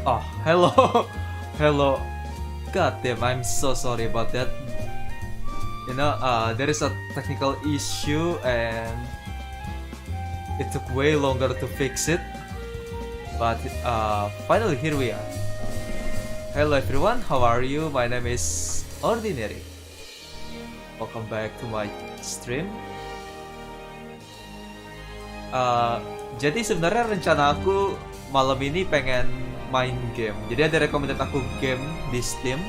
Oh, hello. Hello. God damn, I'm so sorry about that. There is a technical issue and it took way longer to fix it. But finally here we are. Hello everyone, how are you? My name is Ordinary. Welcome back to my stream. Jadi sebenarnya rencana aku malam ini pengen main game. Jadi ada recommended aku game di Steam,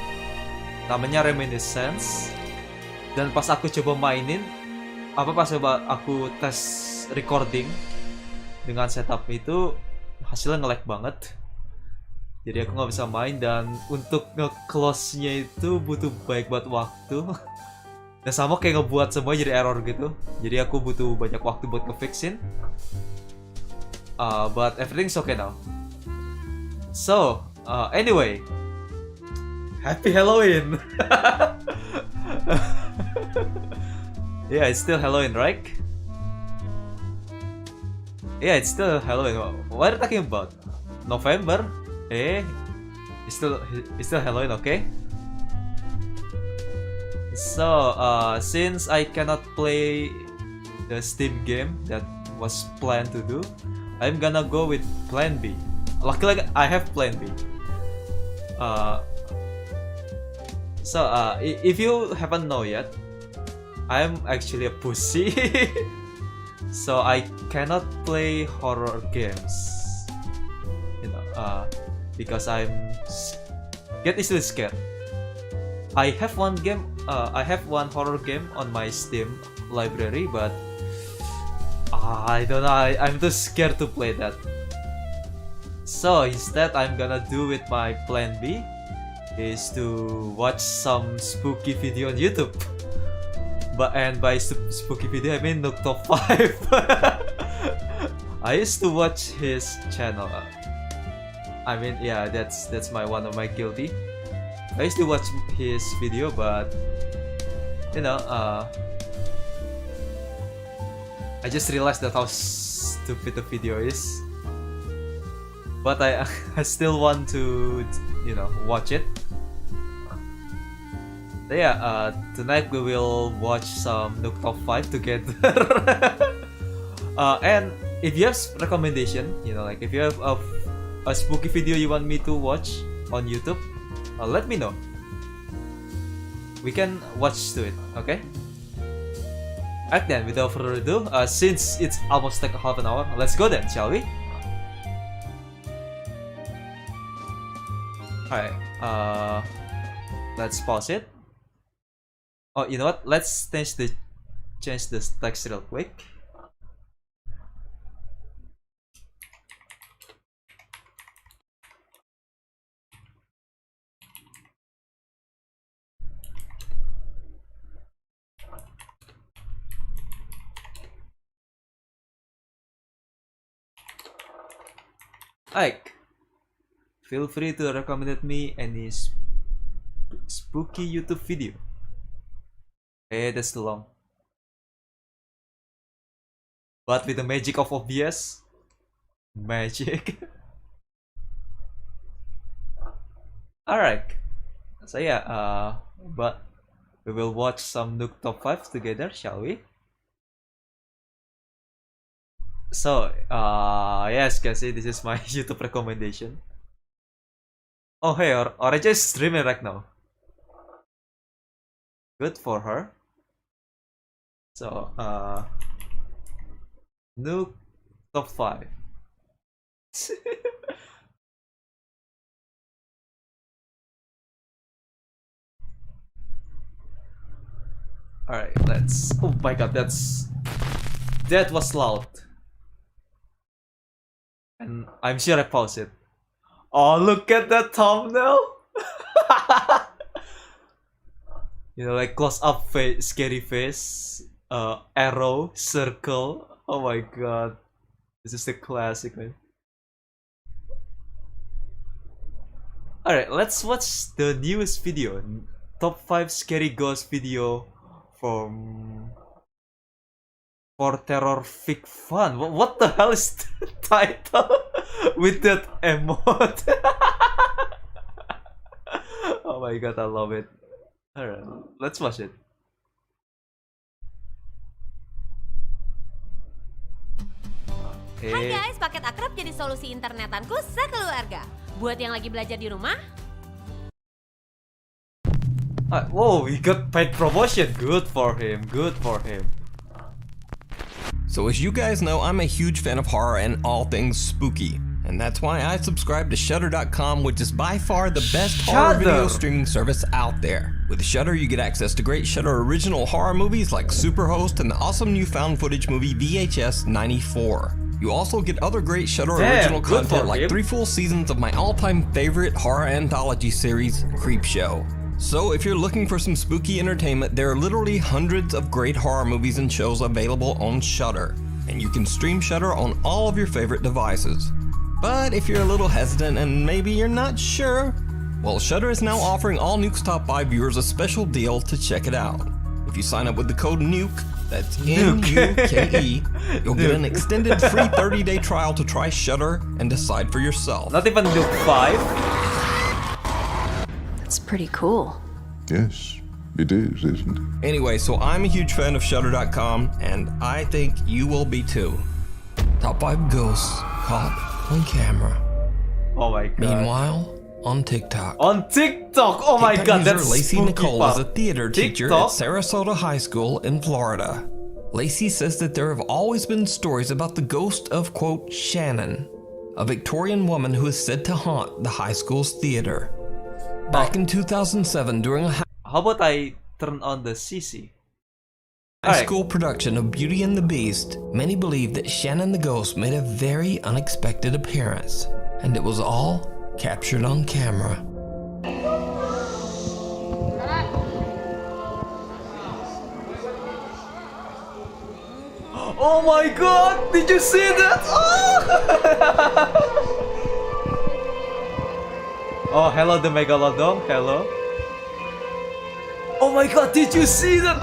namanya Reminiscence. Dan pas aku coba mainin, pas coba aku tes recording dengan setup itu, hasilnya nge-lag banget. Jadi aku nggak bisa main dan untuk nge-close-nya itu butuh baik buat waktu. Dan sama kayak ngebuat semua jadi error gitu. Jadi aku butuh banyak waktu buat nge-fixin. But everything's okay now. So, anyway, happy Halloween. Yeah, it's still Halloween, right? Yeah, it's still Halloween. What are you talking about? November? It's still Halloween, okay? So, since I cannot play the Steam game that was planned to do, I'm gonna go with Plan B. Luckily, I have Plan B. If you haven't know yet, I'm actually a pussy. So I cannot play horror games. Because I'm get easily scared. I have one horror game on my Steam library, but I don't know. I'm too scared to play that. So instead, I'm gonna do with my Plan B is to watch some spooky video on YouTube. And by spooky video, I mean Nook Top 5. I used to watch his channel. I mean, yeah, that's one of my guilty. I used to watch his video, but I just realized that how stupid the video is. But I still want to, watch it. So yeah, tonight we will watch some Nook Top 5 together. And if you have recommendation, like if you have a spooky video you want me to watch on YouTube, let me know. We can watch to it, okay? Alright then, without further ado, since it's almost like a half an hour, let's go then, shall we? Alright, let's pause it. Oh, you know what? Let's change the text real quick. Ike, feel free to recommend me any spooky YouTube video. That's too long. But with the magic of OBS, magic. Alright. So yeah, but we will watch some Nook Top 5 together, shall we? So, yes, guys, this is my YouTube recommendation. Oh, hey, Orange is streaming right now. Good for her. So, Nook Top 5. Alright, let's. Oh my god, that was loud. And I'm sure I paused it. Oh, look at that thumbnail! Like close up face, scary face, arrow, circle. Oh my god. This is the classic, man. Alright, let's watch the newest video. Top 5 scary ghost video from for Terrorfic Fun. What the hell is the title with that emote? my god, I love it. Alright, let's watch it. Hai guys, paket akrab jadi solusi internetanku sekeluarga. Buat yang lagi belajar di rumah. Whoa, he got paid promotion. Good for him. Good for him. So as you guys know, I'm a huge fan of horror and all things spooky. And that's why I subscribe to Shudder.com, which is by far the best horror video streaming service out there. With Shudder, you get access to great Shudder original horror movies like Superhost and the awesome new found footage movie VHS 94. You also get other great Shudder original content like 3 full seasons of my all-time favorite horror anthology series, Creepshow. So if you're looking for some spooky entertainment, there are literally hundreds of great horror movies and shows available on Shudder, and you can stream Shudder on all of your favorite devices. But if you're a little hesitant and maybe you're not sure, well, Shudder is now offering all Nuke's Top 5 viewers a special deal to check it out. If you sign up with the code NUKE, that's N-U-K-E, you'll get an extended free 30-day trial to try Shudder and decide for yourself. Not even Nuke 5? That's pretty cool. Yes, it is, isn't it? Anyway, so I'm a huge fan of Shudder.com, and I think you will be too. Top 5 ghosts caught on camera. Oh my god. Meanwhile, on TikTok. On TikTok! Oh my god, that's Lacey spooky Nicole pop. is a theater teacher at Sarasota High School in Florida. Lacey says that there have always been stories about the ghost of, quote, Shannon, a Victorian woman who is said to haunt the high school's theater. Back in 2007, during a How about I turn on the CC? high school production of Beauty and the Beast, many believe that Shannon the ghost made a very unexpected appearance, and it was all captured on camera. Oh my god! Did you see that? Oh, hello the Megalodon. Hello. Oh my god, did you see that?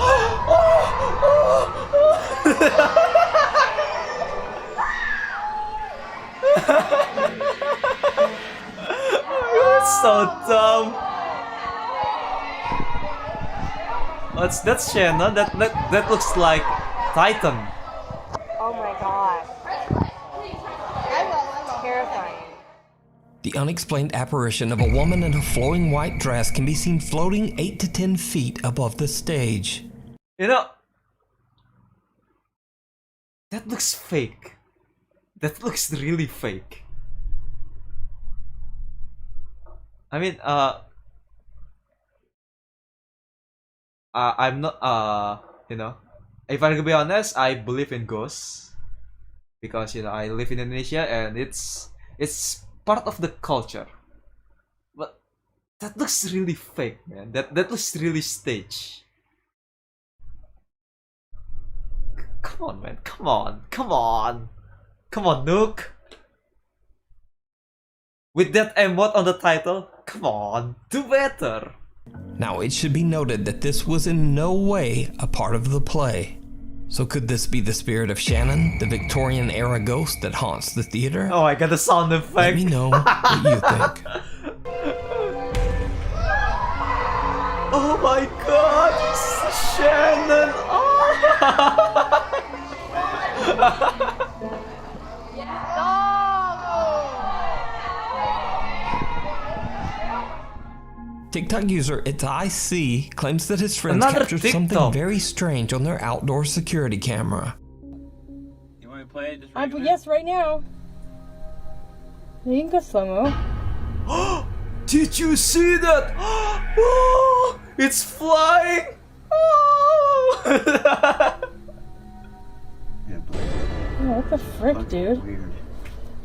You're so dumb. That's Shannon. That looks like Titan. Oh my god. Terrifying. The unexplained apparition of a woman in a flowing white dress can be seen floating 8 to 10 feet above the stage. You know, that looks fake. That looks really fake. I mean, I'm not, you know, if I'm gonna be honest, I believe in ghosts because, you know, I live in Indonesia and it's part of the culture. But that looks really fake, man. That looks really staged. Come on, man. Come on. Come on. Come on, Nuke. With that emote on the title, come on, do better. Now, it should be noted that this was in no way a part of the play. So could this be the spirit of Shannon, the Victorian-era ghost that haunts the theater? Oh, I got a sound effect. Let me know what you think. Oh my god, Shannon. Oh. TikTok user It's IC claims that his friends captured something very strange on their outdoor security camera. You want me to play it? Just Yes, right now. You can go slow-mo. Did you see that? Oh, it's flying. Oh. Oh, what the frick, dude? Weird.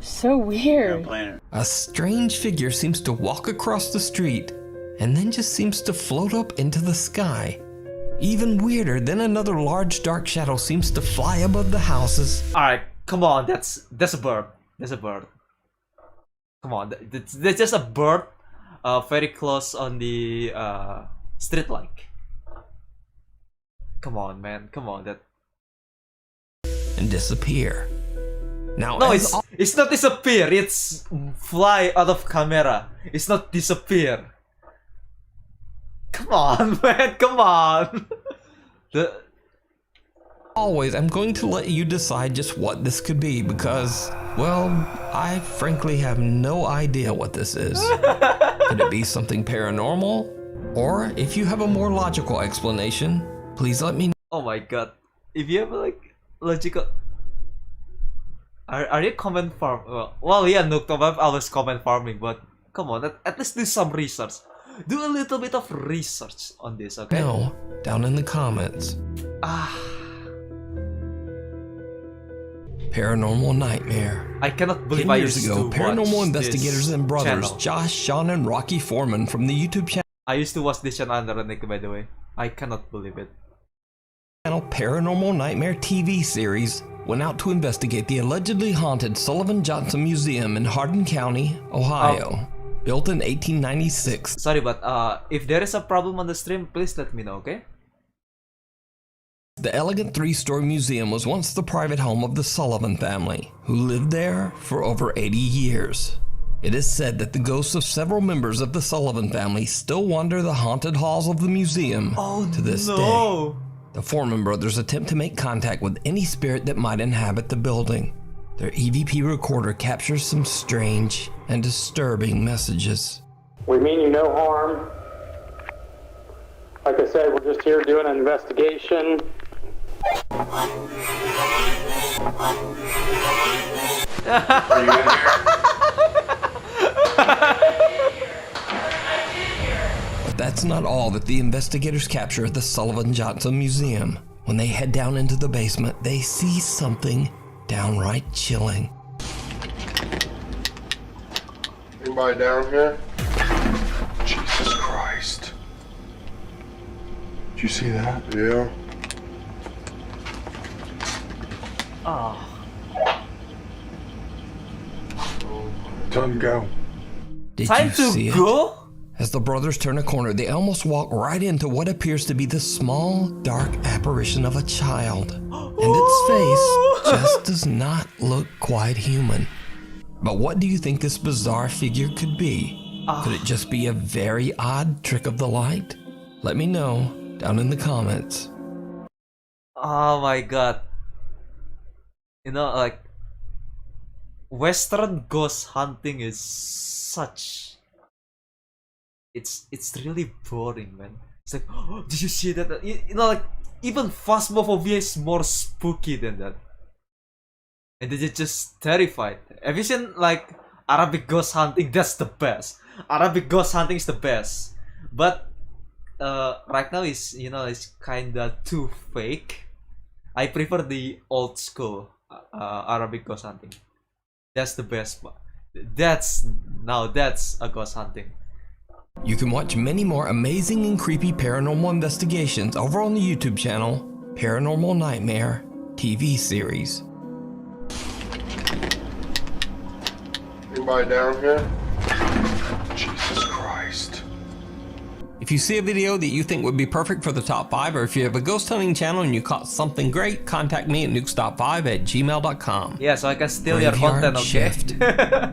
So weird. Playing it. A strange figure seems to walk across the street and then just seems to float up into the sky. Even weirder, then another large dark shadow seems to fly above the houses. Alright, come on, that's a bird. That's a bird. Come on, that's just a bird very close on the street light. Come on, man, come on, that. And disappear. Now, no, it's not disappear, it's fly out of camera. It's not disappear. Come on, man, come on. Always, I'm going to let you decide just what this could be because, well, I frankly have no idea what this is. Could it be something paranormal? Or if you have a more logical explanation, please let me know. Oh my god. If you have like logical... Are you comment farm? Well, yeah, Nuketober always comment farming, but come on, at least do some research. Do a little bit of research on this, okay? No, down in the comments. Paranormal Nightmare. I cannot believe 10 I years used ago, to paranormal watch investigators this and brothers channel. Josh, Sean, and Rocky Foreman from the YouTube channel I used to watch this channel under Nick, by the way. I cannot believe it. Paranormal Nightmare TV series went out to investigate the allegedly haunted Sullivan Johnson Museum in Hardin County, Ohio, built in 1896. Sorry, but if there is a problem on the stream, please let me know, okay? The elegant three-story museum was once the private home of the Sullivan family, who lived there for over 80 years. It is said that the ghosts of several members of the Sullivan family still wander the haunted halls of the museum to this day. The Foreman brothers attempt to make contact with any spirit that might inhabit the building. Their EVP recorder captures some strange and disturbing messages. We mean you no harm. Like I said, we're just here doing an investigation. But that's not all that the investigators capture at the Sullivan Johnson Museum. When they head down into the basement, they see something downright chilling. Anybody down here? Jesus Christ. Did you see that? Yeah. Time to go. Did Time you to see go? it? As the brothers turn a corner, they almost walk right into what appears to be the small, dark apparition of a child. And its face just does not look quite human. But what do you think this bizarre figure could be? Could it just be a very odd trick of the light? Let me know down in the comments. Oh my god. You know, like, Western ghost hunting is such... It's really boring, man. It's like, oh, did you see that? You know, like, even Phasmophobia is more spooky than that. And they're just terrified. Have you seen, like, Arabic ghost hunting? That's the best. Arabic ghost hunting is the best. But, right now is, you know, it's kinda too fake. I prefer the old school Arabic ghost hunting. That's the best part. That's a ghost hunting. You can watch many more amazing and creepy paranormal investigations over on the YouTube channel, Paranormal Nightmare TV series. Anybody down here? Jesus Christ. If you see a video that you think would be perfect for the top 5, or if you have a ghost hunting channel and you caught something great, contact me at nukestop5@gmail.com. Yeah, so I can steal your content, okay? Shift.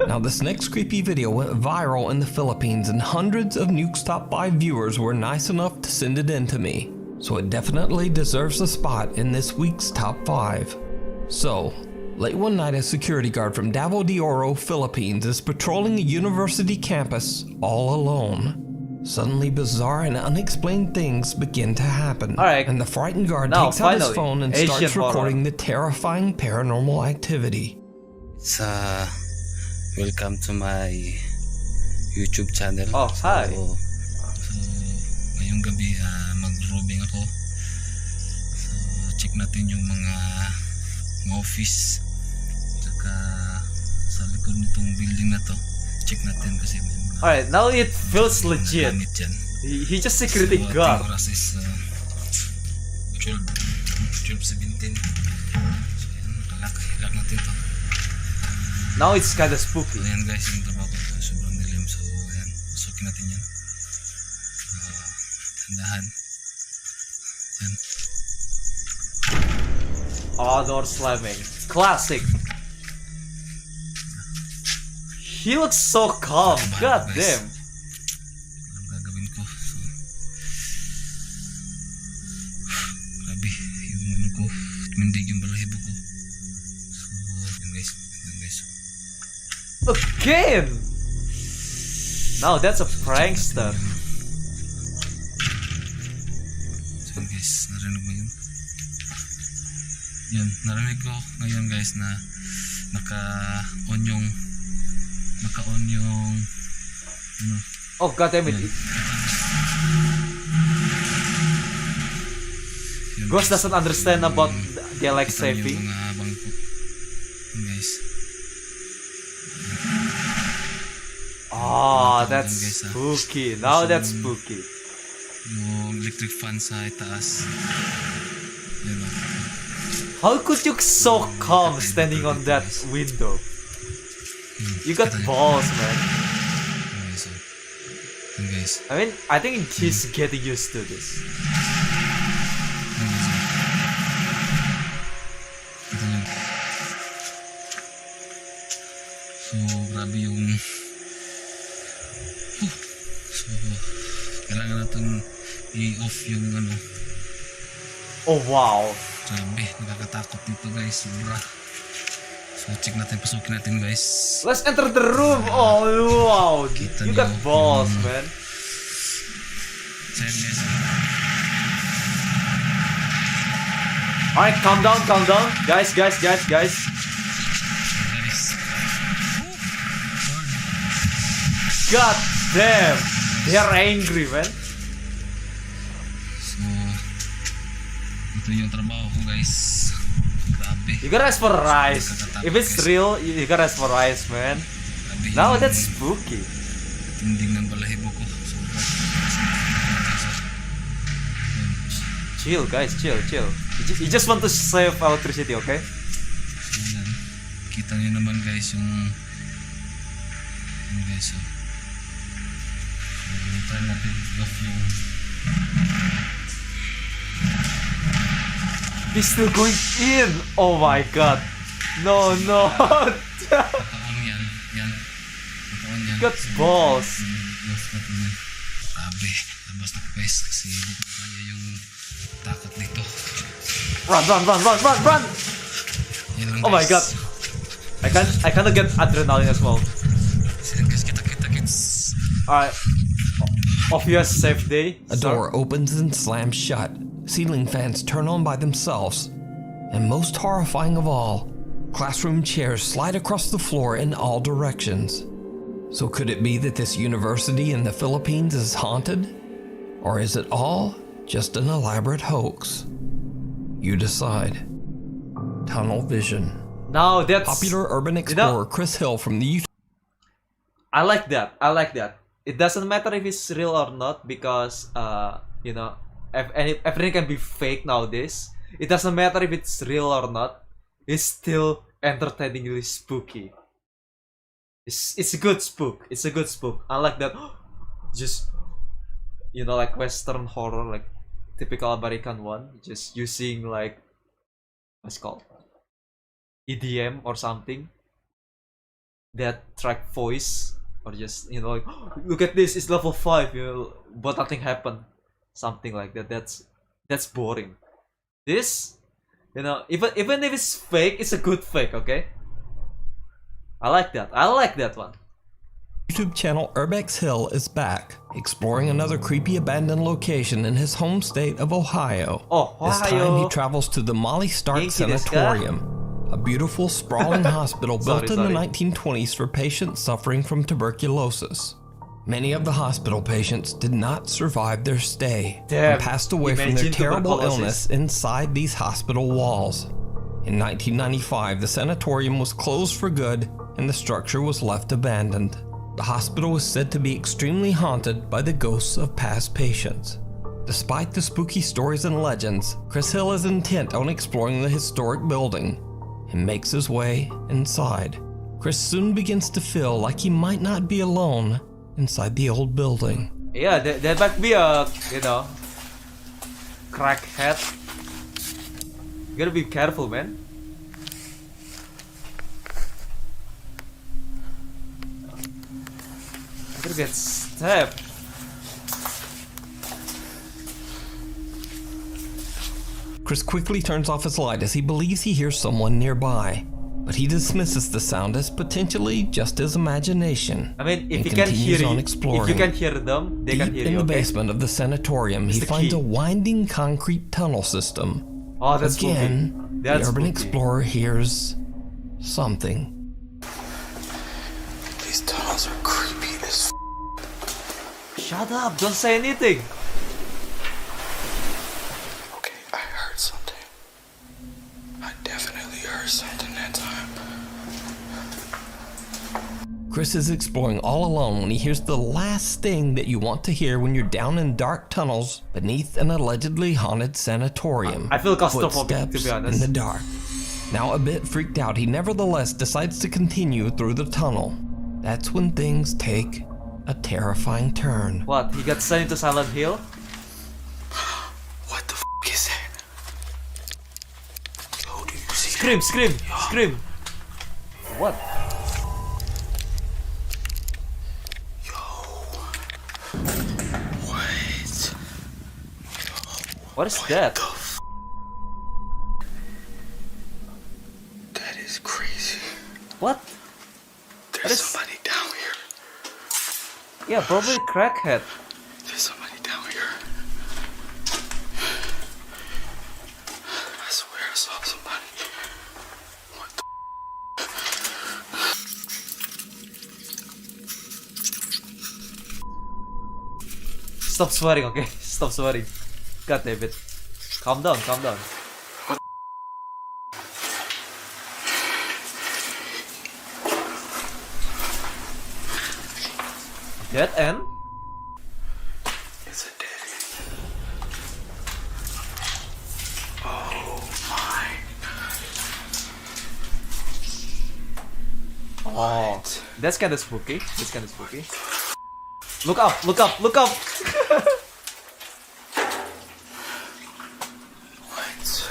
Now this next creepy video went viral in the Philippines and hundreds of Nuke's Top 5 viewers were nice enough to send it in to me. So it definitely deserves a spot in this week's top 5. So, late one night a security guard from Davao de Oro, Philippines is patrolling a university campus all alone. Suddenly bizarre and unexplained things begin to happen. Alright. And the frightened guard Now, takes out his finally, phone and Asian starts horror. recording the terrifying paranormal activity. Welcome to my YouTube channel. Oh, hi. So ngayong gabi mag-robing ako. So check natin yung mga office. Tsaka sa likod nitong building na to. Check natin kasi may mga Alright, now it feels legit. gamit dyan. He just security So, guard. ating oras is 12:17. So yan, lock natin to. Now it's kinda spooky. So yan guys, yung trabaho ko sobrang dilim. So yan, pasukin natin yan. Tandahan. Yan. Oh, door slamming. Classic. He looks so calm. God damn. Alam gagawin ko. So Again! Now that's a prankster. So yun guys, narinig mo yun? Yun, narinig ko ngayon guys na naka-on yung ano, Oh god damn it. Yun, Ghost guys. doesn't understand about Galaxy Kita niyo saving. yung mga bangko. Yun guys. Oh, Ito that's yun, guys, ah. spooky. Now that's spooky. Yung electric fan sa itaas. Yun o. How could you so calm standing on that window? You got balls, man. Yun guys, oh. Yun guys. I mean, I think he's getting used to this. Yun guys, oh. Ito yun. So, grabe yung So, kailangan natin i-off yung ano. Oh wow. Grabe, nakakatakot dito guys. Sobra. So, check natin, pasukin natin guys. Let's enter the room. Oh wow. Kita You got niyo balls, yung- man. So, yun guys. Alright, calm down. Guys. Guys. God damn. They're angry, man. So, ito yung trabaho ko guys. Grabe. You gotta ask for rice. If it's real, you gotta ask for rice, man. Grabe yung Now that's spooky. tinding ng balahibo ko. Sobra. Chill, guys. Chill. You just want to save electricity, okay? So, yan. Kita niyo naman guys yung guys, oh. So, try natin i-off yung He's still going in. Oh my god. No. naka-on yan. Naka-on yan. Got balls. I-off natin yan. Grabe. Labas na ko guys kasi hindi ko kaya yung takot dito. Run. Yan lang, Oh my god. guys. I kinda get adrenaline as well. So, yan, guys, kita kids. Alright. Obvious safe day. A door opens and slams shut. Ceiling fans turn on by themselves. And most horrifying of all, classroom chairs slide across the floor in all directions. So could it be that this university in the Philippines is haunted? Or is it all just an elaborate hoax? You decide. Tunnel vision. Now that's Popular urban explorer Chris Hill from the YouTube I like that. It doesn't matter if it's real or not because if everything can be fake nowadays. It doesn't matter if it's real or not. It's still entertainingly spooky. It's a good spook. Unlike that, just like Western horror, like typical American one, just using like what's it called EDM or something. That track voice. Or just like, look at this, it's level 5, but nothing happened, something like that. That's boring. This, even if it's fake, it's a good fake, okay? I like that one. YouTube channel Urbex Hill is back, exploring another creepy abandoned location in his home state of Ohio. This time he Ohio. travels to the Molly Stark Genki desu ka? Sanatorium, a beautiful sprawling hospital built in the Sorry. 1920s for patients suffering from tuberculosis. Many of the hospital patients did not survive their stay Damn, and passed away from their imagine terrible tuberculosis. illness inside these hospital walls. In 1995, the sanatorium was closed for good and the structure was left abandoned. The hospital was said to be extremely haunted by the ghosts of past patients. Despite the spooky stories and legends, Chris Hill is intent on exploring the historic building and makes his way inside. Chris soon begins to feel like he might not be alone inside the old building. Yeah, there might be a crackhead. You gotta be careful, man. I'm gonna get stabbed. Chris quickly turns off his light as he believes he hears someone nearby. but he dismisses the sound as potentially just his imagination. I mean, if and you can continues hear on if exploring. you can hear them, they Deep can hear in you. the Okay? basement of the sanatorium, he the finds key. a winding concrete tunnel system. Oh, that's Again, spooky. the That's urban spooky. explorer hears something. These tunnels are creepy as Shut up! Don't say anything. Okay, I heard something. I definitely heard something that time. Chris is exploring all alone when he hears the last thing that you want to hear when you're down in dark tunnels beneath an allegedly haunted sanatorium. I feel claustrophobic, to Footsteps be honest. in the dark. Now a bit freaked out, he nevertheless decides to continue through the tunnel. That's when things take a terrifying turn. What? He got sent into Silent Hill? What the is that? Yo, do you see Scream! Scream! Scream! What? What? What is that? That is crazy. What? There's is- somebody down here. Yeah, probably crackhead. There's somebody down here. I swear I saw somebody. What the Stop swearing, okay? Stop swearing. God damn it. Calm down, calm down. Dead end? It's a dead end. Oh my. Oh, that's kind of spooky. That's kind of spooky. Look up! Look up! Look up! What?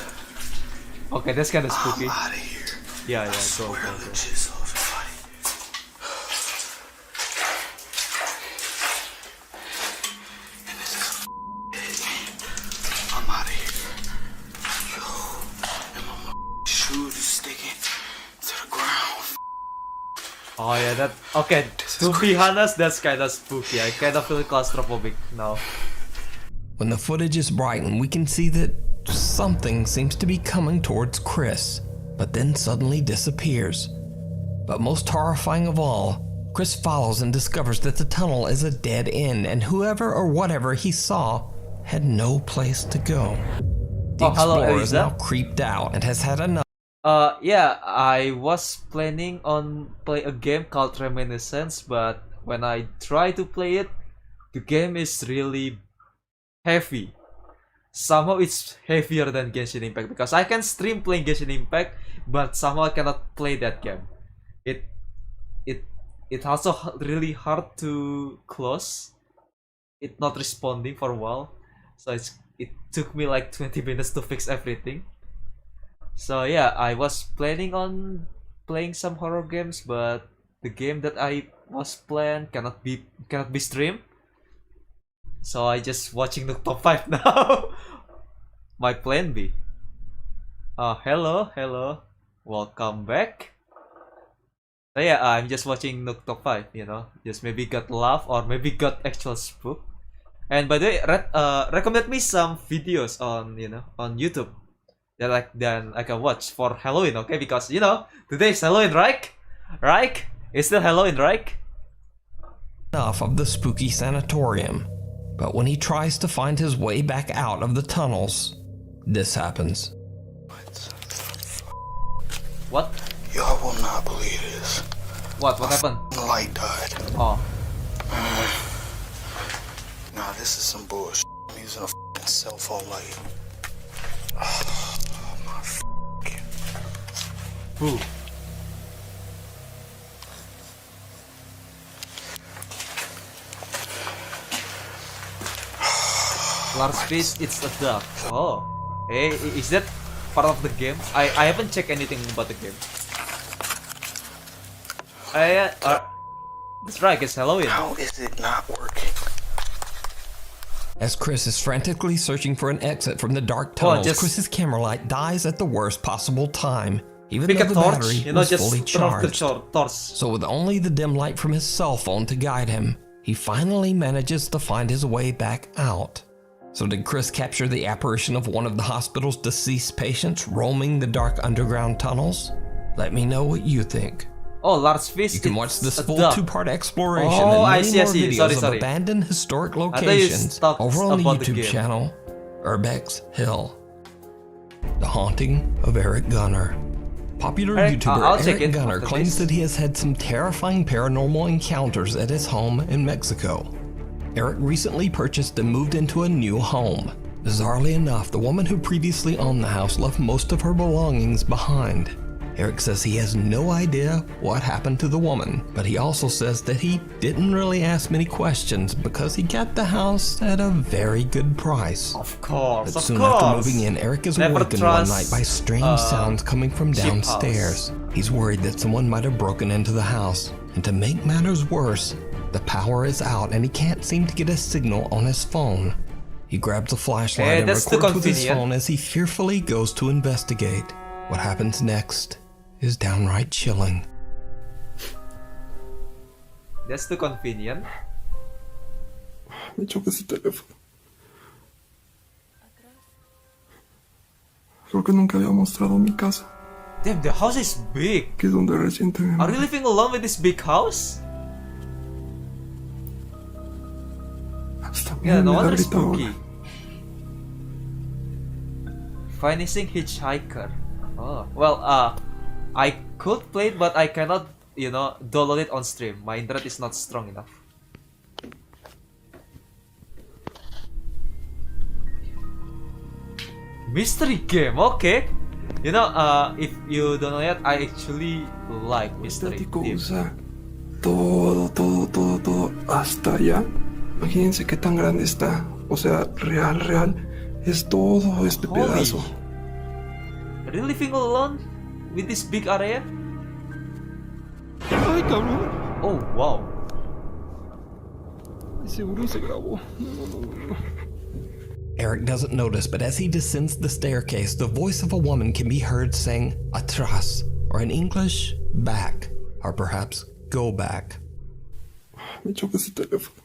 Okay, that's kind of spooky. I'm out of here. Yeah, I yeah, go, swear go, I go. legit saw somebody. And this is dead. I'm out of here. Yo, and my shoes is sticking to the ground. Oh yeah, that. Okay, to be honest, that's kind of spooky. I kind of feel claustrophobic now. When the footage is brightened, we can see that something seems to be coming towards Chris, but then suddenly disappears. But most horrifying of all, Chris follows and discovers that the tunnel is a dead end, and whoever or whatever he saw had no place to go. The Oh, hello, explorer is Eliza. now creeped out and has had enough. Yeah, I was planning on play a game called Reminiscence, but when I try to play it, the game is really heavy. Somehow it's heavier than Genshin Impact because I can stream playing Genshin Impact, but somehow I cannot play that game. It also really hard to close. It not responding for a while, so it took me like 20 minutes to fix everything. So yeah, I was planning on playing some horror games, but the game that I was planned cannot be streamed. So I just watching the top 5 now. My plan B. Hello, welcome back. So yeah, I'm just watching the top 5. You know, just maybe got laugh or maybe got actual spook. And by the way, recommend me some videos on on YouTube that I can watch for Halloween, okay? Because today's Halloween, right? Right? It's still Halloween, right? Enough of the spooky sanatorium. But when he tries to find his way back out of the tunnels, this happens. What? Y'all will not believe this. What happened? The light died. Oh, Nah, this is some bullshit. I'm using a f***ing cell phone light. Oh, my f***ing. who? Large space, it's a duck. Oh, hey, is that part of the game? I haven't checked anything about the game. That's right, it's Halloween. How is it not working? As Chris is frantically searching for an exit from the dark tunnels, just- Chris's camera light dies at the worst possible time. even Pick though a the torch, battery you know, was just fully turn off the charged. torch. So with only the dim light from his cell phone to guide him, he finally manages to find his way back out. So did Chris capture the apparition of one of the hospital's deceased patients roaming the dark underground tunnels? Let me know what you think. Oh, large fish. You can watch it's this a full duck. two-part exploration Oh, I and see, many I more see. videos Sorry. of abandoned historic thought you locations talked over on the about the YouTube game. channel, Urbex Hill. The Haunting of Eric Gunner. Popular I'll YouTuber check Eric it Gunner after claims this. that he has had some terrifying paranormal encounters at his home in Mexico. Eric recently purchased and moved into a new home. Bizarrely enough, the woman who previously owned the house left most of her belongings behind. Eric says he has no idea what happened to the woman, but he also says that he didn't really ask many questions because he got the house at a very good price. Of course, But of soon course. after moving in, Eric is Never awakened one trust, night by strange sounds coming from cheap downstairs. He's worried that someone might have broken into the house. And to make matters worse, the power is out and he can't seem to get a signal on his phone. He grabs a flashlight and that's too records with his convenient. phone as he fearfully goes to investigate. What happens next is downright chilling. That's too convenient. Me choca ese teléfono. Creo que nunca había mostrado mi casa, Damn, the house is big. que es donde recientemente Are you living alone with this big house? hasta Yeah, miedo no me da wonder it's ahorita ahora. spooky. Finishing Hitchhiker. Oh, well, I could play it, but I cannot, you know, download it on stream. My internet is not strong enough. Mystery game, okay. You know, if you don't know yet, I actually like mystery Estático, o game. sea, todo, hasta allá. Imagínense qué tan grande está. O sea, real, es todo este Holy. pedazo. Are you living alone with this big area? Ay, cabrón. Oh, wow. Seguro se grabó. No. Eric doesn't notice, but as he descends the staircase, the voice of a woman can be heard saying atrás, or in English, back, or perhaps go back. Me choca ese teléfono.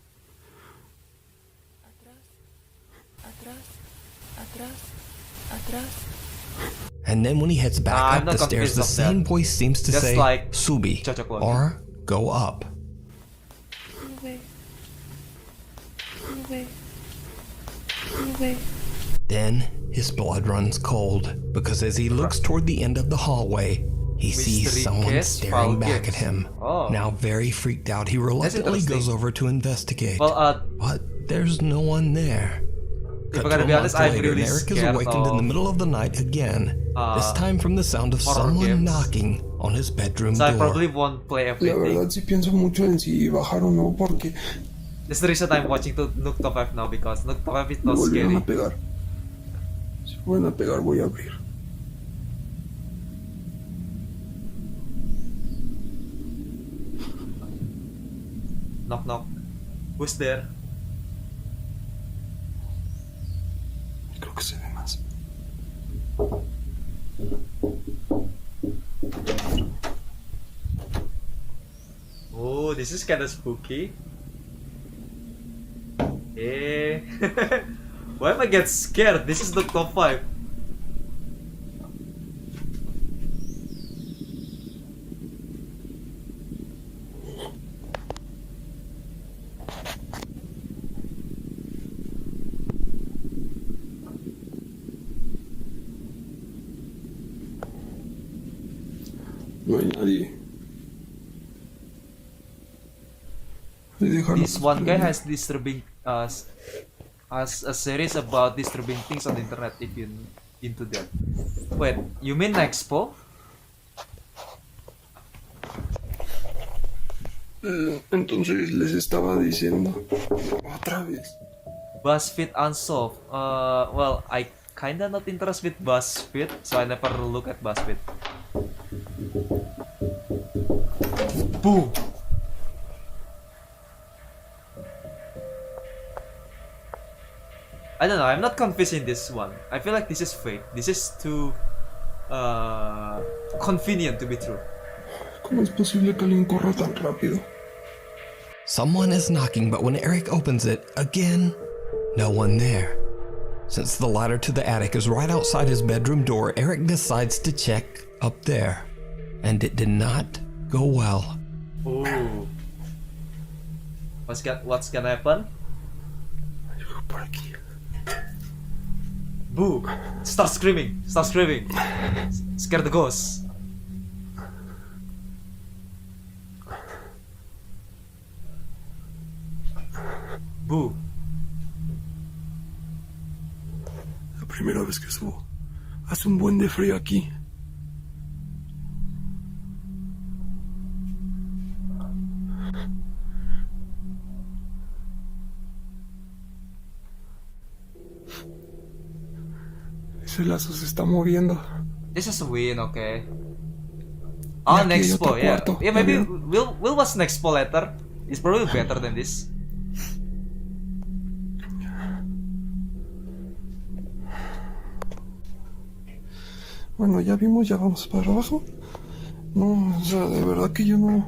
And then when he heads back I'm up not the stairs, the convinced of same that. voice seems to Just say like subi, Cocok Logi. or go up. Then his blood runs cold, because as he looks toward the end of the hallway, he sees Mystery someone guest staring file back games. at him. Oh. Now very freaked out, he reluctantly interesting. goes over to investigate. Well, But there's no one there. if Cut I gotta to a be honest, month I'm later, really and Eric is scared awakened in the of middle of the night again. This time from the sound of horror someone games. knocking on his bedroom so I door. probably won't play La everything. verdad sí pienso mucho en si bajar o no, porque That's the reason I'm watching to Nook Top 5 now, because Nook Top 5 is me not volvieron a scary. pegar. Si vuelven a pegar, voy a abrir. Knock knock. Who's there? Creo que se ve más. Oh, this is kinda spooky. Eh. Why am I get scared? This is the top 5. No hay nadie. Voy a dejarlo This one guy prender. has disturbing has a series about disturbing things on the internet if you into that. Wait, you mean Expo? Entonces les estaba diciendo otra vez. BuzzFeed Unsolved. Well, I kinda not interested with BuzzFeed, so I never look at BuzzFeed. Boom. I don't know, I'm not convinced in this one. I feel like this is fake. This is too convenient to be true. ¿Cómo es posible que alguien corra tan rápido? Someone is knocking, but when Eric opens it, again, no one there. Since the ladder to the attic is right outside his bedroom door, Eric decides to check up there. And it did not go well. Ooh. What's gonna happen? Por aquí. Boo! Start screaming! Start screaming! Scare the ghost! Boo! La primera vez que subo. Hace un buen de frío aquí. Ese lazo se está moviendo. This is a win, okay. Y Oh, aquí hay next otro po, yeah. cuarto, Yeah, maybe ¿ya vieron? we'll watch next po later. It's probably better than this. Bueno, ya vimos, ya vamos para abajo. No, o sea, de verdad que yo no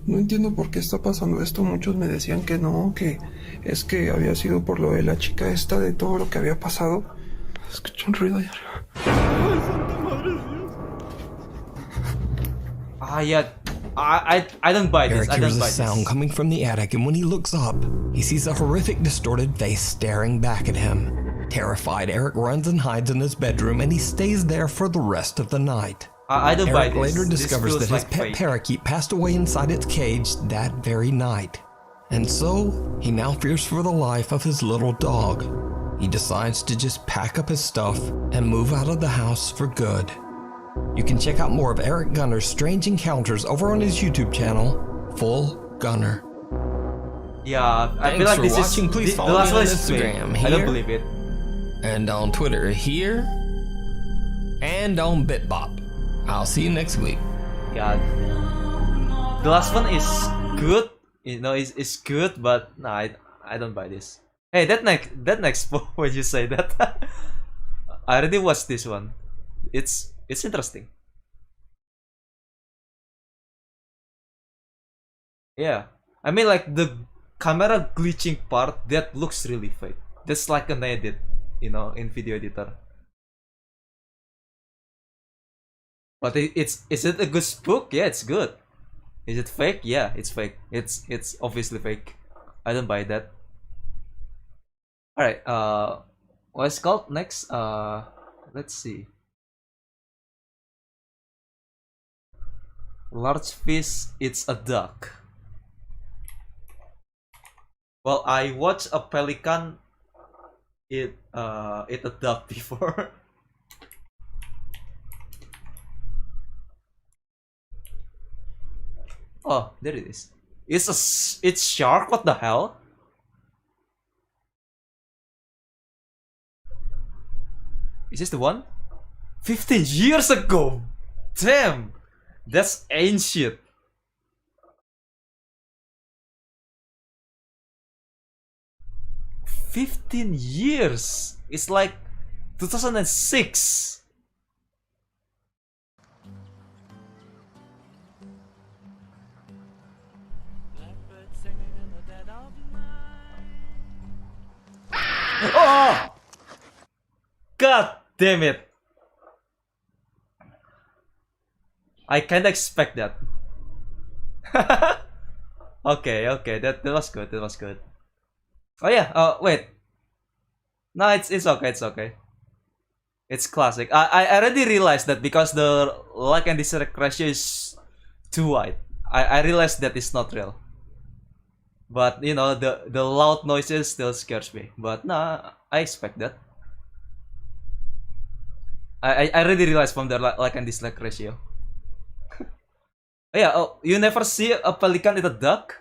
entiendo por qué está pasando esto. Muchos me decían que no, que es que había sido por lo de la chica esta, de todo lo que había pasado. Escucho un ruido allá arriba. ¡Ay, santa madre de Dios! Ah, yeah. I don't buy this. Eric I hears don't a buy sound this. coming from the attic, and when he looks up, he sees a horrific, distorted face staring back at him. Terrified, Eric runs and hides in his bedroom, and he stays there for the rest of the night. I don't buy Eric this. later This discovers feels that his like pet fake. parakeet passed away inside its cage that very night. And so, he now fears for the life of his little dog. He decides to just pack up his stuff and move out of the house for good. You can check out more of Eric Gunner's strange encounters over on his YouTube channel, Full Gunner. Yeah, I Thanks feel like for this watching. is Please the follow last me one on is fake. Instagram I don't here. believe it. And on Twitter here, and on BitBop. I'll see you next week. Yeah, the last one is good. You know, is good, but no, I don't buy this. Hey, that next po when you say that, I already watched this one. It's interesting. Yeah, I mean like the camera glitching part that looks really fake. That's like an edit, you know, in video editor. But is it a good spook? Yeah, it's good. Is it fake? Yeah, it's fake. It's obviously fake. I don't buy that. All right. What's called next? Let's see. Large fish. It's a duck. Well, I watched a pelican eat a duck before. Oh, there it is. It's shark. What the hell? Is this the one? 15 years ago. Damn, that's ancient. $15. It's like 2006. Oh! God damn it! I kinda expect that. Okay, that was good. That was good. Oh yeah. Wait. No, it's okay. It's okay. It's classic. I already realized that because the like and dislike ratio is too wide. I realized that it's not real. But you know the loud noises still scares me. But nah, I expect that. I already realized from the like and dislike ratio. Yeah. Oh, you never see a pelican eat a duck?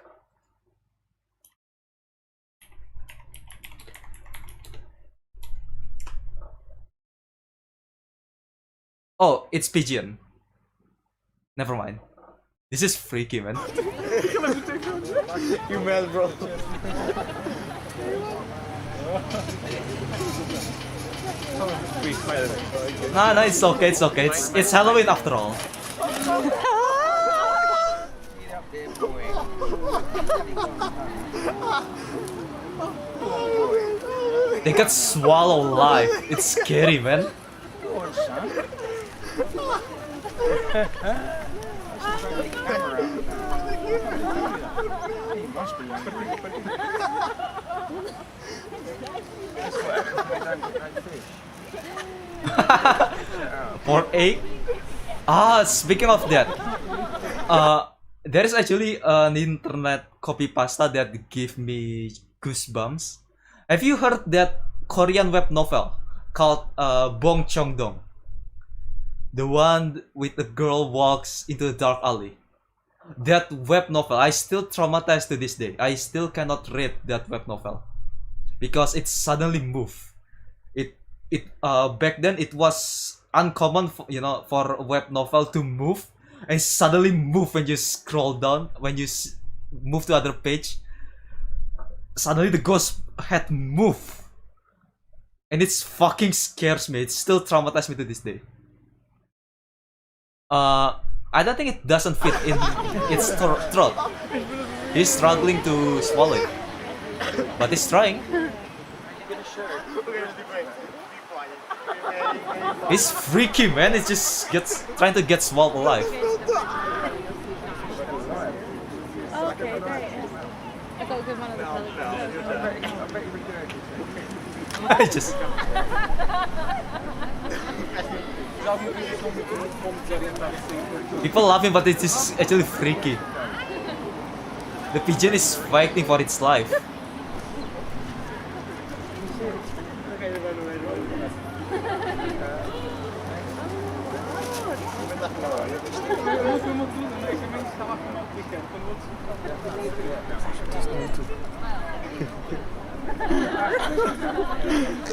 Oh, it's pigeon. Never mind. This is freaky, man. You mad, bro? No, it's okay, it's okay. It's Halloween after all. They got swallowed alive. It's scary, man. For 8? Speaking of that, there is actually an internet copy pasta that gave me goosebumps. Have you heard that Korean web novel called Bong Chong-dong? The one with the girl walks into a dark alley. That web novel, I still traumatized to this day. I still cannot read that web novel because it suddenly moved. Back then it was uncommon for, for a web novel to move and suddenly move when you scroll down. When you move to other page, suddenly the ghost head move, and it fucking scares me. It still traumatized me to this day. I don't think it doesn't fit in its throat. He's struggling to swallow it, but he's trying. It's freaky, man. It just trying to get swallowed alive. Okay, great. I got a good one of the I just. People laughing, but it is actually freaky. The pigeon is fighting for its life.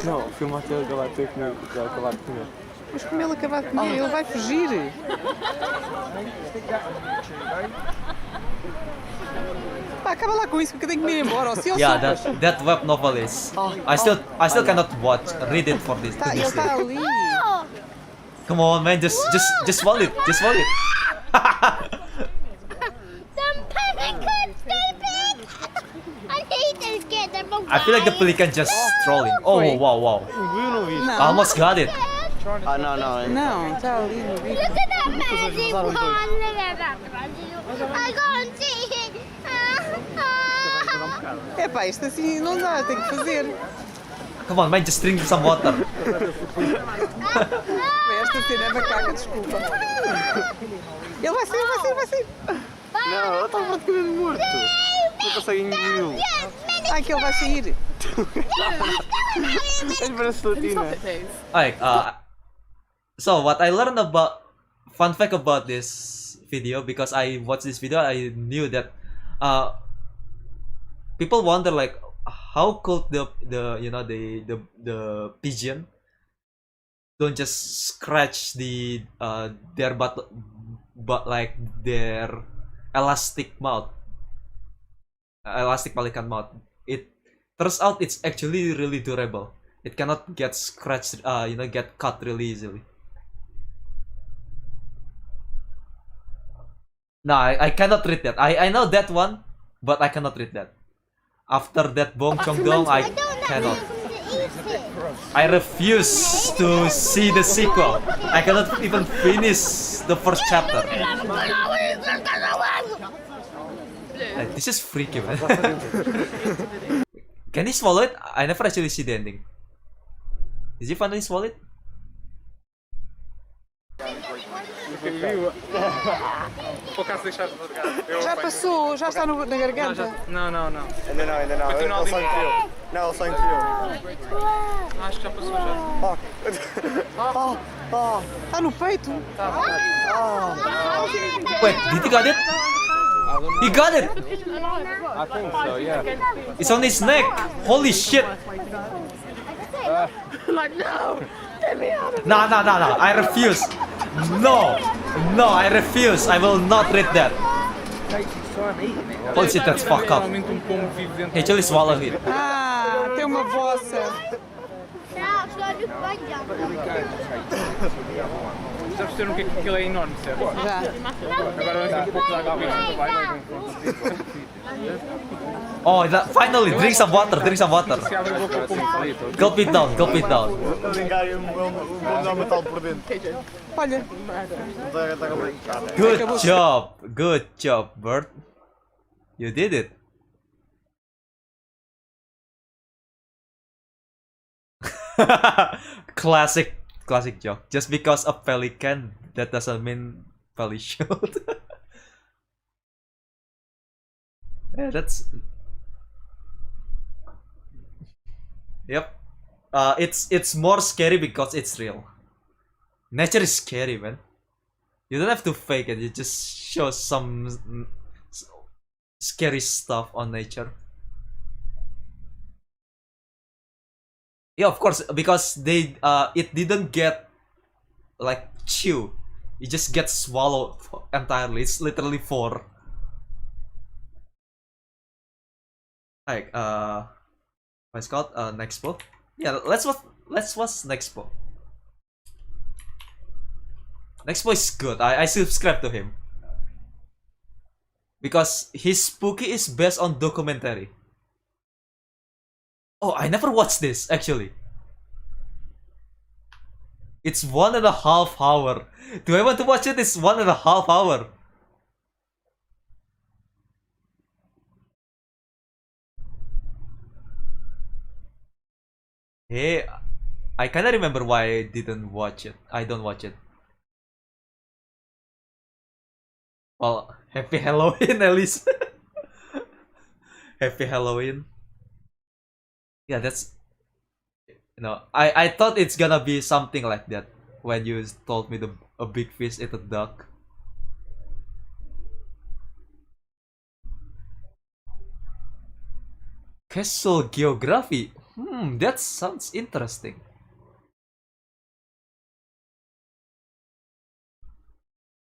Não, filma até ele acabar de comer. Acabar de comer. Mas como ele acabar de comer, ele vai fugir. Pá, acaba lá com isso, porque eu tenho que me ir embora. Yeah, that web novel is. I still cannot read it for this. Ele está ali. Come on, man, just swallow it. Just swallow it. I feel like the pelican just trolling. Oh, wow. I almost got it. Não. Não, está ali no bico. É pá, isto assim não dá, tem que fazer. Come on, man, just drink some water. Esta cena é macaca, desculpa. Ele vai sair. Não, ele está praticamente morto. Não consegue engoli-lo. Ai, que ele vai sair. Ele parece latina. Alright, so what I learned about, fun fact about this video, because I watched this video, I knew that people wonder like how could the pigeon don't just scratch their butt like their elastic pelican mouth. It turns out it's actually really durable. It cannot get scratched, get cut really easily. No, I cannot read that. I know that one, but I cannot read that. After that Bong Chong-dong, I cannot. I refuse to see the sequel. I cannot even finish the first chapter. This is freaky, man. Can he swallow it? I never actually see the ending. Did he finally swallow it? Já passou, já está na garganta. Não. Ainda não. Continua ali. Não, ele só encolheu. Acho que já passou já. Está no peito. Wait, did he got it? He got it! I think so, yeah. It's on his neck! Holy shit! No, I refuse! No, I refuse! I will not read that! Holy shit, that's fucked up. He actually swallowed it. Ah, tem uma bossa. Sabes ter que aquilo é enorme, certo? Já. Agora daqui a pouco já alguém vai Oh, finally, drink some water, drink some water. se abre a boca como palito. Gulp it down, gulp it down. Estou a brincar, eu vou matá-lo por dentro. Olha, Está complicado. Good job, Bert. You did it. Classic joke. Just because a pelican, that doesn't mean belly shield. Yeah, that's. Yep. It's more scary because it's real. Nature is scary, man. You don't have to fake it. You just show some scary stuff on nature. Yeah, of course, because it didn't get like chew. It just gets swallowed entirely. It's literally 4. Like what's it called? Nexpo. Yeah, let's watch Nexpo. Nexpo is good. I subscribe to him because his spooky is based on documentary. Oh, I never watched this actually. It's 1.5 hour. Do I want to watch it? It's 1.5 hour. Hey, I kinda remember why I didn't watch it. I don't watch it. Well, happy Halloween at least. Happy Halloween. Yeah, that's. I thought it's gonna be something like that when you told me a big fish ate a duck. Castle geography. That sounds interesting.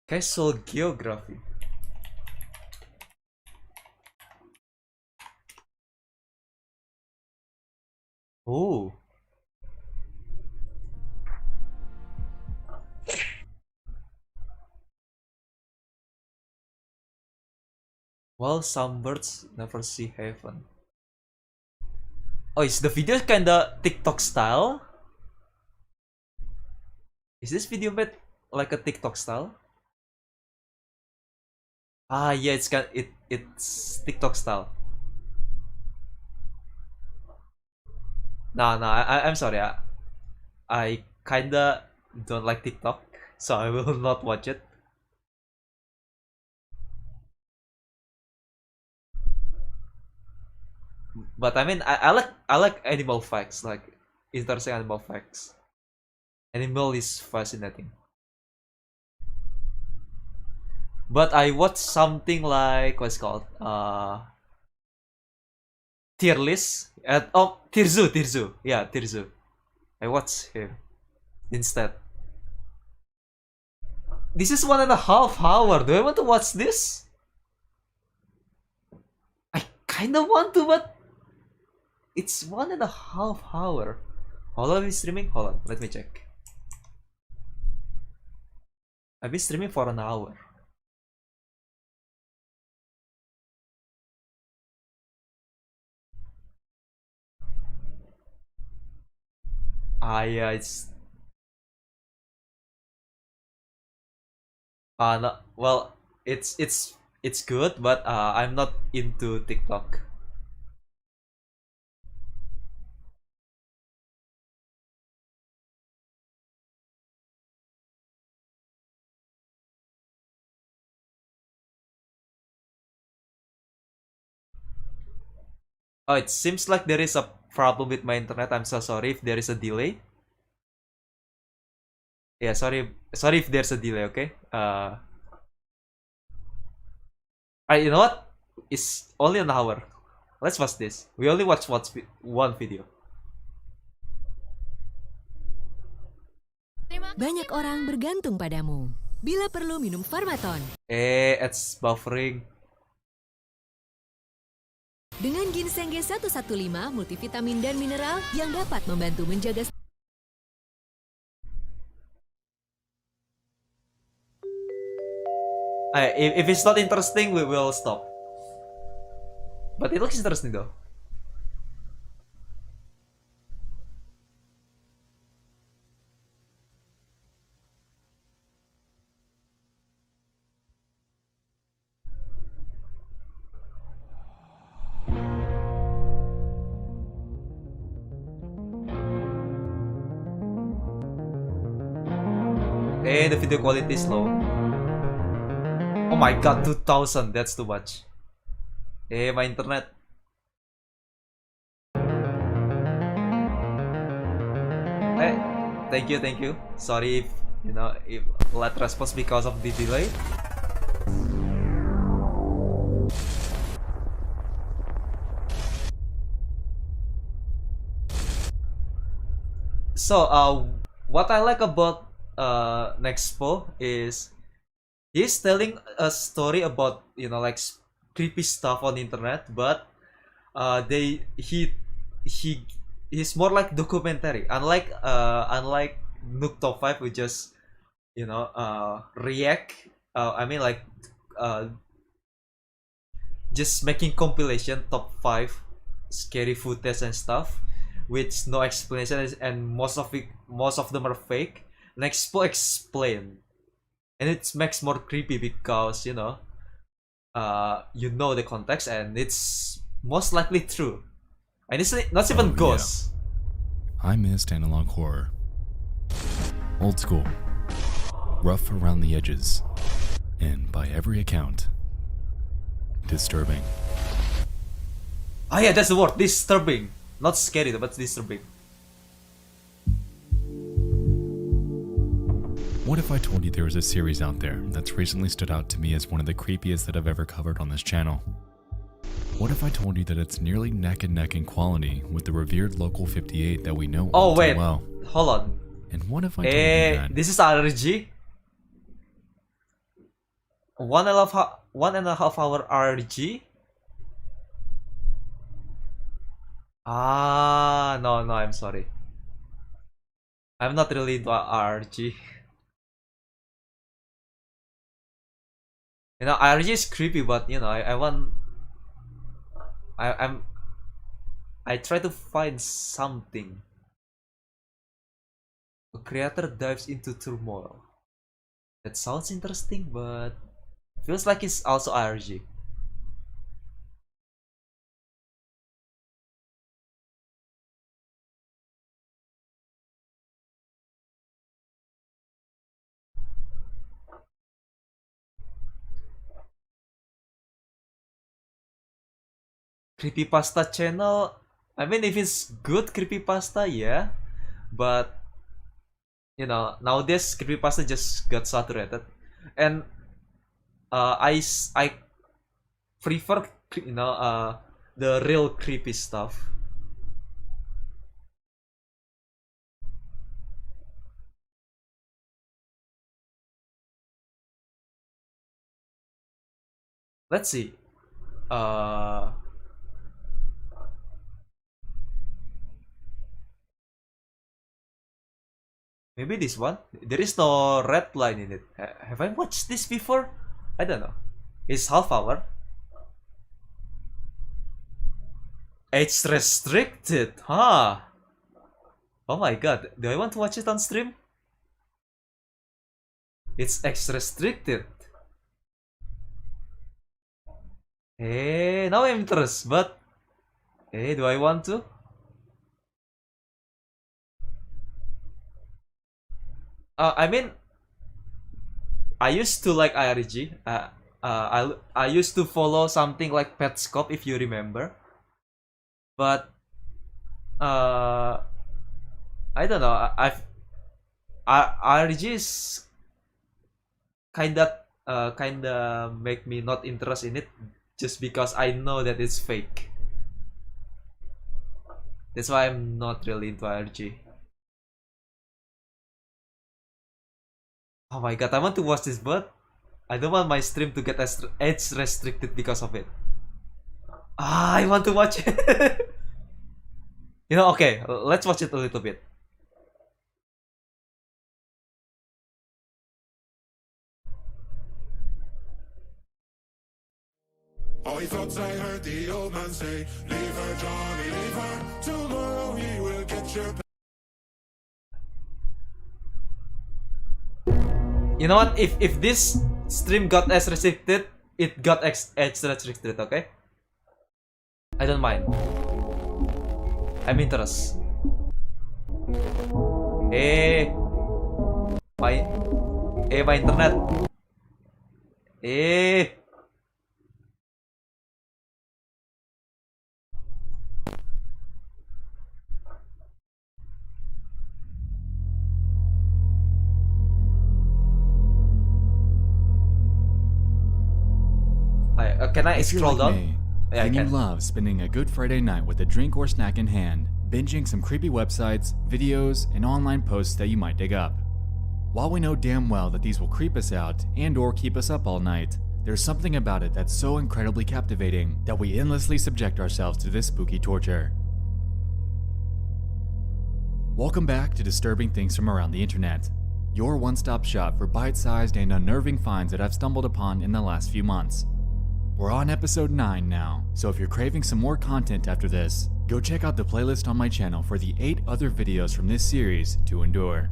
Castle geography. Oh. Well, some birds never see heaven. Oh, is the video kinda TikTok style? Is this video made like a TikTok style? Ah, yeah, it's TikTok style. No, I'm sorry. I kinda don't like TikTok, so I will not watch it. But I mean, I like animal facts, like interesting animal facts. Animal is fascinating. But I watched something like what's it called tier list at Tirzu, yeah, Tirzu. I watched him instead. This is 1.5 hour. Do I want to watch this? I kinda want to, but it's 1.5 hour. How long is streaming? Hold on, let me check. I've been streaming for an hour. Ah, yeah, it's. No, well, it's good, but I'm not into TikTok. Oh, it seems like there is a problem with my internet. I'm so sorry if there is a delay. Yeah, sorry if there's a delay, okay? Alright, you know what? It's only an hour. Let's watch this. We only watch one video. Banyak orang bergantung padamu. Bila perlu minum Farmaton. It's buffering. Dengan ginseng G115 multivitamin dan mineral yang dapat membantu menjaga If it's not interesting, we will stop. But it looks interesting though. The video quality is low. Oh my god, 2000, that's too much. My internet. Thank you. Sorry if, if late response because of the delay. So, what I like about Nexpo is he's telling a story about like creepy stuff on the internet, but he's more like documentary. Unlike Nook Top 5, who just react. I mean like just making compilation top 5 scary footage and stuff with no explanation, and most of them are fake. Nexpo explain, and it makes more creepy because you know the context, and it's most likely true, and it's not even ghosts. I missed analog horror. Old school, rough around the edges, and by every account, disturbing. Oh yeah, that's the word, disturbing. Not scary, but disturbing. What if I told you there was a series out there that's recently stood out to me as one of the creepiest that I've ever covered on this channel? What if I told you that it's nearly neck and neck in quality with the revered Local 58 that we know all too well? Hold on. And what if I told you that... This is RG? 1.5 hour RG? No, I'm sorry. I'm not really into RG. RG is creepy, but I try to find something. A creator dives into turmoil. That sounds interesting, but feels like it's also RG. Creepypasta channel, I mean, if it's good creepypasta, yeah, but nowadays creepypasta just got saturated, and I prefer the real creepy stuff. Let's see. Maybe this one? There is no red line in it. Have I watched this before? I don't know. It's half hour. Age restricted, huh? Oh my god, do I want to watch it on stream? It's age restricted. Now I'm interested, but do I want to? I mean, I used to like IRG. I used to follow something like Petscope, if you remember. But I don't know. IRG is kinda make me not interested in it, just because I know that it's fake. That's why I'm not really into IRG. Oh my god, I want to watch this, but I don't want my stream to get age restricted because of it. I want to watch it. Okay, let's watch it a little bit. thoughts I heard the old man say. Leave her, Johnny, leave her. Tomorrow he will get your. You know what? If this stream got as restricted, it got age restricted, okay? I don't mind. I'm interested. My internet. Can I If you're scroll like down? me, Yeah, I then you can. love spending a good Friday night with a drink or snack in hand, binging some creepy websites, videos, and online posts that you might dig up. While we know damn well that these will creep us out and or keep us up all night, there's something about it that's so incredibly captivating that we endlessly subject ourselves to this spooky torture. Welcome back to Disturbing Things from Around the Internet, your one-stop shop for bite-sized and unnerving finds that I've stumbled upon in the last few months. We're on episode 9 now, so if you're craving some more content after this, go check out the playlist on my channel for the 8 other videos from this series to endure.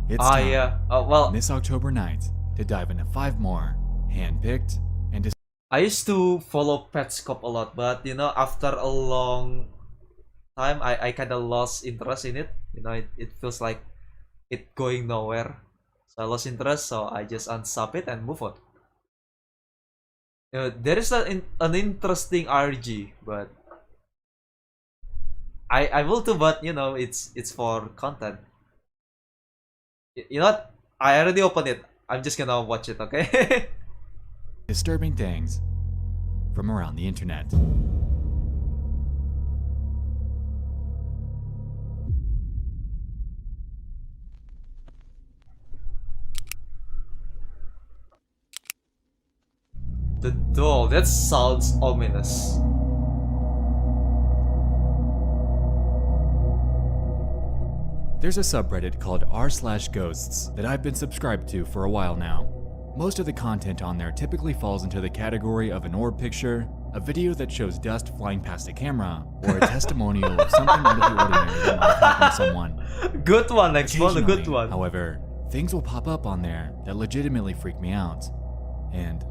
It's time, well, this October night, to dive into 5 more, hand-picked and I used to follow Petscop a lot, but you know, after a long time, I kind of lost interest in it. You know, it feels like it going nowhere. So I lost interest, so I just unsub it and move on. There is an interesting RG, but I will too, but you know, it's for content. You know what? I already opened it. I'm just gonna watch it, okay? disturbing things from around the internet. The doll, that sounds ominous. There's a subreddit called r/ghosts that I've been subscribed to for a while now. Most of the content on there typically falls into the category of an orb picture, a video that shows dust flying past a camera, or a testimonial of something out of the ordinary that might have happened to someone. Good one, next one, a good Occasionally, one. However, things will pop up on there that legitimately freak me out. And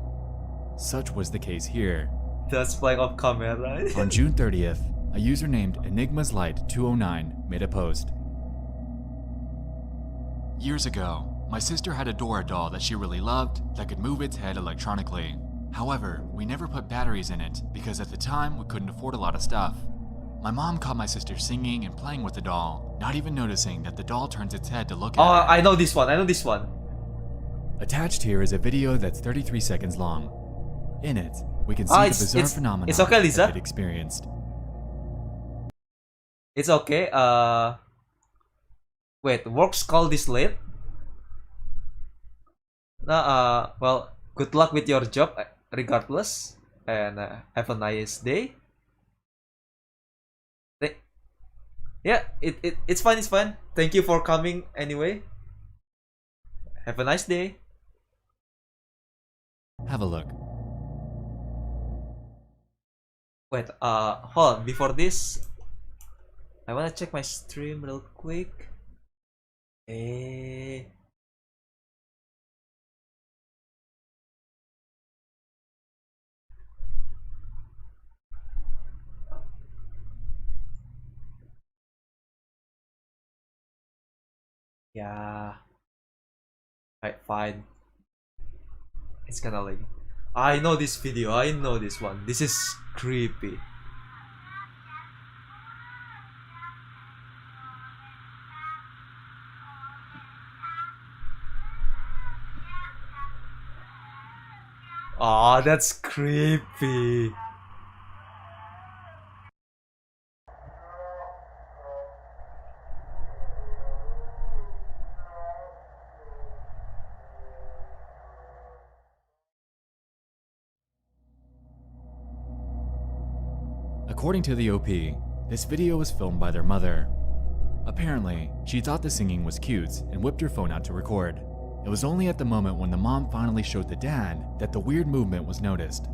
such was the case here. That's flying off camera, right? On June 30th, a user named EnigmasLight209 made a post. Years ago, my sister had a Dora doll that she really loved that could move its head electronically. However, we never put batteries in it because at the time we couldn't afford a lot of stuff. My mom caught my sister singing and playing with the doll, not even noticing that the doll turns its head to look at her. I know this one. Attached here is a video that's 33 seconds long. In it, we can see the bizarre phenomenon it's okay, Lisa. that it experienced. It's okay. Wait, works call this late? Well, good luck with your job, regardless, and have a nice day. Yeah, it's fine, it's fine. Thank you for coming anyway. Have a nice day. Have a look. Wait, hold on. Before this, I wanna check my stream real quick. Yeah. Alright, fine. It's kinda like, I know this video, I know this one. This is creepy. Aw, that's creepy. According to the OP, this video was filmed by their mother. Apparently, she thought the singing was cute and whipped her phone out to record. It was only at the moment when the mom finally showed the dad that the weird movement was noticed.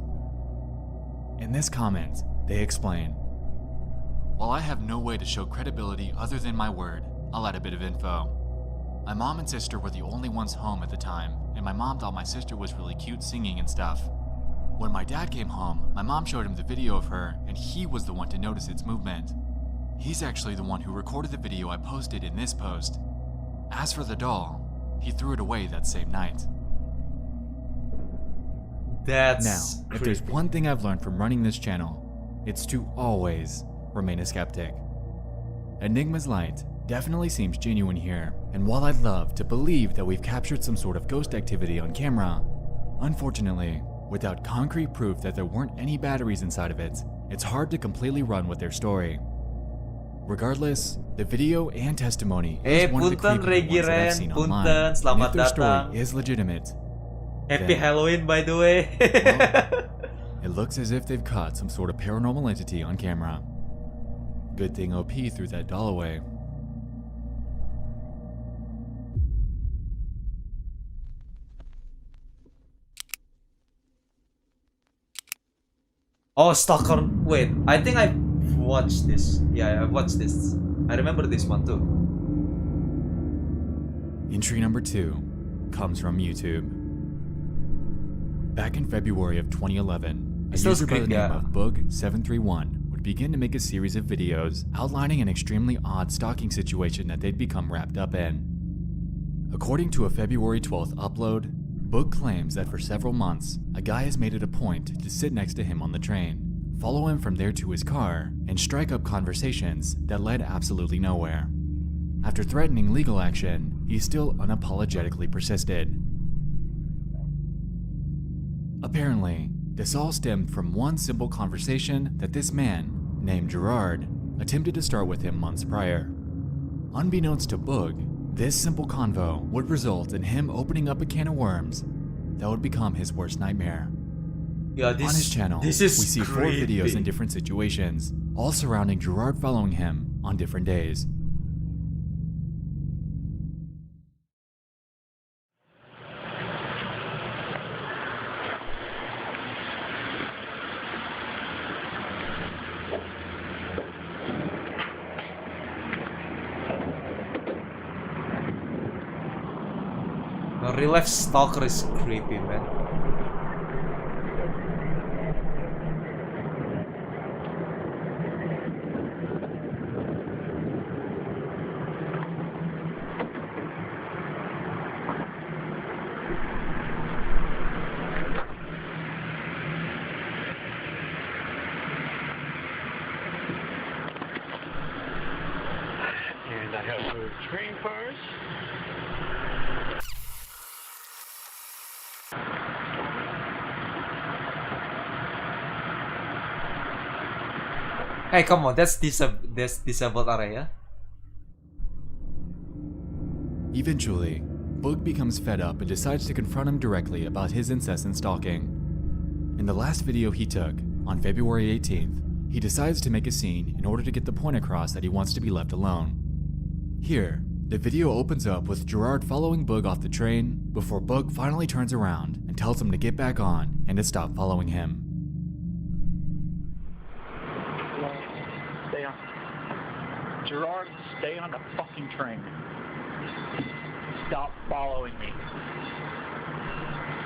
In this comment, they explain, "While I have no way to show credibility other than my word, I'll add a bit of info. My mom and sister were the only ones home at the time, and my mom thought my sister was really cute singing and stuff. When my dad came home, my mom showed him the video of her, and he was the one to notice its movement. He's actually the one who recorded the video I posted in this post. As for the doll, he threw it away that same night." That's Now, if there's one thing I've learned from running this channel, it's to always remain a skeptic. Enigma's light definitely seems genuine here, and while I'd love to believe that we've captured some sort of ghost activity on camera, unfortunately, without concrete proof that there weren't any batteries inside of it, it's hard to completely run with their story. Regardless, the video and testimony is one of the punten creepy ones that I've seen online, punten, and selamat if their story datang. is legitimate, Happy then, Halloween, by the way. it looks as if they've caught some sort of paranormal entity on camera. Good thing OP threw that doll away. Oh, Stalker. Wait, I think I've watched this. Yeah, I've watched this. I remember this one too. Entry number 2 comes from YouTube. Back in February of 2011, a It's still user by the creepy, name yeah. of Bug731 would begin to make a series of videos outlining an extremely odd stalking situation that they'd become wrapped up in. According to a February 12th upload, Bug claims that for several months, a guy has made it a point to sit next to him on the train, follow him from there to his car, and strike up conversations that led absolutely nowhere. After threatening legal action, he still unapologetically persisted. Apparently, this all stemmed from one simple conversation that this man, named Gerard, attempted to start with him months prior. Unbeknownst to Bug, this simple convo would result in him opening up a can of worms that would become his worst nightmare. Yeah, On his channel, we is see 4 videos in different situations, all surrounding Gerard following him on different days. The real life Stalker is creepy, man. And I have the train cars. Hey, come on, that's disabled area. Eventually, Bug becomes fed up and decides to confront him directly about his incessant stalking. In the last video he took, on February 18th, he decides to make a scene in order to get the point across that he wants to be left alone. Here, the video opens up with Gerard following Bug off the train before Bug finally turns around and tells him to get back on and to stop following him. Stay on. Gerard, stay on the fucking train. Stop following me.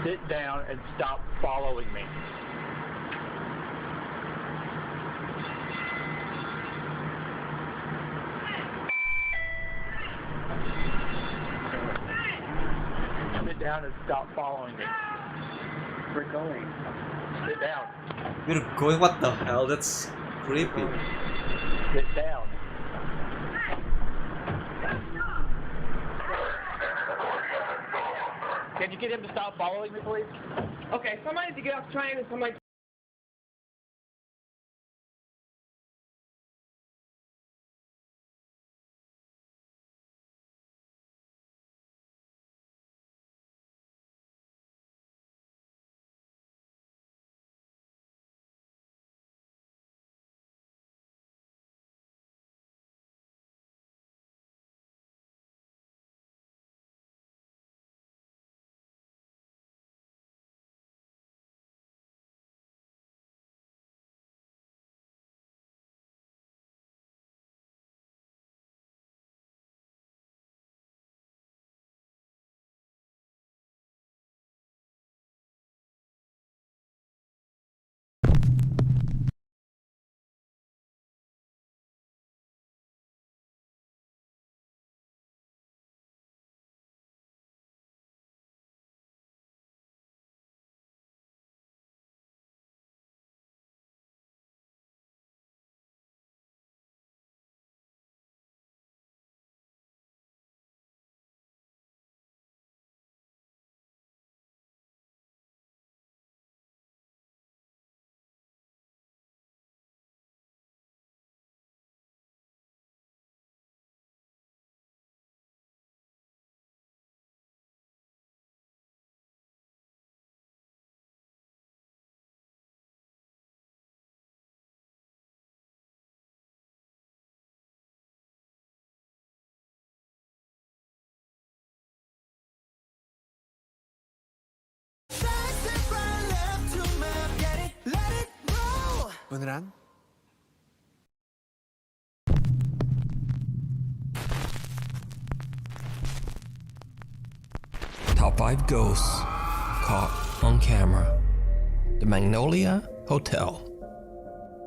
Sit down and stop following me. Sit down and stop following me. We're going. Sit down. You're going, what the hell? That's creepy. Sit down. Can you get him to stop following me, please? Okay, somebody needs to get off the train and somebody Beneran? Top 5 ghosts caught on camera. The Magnolia Hotel.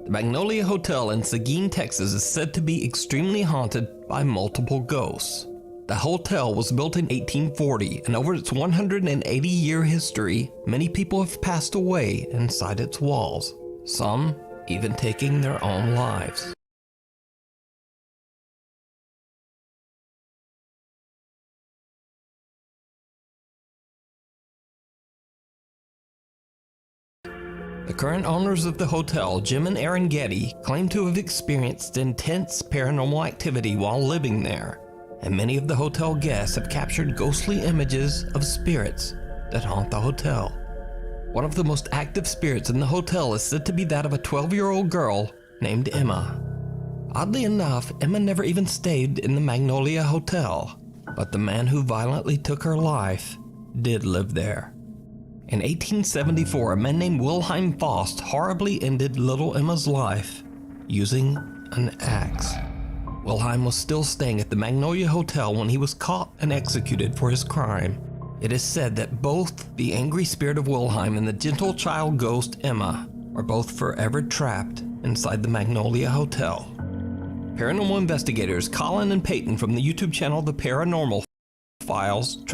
The Magnolia Hotel in Seguin, Texas is said to be extremely haunted by multiple ghosts. The hotel was built in 1840, and over its 180-year history, many people have passed away inside its walls, some even taking their own lives. The current owners of the hotel, Jim and Aaron Getty, claim to have experienced intense paranormal activity while living there, and many of the hotel guests have captured ghostly images of spirits that haunt the hotel. One of the most active spirits in the hotel is said to be that of a 12-year-old girl named Emma. Oddly enough, Emma never even stayed in the Magnolia Hotel, but the man who violently took her life did live there. In 1874, a man named Wilhelm Faust horribly ended little Emma's life using an axe. Wilhelm was still staying at the Magnolia Hotel when he was caught and executed for his crime. It is said that both the angry spirit of Wilhelm and the gentle child ghost Emma are both forever trapped inside the Magnolia Hotel. Paranormal investigators Colin and Peyton from the YouTube channel The Paranormal Files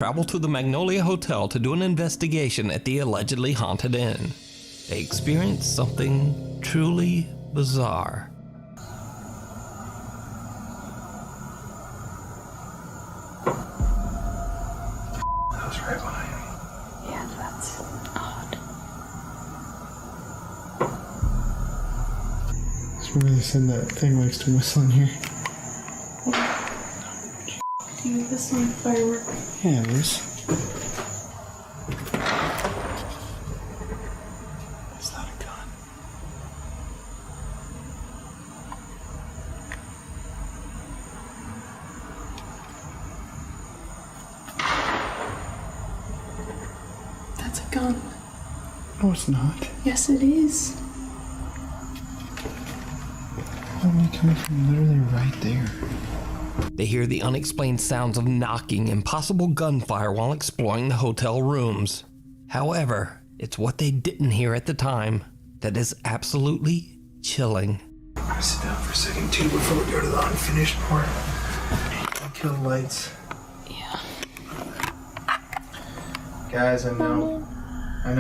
travel to the Magnolia Hotel to do an investigation at the allegedly haunted inn. They experienced something truly bizarre. That was right behind me. Yeah, that's odd. That's where they said that thing likes to whistle in here. Do you have this on firework? Yeah, it is. It's not a gun. That's a gun. No, it's not. Yes, it is. Why are we coming from literally right there? They hear the unexplained sounds of knocking and possible gunfire while exploring the hotel rooms. However, it's what they didn't hear at the time that is absolutely chilling. I'm gonna sit down for a second too before we go to the unfinished part. I'll kill the lights. Yeah. Guys, I know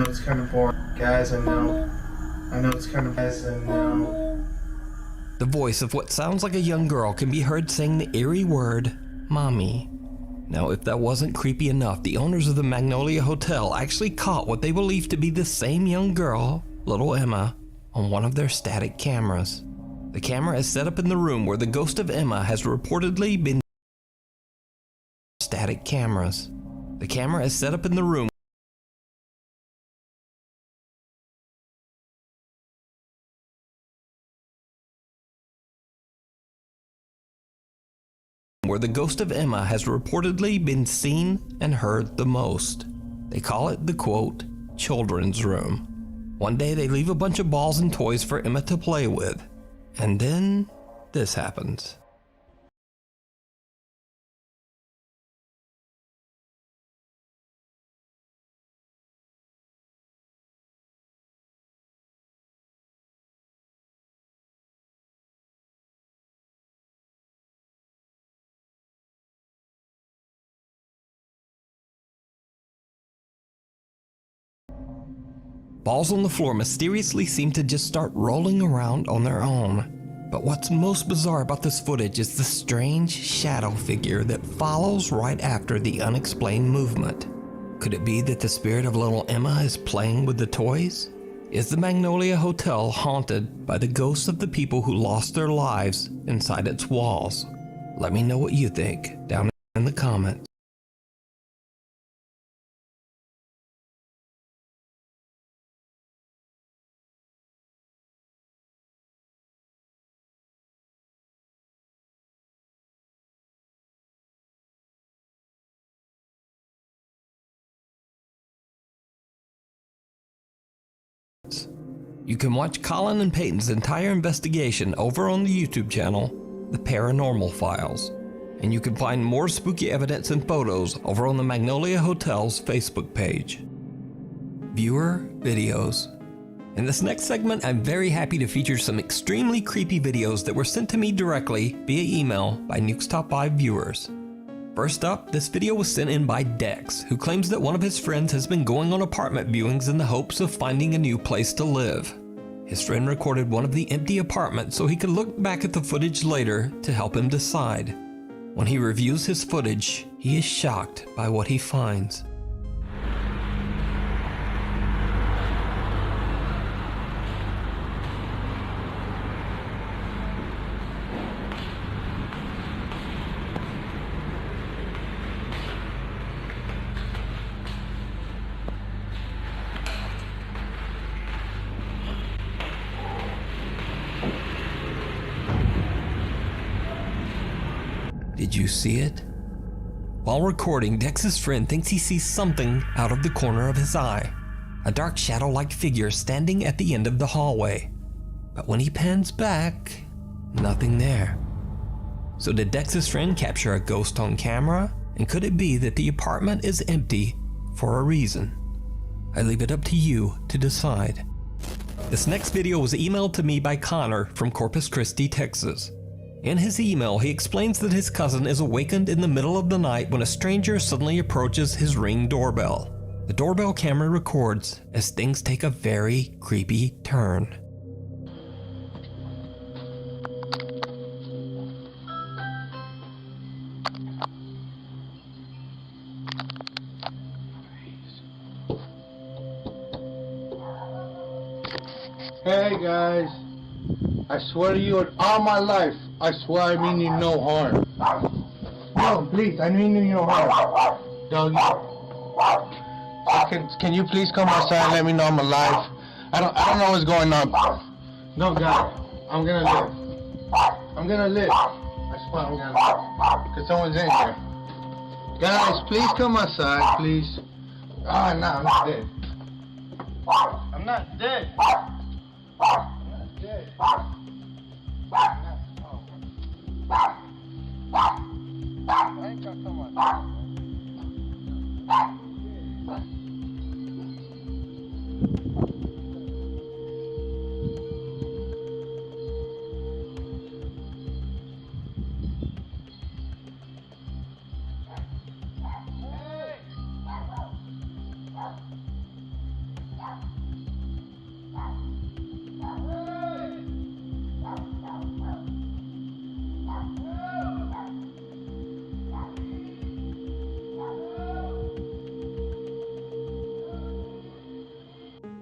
it's kind of boring. Guys, I know it's kind of The voice of what sounds like a young girl can be heard saying the eerie word, Mommy. Now, if that wasn't creepy enough, the owners of the Magnolia Hotel actually caught what they believe to be the same young girl, little Emma, on one of their static cameras. The camera is set up in the room where the ghost of Emma has reportedly been static cameras. The camera is set up in the room where the ghost of Emma has reportedly been seen and heard the most. They call it the, quote, children's room. One day they leave a bunch of balls and toys for Emma to play with, and then this happens. Balls on the floor mysteriously seem to just start rolling around on their own. But what's most bizarre about this footage is the strange shadow figure that follows right after the unexplained movement. Could it be that the spirit of little Emma is playing with the toys? Is the Magnolia Hotel haunted by the ghosts of the people who lost their lives inside its walls? Let me know what you think down in the comments. You can watch Colin and Peyton's entire investigation over on the YouTube channel, The Paranormal Files. And you can find more spooky evidence and photos over on the Magnolia Hotel's Facebook page. Viewer videos. In this next segment, I'm very happy to feature some extremely creepy videos that were sent to me directly via email by Nuke's Top 5 viewers. First up, this video was sent in by Dex, who claims that one of his friends has been going on apartment viewings in the hopes of finding a new place to live. His friend recorded one of the empty apartments so he could look back at the footage later to help him decide. When he reviews his footage, he is shocked by what he finds. Did you see it? While recording, Dex's friend thinks he sees something out of the corner of his eye. A dark shadow-like figure standing at the end of the hallway. But when he pans back, nothing there. So did Dex's friend capture a ghost on camera? And could it be that the apartment is empty for a reason? I leave it up to you to decide. This next video was emailed to me by Connor from Corpus Christi, Texas. In his email, he explains that his cousin is awakened in the middle of the night when a stranger suddenly approaches his Ring doorbell. The doorbell camera records as things take a very creepy turn. Hey guys, I swear to you all my life, I swear I mean you no harm. No, please, I mean you no harm. Doggy. Can you please come outside and let me know I'm alive? I don't know what's going on. No, God, I'm gonna live. I'm gonna live. I swear I'm gonna live. Because someone's in here. Guys, please come outside, please. Ah, no, I'm not dead. I'm not dead. I'm not dead. I ain't gonna come outside.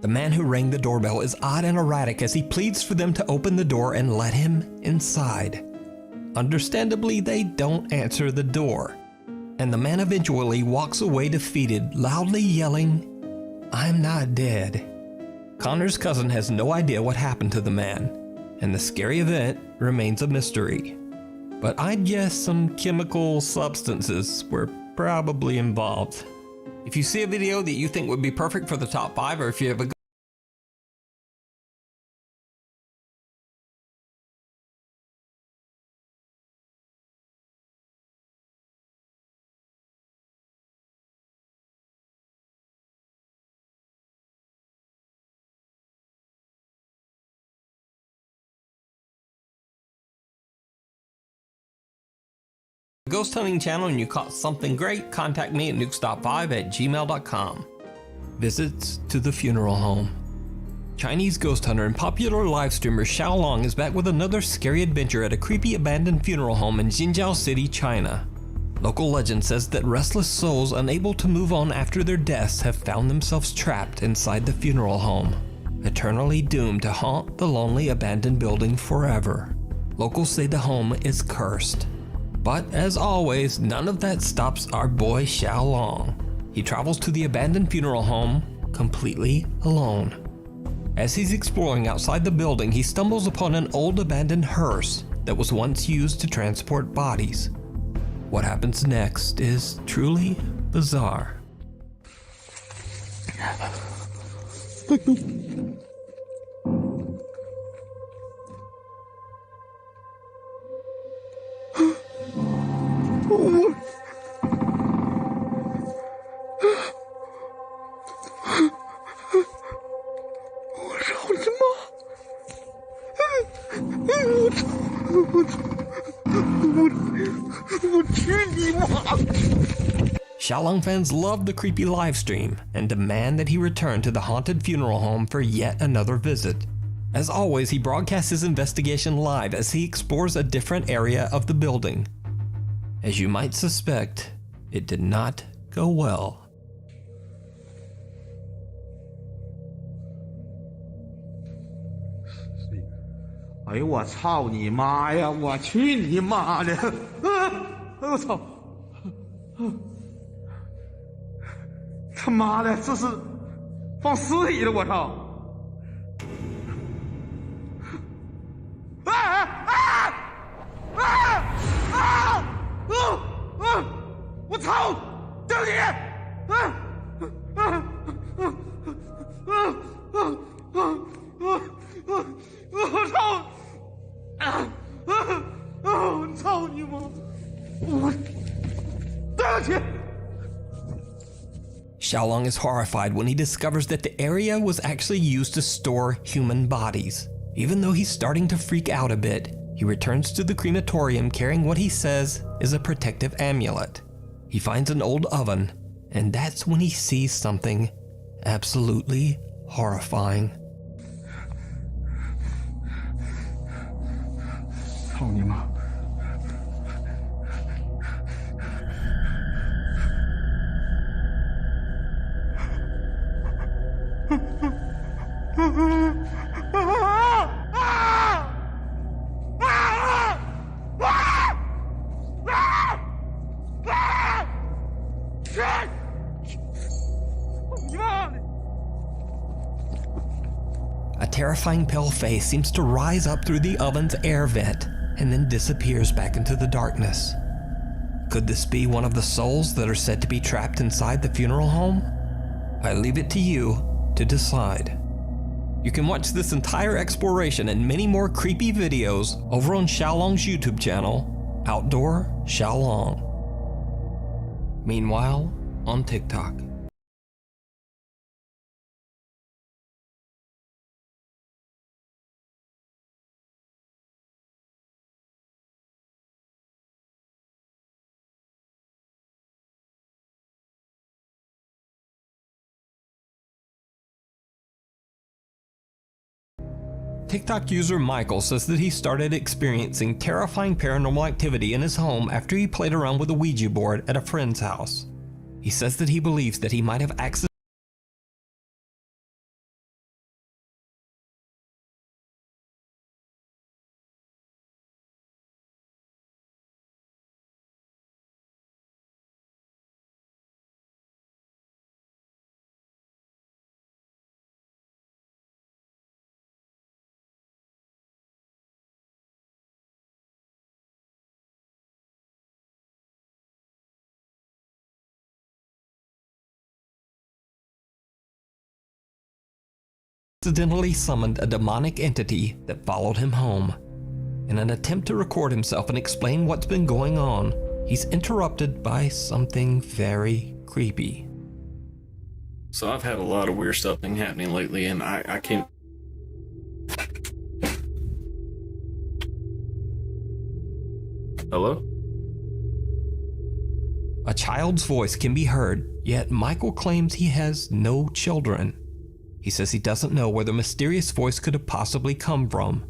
The man who rang the doorbell is odd and erratic as he pleads for them to open the door and let him inside. Understandably, they don't answer the door, and the man eventually walks away defeated, loudly yelling, "I'm not dead." Connor's cousin has no idea what happened to the man, and the scary event remains a mystery. But I'd guess some chemical substances were probably involved. If you see a video that you think would be perfect for the top 5, or if you have a ghost hunting channel and you caught something great, contact me at nukestop5@gmail.com. Visits to the funeral home. Chinese ghost hunter and popular live streamer Xiaolong is back with another scary adventure at a creepy abandoned funeral home in Jinjiao City, China. Local legend says that restless souls unable to move on after their deaths have found themselves trapped inside the funeral home. eternally doomed to haunt the lonely abandoned building forever. Locals say the home is cursed. But as always, none of that stops our boy Xiaolong. He travels to the abandoned funeral home completely alone. As he's exploring outside the building, he stumbles upon an old abandoned hearse that was once used to transport bodies. What happens next is truly bizarre. Xiaolong fans love the creepy livestream and demand that he return to the haunted funeral home for yet another visit. As always, he broadcasts his investigation live as he explores a different area of the building. As you might suspect, it did not go well. "哎呦我操你妈呀！我去你妈的！我操！他妈的，这是放尸体了！我操！我操！掉你！我操！我操你妈！我对不起。 Xiaolong is horrified when he discovers that the area was actually used to store human bodies. Even though he's starting to freak out a bit, he returns to the crematorium carrying what he says is a protective amulet. He finds an old oven, and that's when he sees something absolutely horrifying. 操你妈！ A terrifying pale face seems to rise up through the oven's air vent and then disappears back into the darkness. Could this be one of the souls that are said to be trapped inside the funeral home? I leave it to you to decide. You can watch this entire exploration and many more creepy videos over on Xiaolong's YouTube channel, Outdoor Xiaolong. Meanwhile, on TikTok. TikTok user Michael says that he started experiencing terrifying paranormal activity in his home after he played around with a Ouija board at a friend's house. He says that he believes that he might have accidentally summoned a demonic entity that followed him home. In an attempt to record himself and explain what's been going on, he's interrupted by something very creepy. So I've had a lot of weird stuff been happening lately, and I can't... Hello? A child's voice can be heard, yet Michael claims he has no children. He says he doesn't know where the mysterious voice could have possibly come from.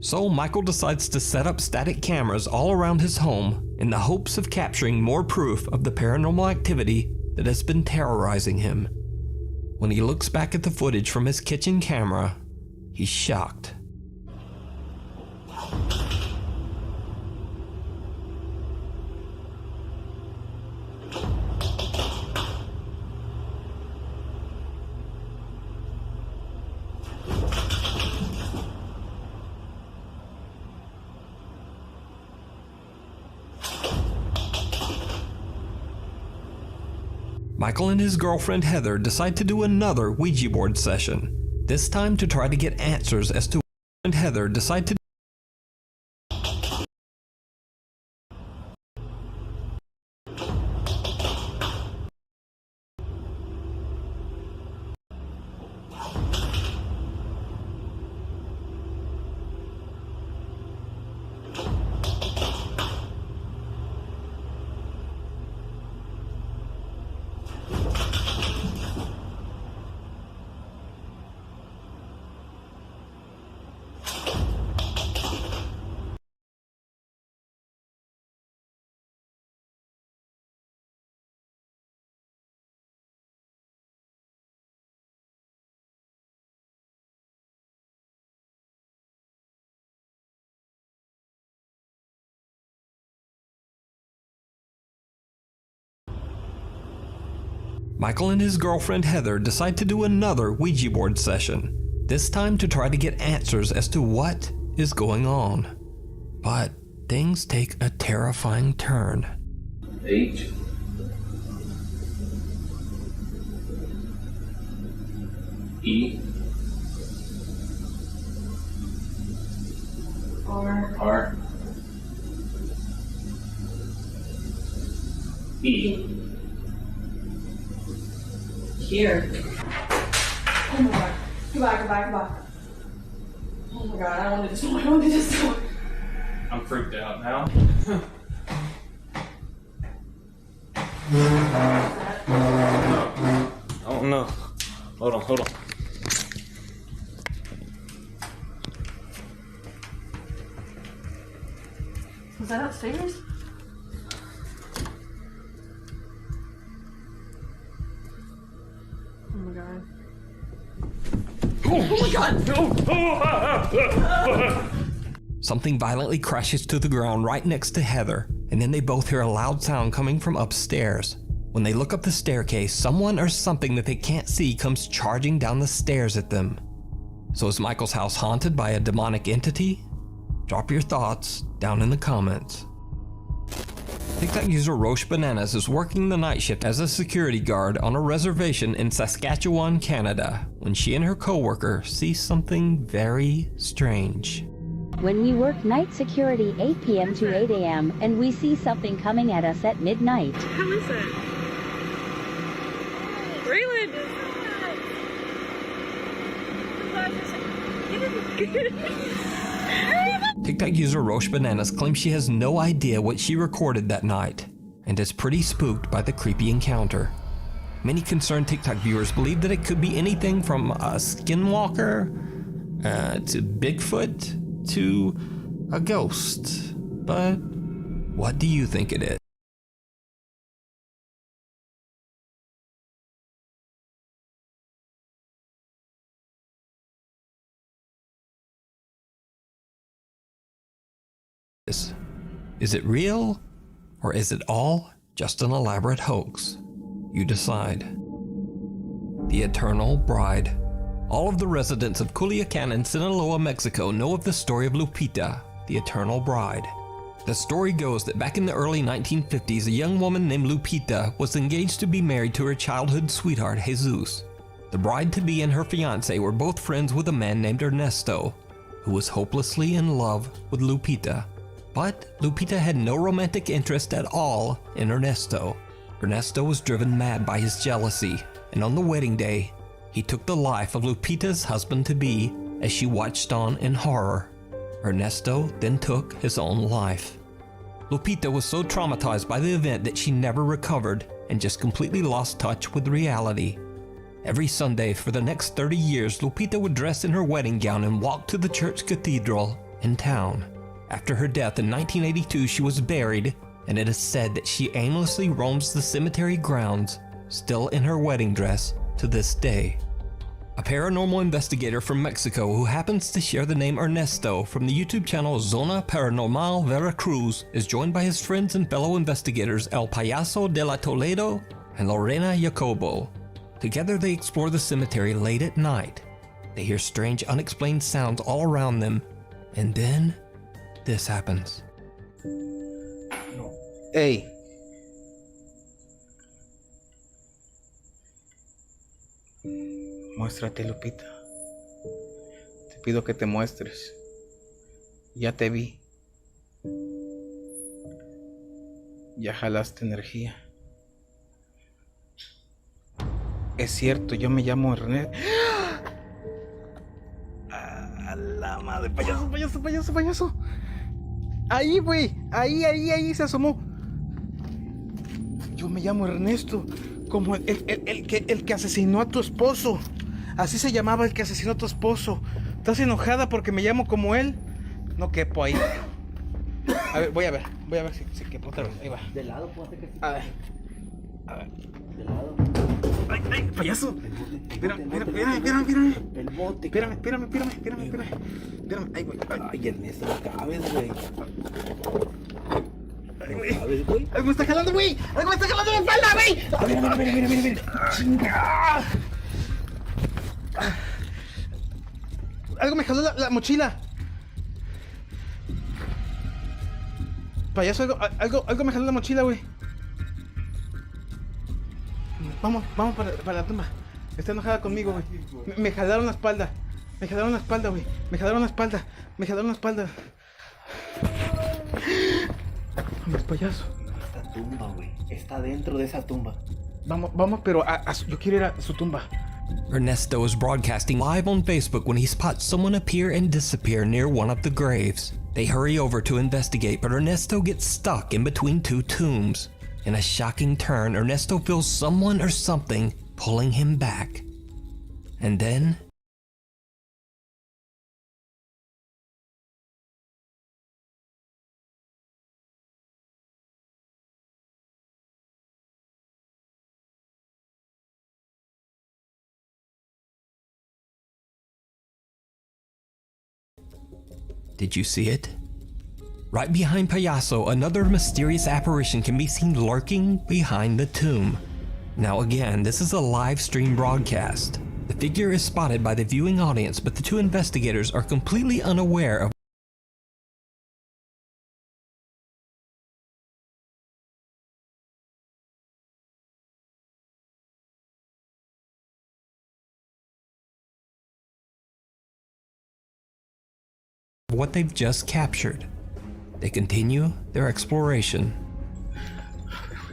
So Michael decides to set up static cameras all around his home in the hopes of capturing more proof of the paranormal activity that has been terrorizing him. When he looks back at the footage from his kitchen camera, he's shocked. Michael and his girlfriend Heather decide to do another Ouija board session, this time to try to get answers as to what Heather decide to Michael and his girlfriend Heather decide to do another Ouija board session, this time to try to get answers as to what is going on. But things take a terrifying turn. H E R E. Here. Oh my god. Goodbye. Oh my god, I don't want to do this. I'm freaked out now. Oh no. Hold on. Was that upstairs? Oh my god. Oh my god! Something violently crashes to the ground right next to Heather, and then they both hear a loud sound coming from upstairs. When they look up the staircase, someone or something that they can't see comes charging down the stairs at them. So is Michael's house haunted by a demonic entity? Drop your thoughts down in the comments. TikTok user Roche Bananas is working the night shift as a security guard on a reservation in Saskatchewan, Canada, when she and her coworker see something very strange. When we work night security 8 p.m. to 8 a.m. and we see something coming at us at midnight. How is it? Raylan! TikTok user Roche Bananas claims she has no idea what she recorded that night and is pretty spooked by the creepy encounter. Many concerned TikTok viewers believe that it could be anything from a skinwalker to Bigfoot to a ghost. But what do you think it is? Is it real, or is it all just an elaborate hoax? You decide. The Eternal Bride. All of the residents of Culiacan in Sinaloa, Mexico know of the story of Lupita, the Eternal Bride. The story goes that back in the early 1950s, a young woman named Lupita was engaged to be married to her childhood sweetheart, Jesus. The bride-to-be and her fiancé were both friends with a man named Ernesto, who was hopelessly in love with Lupita. But Lupita had no romantic interest at all in Ernesto. Ernesto was driven mad by his jealousy, and on the wedding day, he took the life of Lupita's husband-to-be as she watched on in horror. Ernesto then took his own life. Lupita was so traumatized by the event that she never recovered and just completely lost touch with reality. Every Sunday for the next 30 years, Lupita would dress in her wedding gown and walk to the church cathedral in town. After her death in 1982, she was buried, and it is said that she aimlessly roams the cemetery grounds, still in her wedding dress, to this day. A paranormal investigator from Mexico who happens to share the name Ernesto from the YouTube channel Zona Paranormal Veracruz is joined by his friends and fellow investigators El Payaso de la Toledo and Lorena Jacobo. Together they explore the cemetery late at night. They hear strange unexplained sounds all around them, and then this happens. Hey. Muéstrate, Lupita. Te pido que te muestres. Ya te vi. Ya jalaste energía. Es cierto, yo me llamo René. ¡A la madre! ¡Payaso, payaso, payaso, payaso! Ahí, güey. Ahí se asomó. Yo me llamo Ernesto. Como el que asesinó a tu esposo. Así se llamaba el que asesinó a tu esposo. ¿Estás enojada porque me llamo como él? No quepo ahí. A ver, voy a ver si quepo otra vez. Ahí va. De lado, puedo hacer que sí. A ver. De lado. ¡Ay, payaso! Espérame. El bote. Espérame. Ay, güey. Ay, Ernesto, no cabes, güey. ¿Sabes, güey? ¡Algo me está jalando, güey! ¡Algo me está jalando la espalda, güey! Mira. ¡Chinga! Algo me jaló la mochila. Payaso, algo me jaló la mochila, güey. Vamos para la tumba. Está enojada conmigo, güey. Me jalaron la espalda. Güey. Me jalaron la espalda. Vamos, payaso. Esta tumba, güey. Está dentro de esa tumba. Vamos, pero yo quiero ir a su tumba. Ernesto is broadcasting live on Facebook when he spots someone appear and disappear near one of the graves. They hurry over to investigate, but Ernesto gets stuck in between two tombs. In a shocking turn, Ernesto feels someone or something pulling him back. And then... Did you see it? Right behind Payaso, another mysterious apparition can be seen lurking behind the tomb. Now again, this is a live stream broadcast. The figure is spotted by the viewing audience, but the two investigators are completely unaware of what they've just captured. They continue their exploration.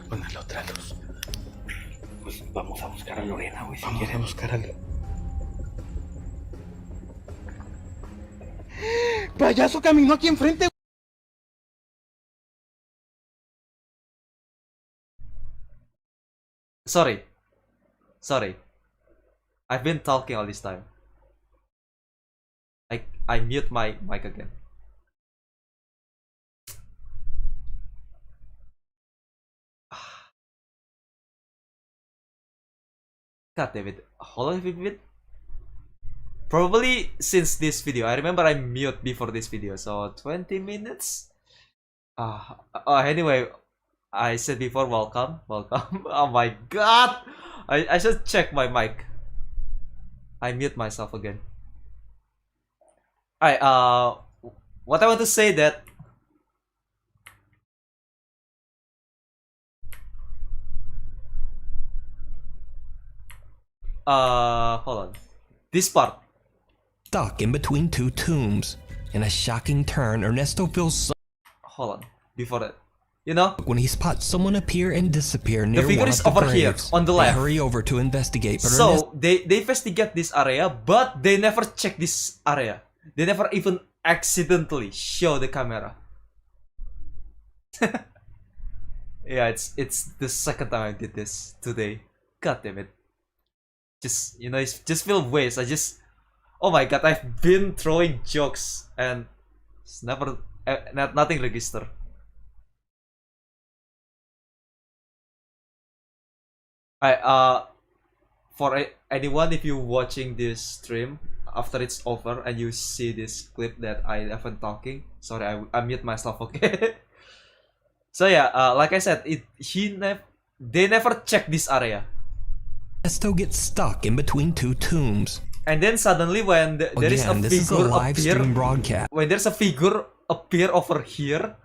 Poner la otra luz. Pues vamos a buscar a Lorena, güey. Vamos a buscar a Payaso caminó aquí enfrente. Sorry. I've been talking all this time. I mute my mic again. God damn it. How long have we been? Probably since this video. I remember I mute before this video, so 20 minutes? Anyway, I said before, welcome. Oh my god! I should check my mic. I mute myself again. Alright, what I want to say that hold on. This part. Stuck in between two tombs. In a shocking turn, Ernesto feels hold on. Before that. You know? When he spots someone appear and disappear near the figure one is of the over graves, here, on the left. They hurry over to investigate, but so, they investigate this area, but they never check this area. They never even accidentally show the camera. Yeah, it's the second time I did this today. God damn it. Just, you know, it's just feel waste. Oh my god, I've been throwing jokes and it's never, nothing register. Alright, for anyone, if you're watching this stream after it's over and you see this clip that I haven't talking, sorry, I mute myself, okay? So yeah, like I said, they never check this area. Nesto gets stuck in between two tombs. And then suddenly when there is a figure appear, when there's a figure appear over here,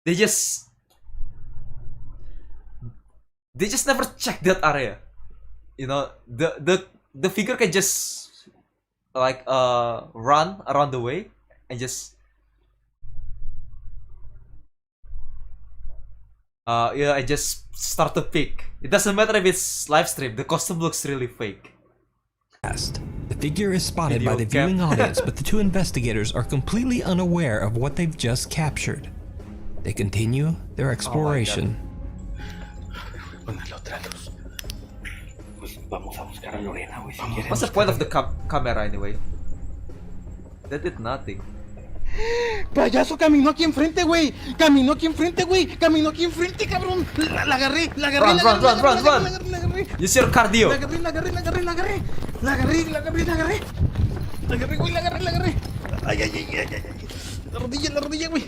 they just never check that area. You know, the figure can just like run around the way and just yeah, I just start to pick. It doesn't matter if it's live stream, the costume looks really fake. The figure is spotted by the viewing audience, but the two investigators are completely unaware of what they've just captured. They continue their exploration. What's the point of the camera anyway? That did nothing. Payaso caminó aquí enfrente, güey. Caminó aquí enfrente, güey. Caminó aquí enfrente, cabrón. La agarré. Run. Use your cardio. La agarré. Ay. La rodilla, güey.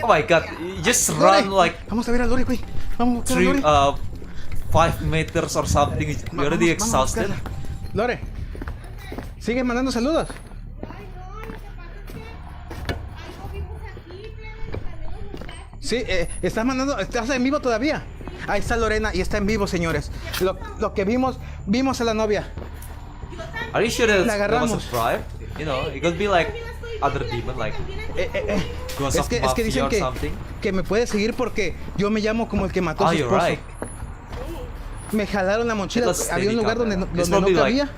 Oh my god, you just run like Vamos a ver a Lore, güey. Vamos a ver a Lore. 5 meters or something. You're already exhausted. Lore, sigue mandando saludos. Sí, estás en vivo todavía. Ahí está Lorena y está en vivo, señores. Lo que vimos a la novia. Are you sure that la agarramos? Was a bribe? You know, it could be like other demon, like Ghost of Mafia que dicen or something. Que me puede seguir porque yo me llamo como el que mató a su esposo. Right. Me jalaron la mochila, había un lugar donde no cabía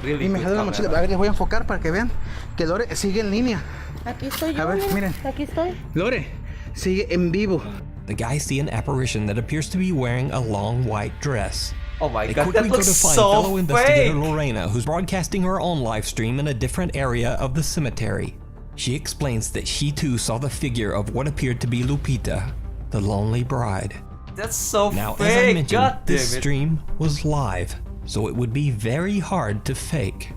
y me jalaron la mochila. A ver, les voy a enfocar para que vean que Lore sigue en línea. Aquí estoy yo. A ver, miren. Aquí estoy. Lore sigue en vivo. The guys see an apparition that appears to be wearing a long white dress. Oh my they god, quickly that go looks to find so fellow investigator fake. Lorena, who's broadcasting her own live stream in a different area of the cemetery. She explains that she too saw the figure of what appeared to be Lupita, the lonely bride. That's so now, fake. As I mentioned, god this damn it. stream was live, so it would be very hard to fake.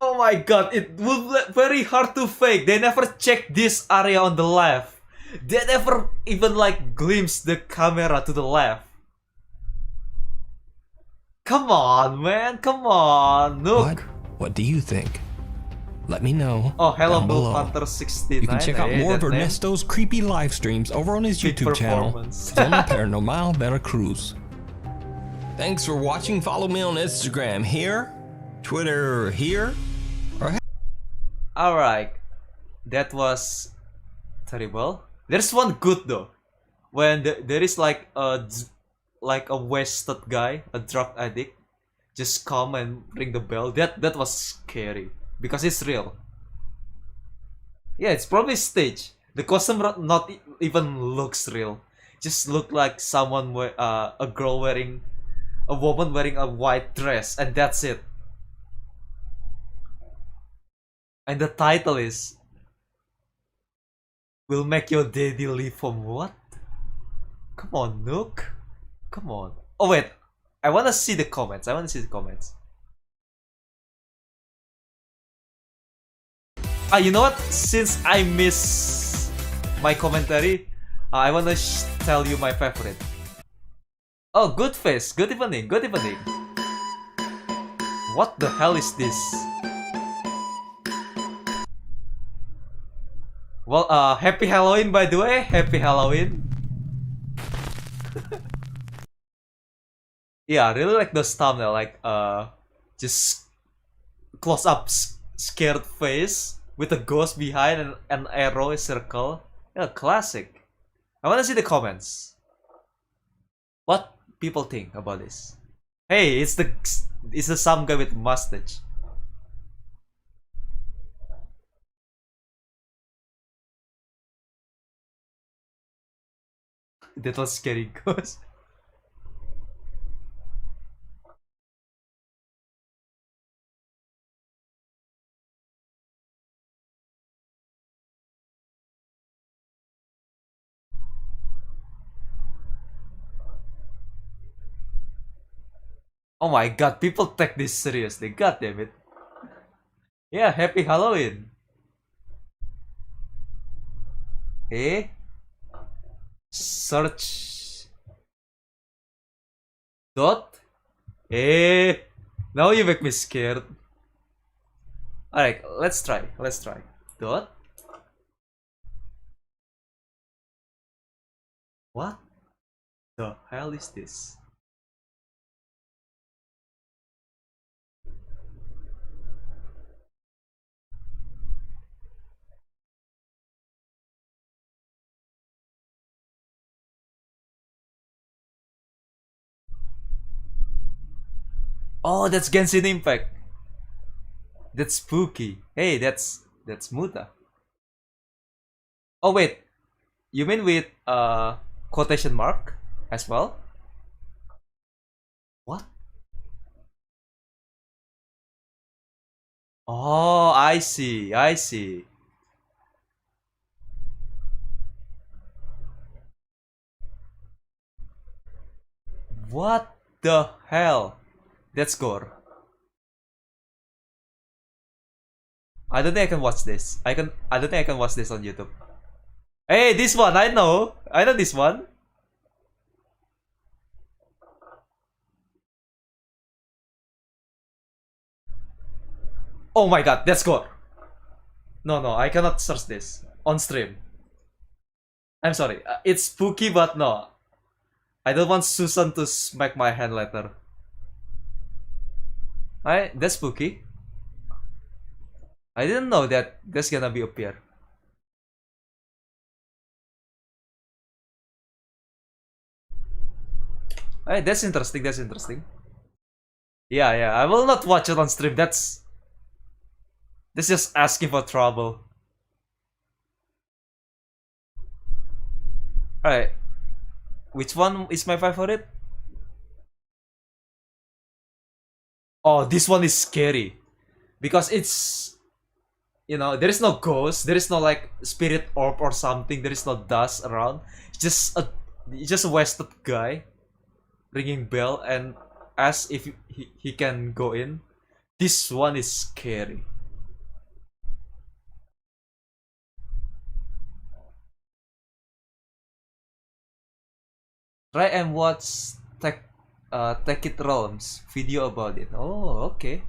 Oh my god, it would be very hard to fake. They never check this area on the left. They never even like glimpse the camera to the left. Come on, man. Come on. Look. What do you think? Let me know. Oh, hello, down below. Bullhunter69. You can check out more of Ernesto's creepy live streams over on his YouTube channel, Zona Paranormal Veracruz. Thanks for watching. Follow me on Instagram here, Twitter here, or alright. That was terrible. There's one good though. When there is like a wasted guy, a drug addict, just come and ring the bell. That was scary. Because it's real. Yeah, it's probably staged. The costume not even looks real. Just look like someone, a woman wearing a white dress, and that's it. And the title is "Will Make Your Daddy Leave from What?" Come on, Nook. Come on. Oh wait, I wanna see the comments. You know what? Since I miss my commentary, I wanna tell you my favorite. Oh, good face. Good evening. What the hell is this? Well, happy Halloween, by the way. Happy Halloween. Yeah, I really like those thumbnail, like just close up scared face with a ghost behind and an arrow circle. Yeah, classic. I wanna see the comments. What people think about this? Hey, it's the some guy with mustache. That was scary ghost. Oh my god, people take this seriously. God damn it. Yeah, happy Halloween. Okay. Search. Dot. Now you make me scared. Alright, let's try. Dot. What the hell is this? Oh, that's Genshin Impact. That's spooky. Hey, that's Muta. Oh wait, you mean with quotation mark as well? What? Oh, I see. What the hell? That's gore. I don't think I can watch this. I don't think I can watch this on YouTube. Hey, this one, I know this one. Oh my god, that's gore. No, I cannot search this on stream. I'm sorry, it's spooky, but no. I don't want Susan to smack my hand later. That's spooky. I didn't know that that's gonna be appear. Hey, that's interesting. Yeah, I will not watch it on stream. That's just asking for trouble. Alright. Which one is my favorite? Oh, this one is scary. Because it's, you know, there is no ghost, there is no like spirit orb or something, there is no dust around. It's just a wasted guy ringing bell and asks if he can go in. This one is scary. Try and watch Take It Realms video about it. Oh, okay.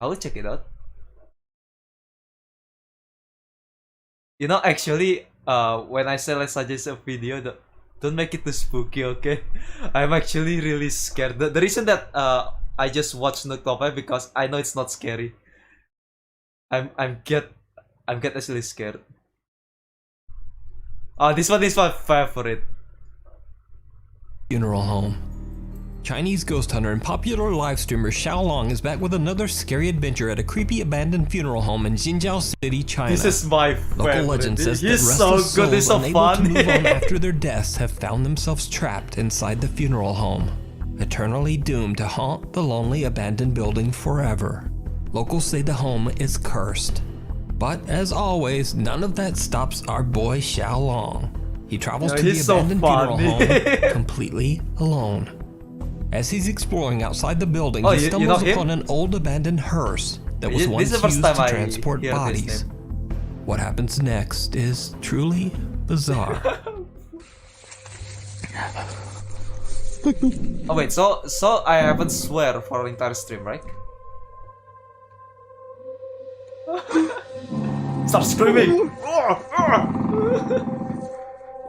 I will check it out. You know, actually, when I say let's suggest a video, don't make it too spooky, okay? I'm actually really scared. The reason that I just watched Nuktopai because I know it's not scary. I'm get actually scared. Oh, this one is my favorite. Funeral home. Chinese ghost hunter and popular live streamer Xiaolong is back with another scary adventure at a creepy abandoned funeral home in Jinjiao City, China. This is my favorite. Local legend says that He's so restless good, he's souls so unable fun. to move on after their deaths have found themselves trapped inside the funeral home, eternally doomed to haunt the lonely abandoned building forever. Locals say the home is cursed. But as always, none of that stops our boy Xiaolong. He travels to the abandoned funeral home completely alone. As he's exploring outside the building, he stumbles upon an old abandoned hearse that was once used to transport bodies. What happens next is truly bizarre. Oh wait, so I haven't swear for an entire stream, right? Stop screaming!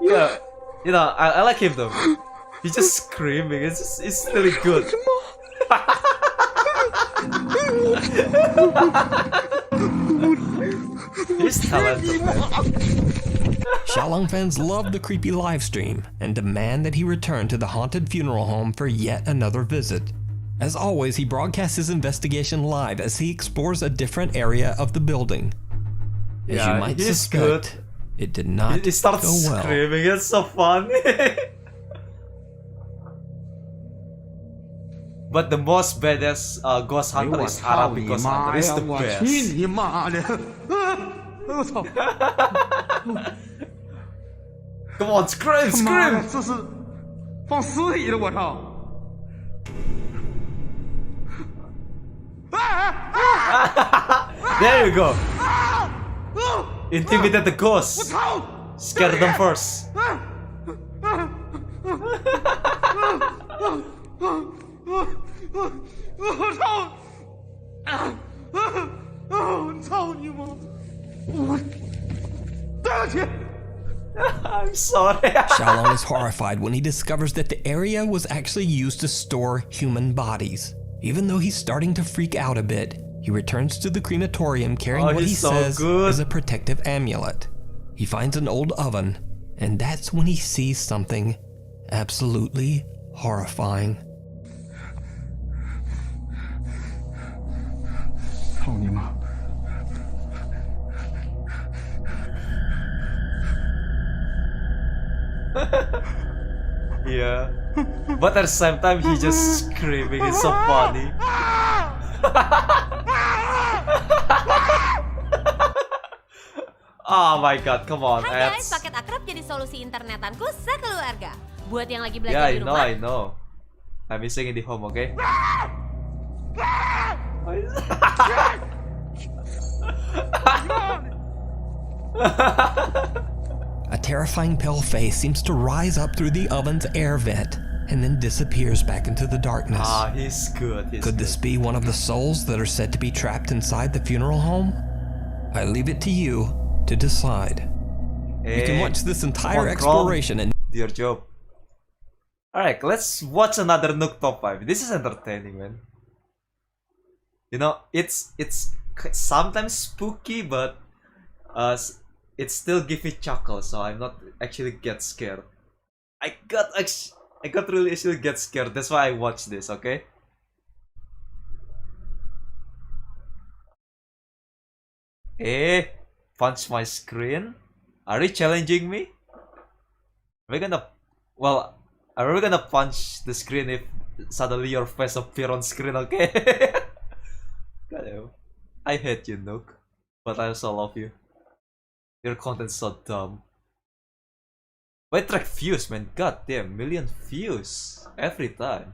Yeah, you know, I like him though. He's just screaming. It's really good. He's talented, man. Xiaolong fans love the creepy live stream and demand that he return to the haunted funeral home for yet another visit. As always, he broadcasts his investigation live as he explores a different area of the building. As you might suspect, it did not He starts go well. screaming. It's so fun. But the most badass ghost hunter is Arabic ghost hunter. It's the best. Come on, scream! There you go. Intimidate the ghosts. Scare them first. I'm sorry. Xiaolong is horrified when he discovers that the area was actually used to store human bodies. Even though he's starting to freak out a bit, he returns to the crematorium carrying what he says is a protective amulet. He finds an old oven, and that's when he sees something absolutely horrifying. Yeah, but at the same time he's just screaming. It's so funny. Oh my god, come on. Hai guys, paket akrab jadi solusi internetanku sekeluarga. Buat yang lagi belajar di rumah. I know. I'm missing in the home, okay? A terrifying pale face seems to rise up through the oven's air vent and then disappears back into the darkness. Ah, he's good. Could this be one of the souls that are said to be trapped inside the funeral home? I leave it to you to decide. You can watch this entire exploration and your job. Alright, let's watch another Nook Top 5. This is entertaining, man. You know, it's sometimes spooky, but it still gives me chuckle, so I'm not actually get scared. I got really actually get scared. That's why I watch this, okay? Punch my screen? Are you challenging me? Are we gonna punch the screen if suddenly your face appear on screen, okay? God, I hate you, Nook, but I also love you. Your content's so dumb. Why track views, man? God damn, million views every time.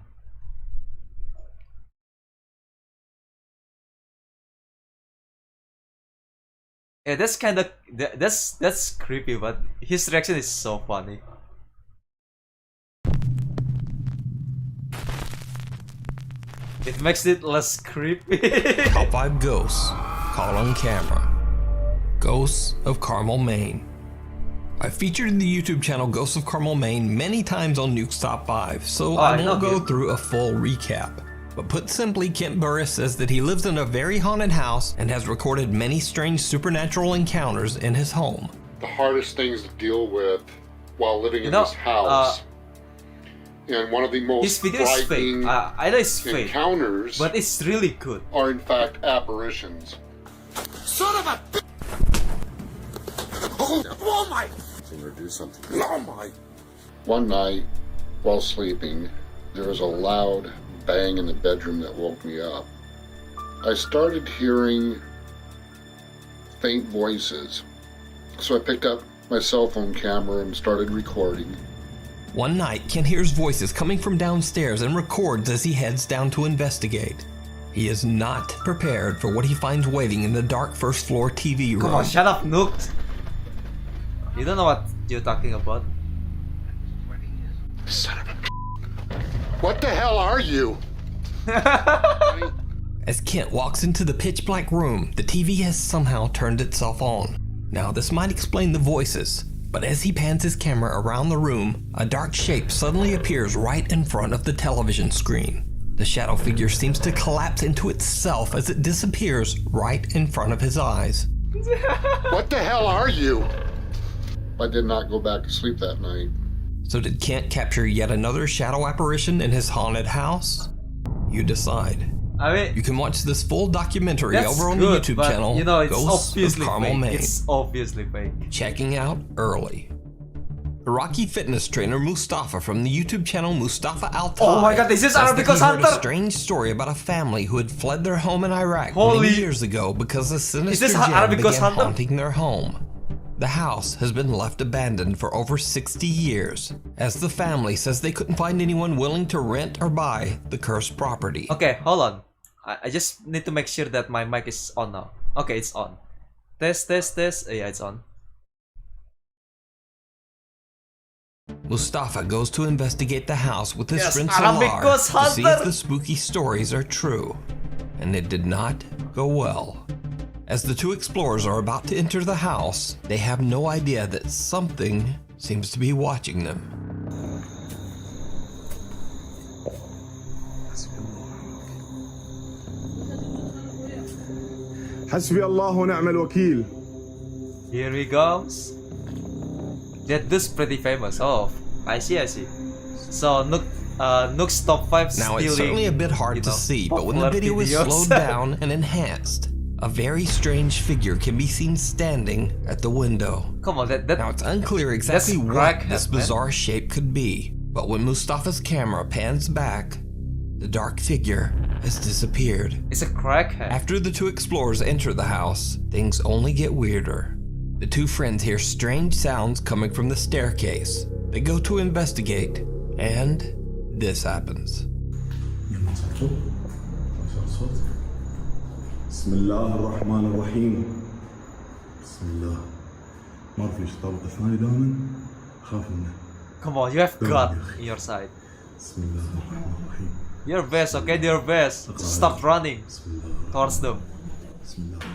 Yeah, that's kind of that's creepy, but his reaction is so funny. It makes it less creepy. Top 5 ghosts caught on camera. Ghosts of Carmel, Maine. I've featured in the YouTube channel Ghosts of Carmel, Maine many times on Nuke's Top 5, so I won't go through a full recap. But put simply, Kent Burris says that he lives in a very haunted house and has recorded many strange supernatural encounters in his home. The hardest things to deal with while living in this house, and one of the most frightening encounters, but it's really good, are in fact apparitions. Son of a oh my! Do something. Oh my! One night, while sleeping, there was a loud bang in the bedroom that woke me up. I started hearing faint voices, so I picked up my cell phone camera and started recording. One night, Kent hears voices coming from downstairs and records as he heads down to investigate. He is not prepared for what he finds waiting in the dark first floor TV room. Come on, shut up, Nook. You don't know what you're talking about. Son of a what the hell are you? As Kent walks into the pitch black room, the TV has somehow turned itself on. Now, this might explain the voices, but as he pans his camera around the room, a dark shape suddenly appears right in front of the television screen. The shadow figure seems to collapse into itself as it disappears right in front of his eyes. What the hell are you? I did not go back to sleep that night. So did Kent capture yet another shadow apparition in his haunted house? You decide. I mean, you can watch this full documentary over on the YouTube channel, you know, it's Ghosts of Carmel, fake. Maine. It's obviously fake. Checking out early. Iraqi fitness trainer Mustafa from the YouTube channel Mustafa Altai. Oh my god, this is Arabica's Hunter! Hunter! A strange story about a family who had fled their home in Iraq many years ago because a sinister jinn began haunting their home. The house has been left abandoned for over 60 years, as the family says they couldn't find anyone willing to rent or buy the cursed property. Okay, hold on. I just need to make sure that my mic is on now. Okay, it's on. Test. Yeah, it's on. Mustafa goes to investigate the house with his friend Arabic Salar Ghost to see if Hunter. the spooky stories are true. And it did not go well. As the two explorers are about to enter the house, they have no idea that something seems to be watching them. حسبي الله ونعم الوكيل. Here he goes. That dude's pretty famous. Oh, I see. So Nook's top 5 Now it's certainly a bit hard to see, but when the video is slowed down and enhanced, a very strange figure can be seen standing at the window. Come on, now it's unclear exactly what this bizarre shape could be, but when Mustafa's camera pans back, the dark figure has disappeared. It's a crackhead. After the two explorers enter the house, things only get weirder. The two friends hear strange sounds coming from the staircase. They go to investigate, and this happens. بسم الله الرحمن الرحيم. بسم الله. ما في طابق ثاني دائما خاف منه. Come on, you have God in your side. بسم الله الرحمن الرحيم. Your best, okay? Your best. Stop running towards them.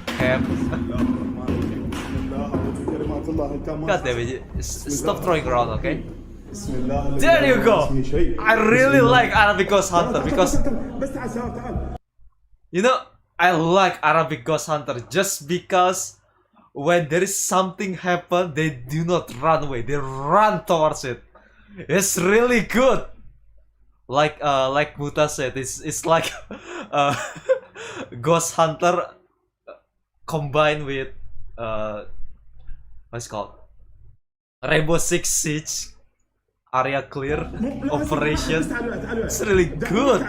Camp. God damn it. Stop throwing around, okay? There you go! I really like Arabic Ghost Hunter because... You know, I like Arabic Ghost Hunter just because when there is something happen, they do not run away. They run towards it. It's really good. Like Muta said, it's like Ghost Hunter combined with what's it called? Rainbow Six Siege area clear operation. It's really good.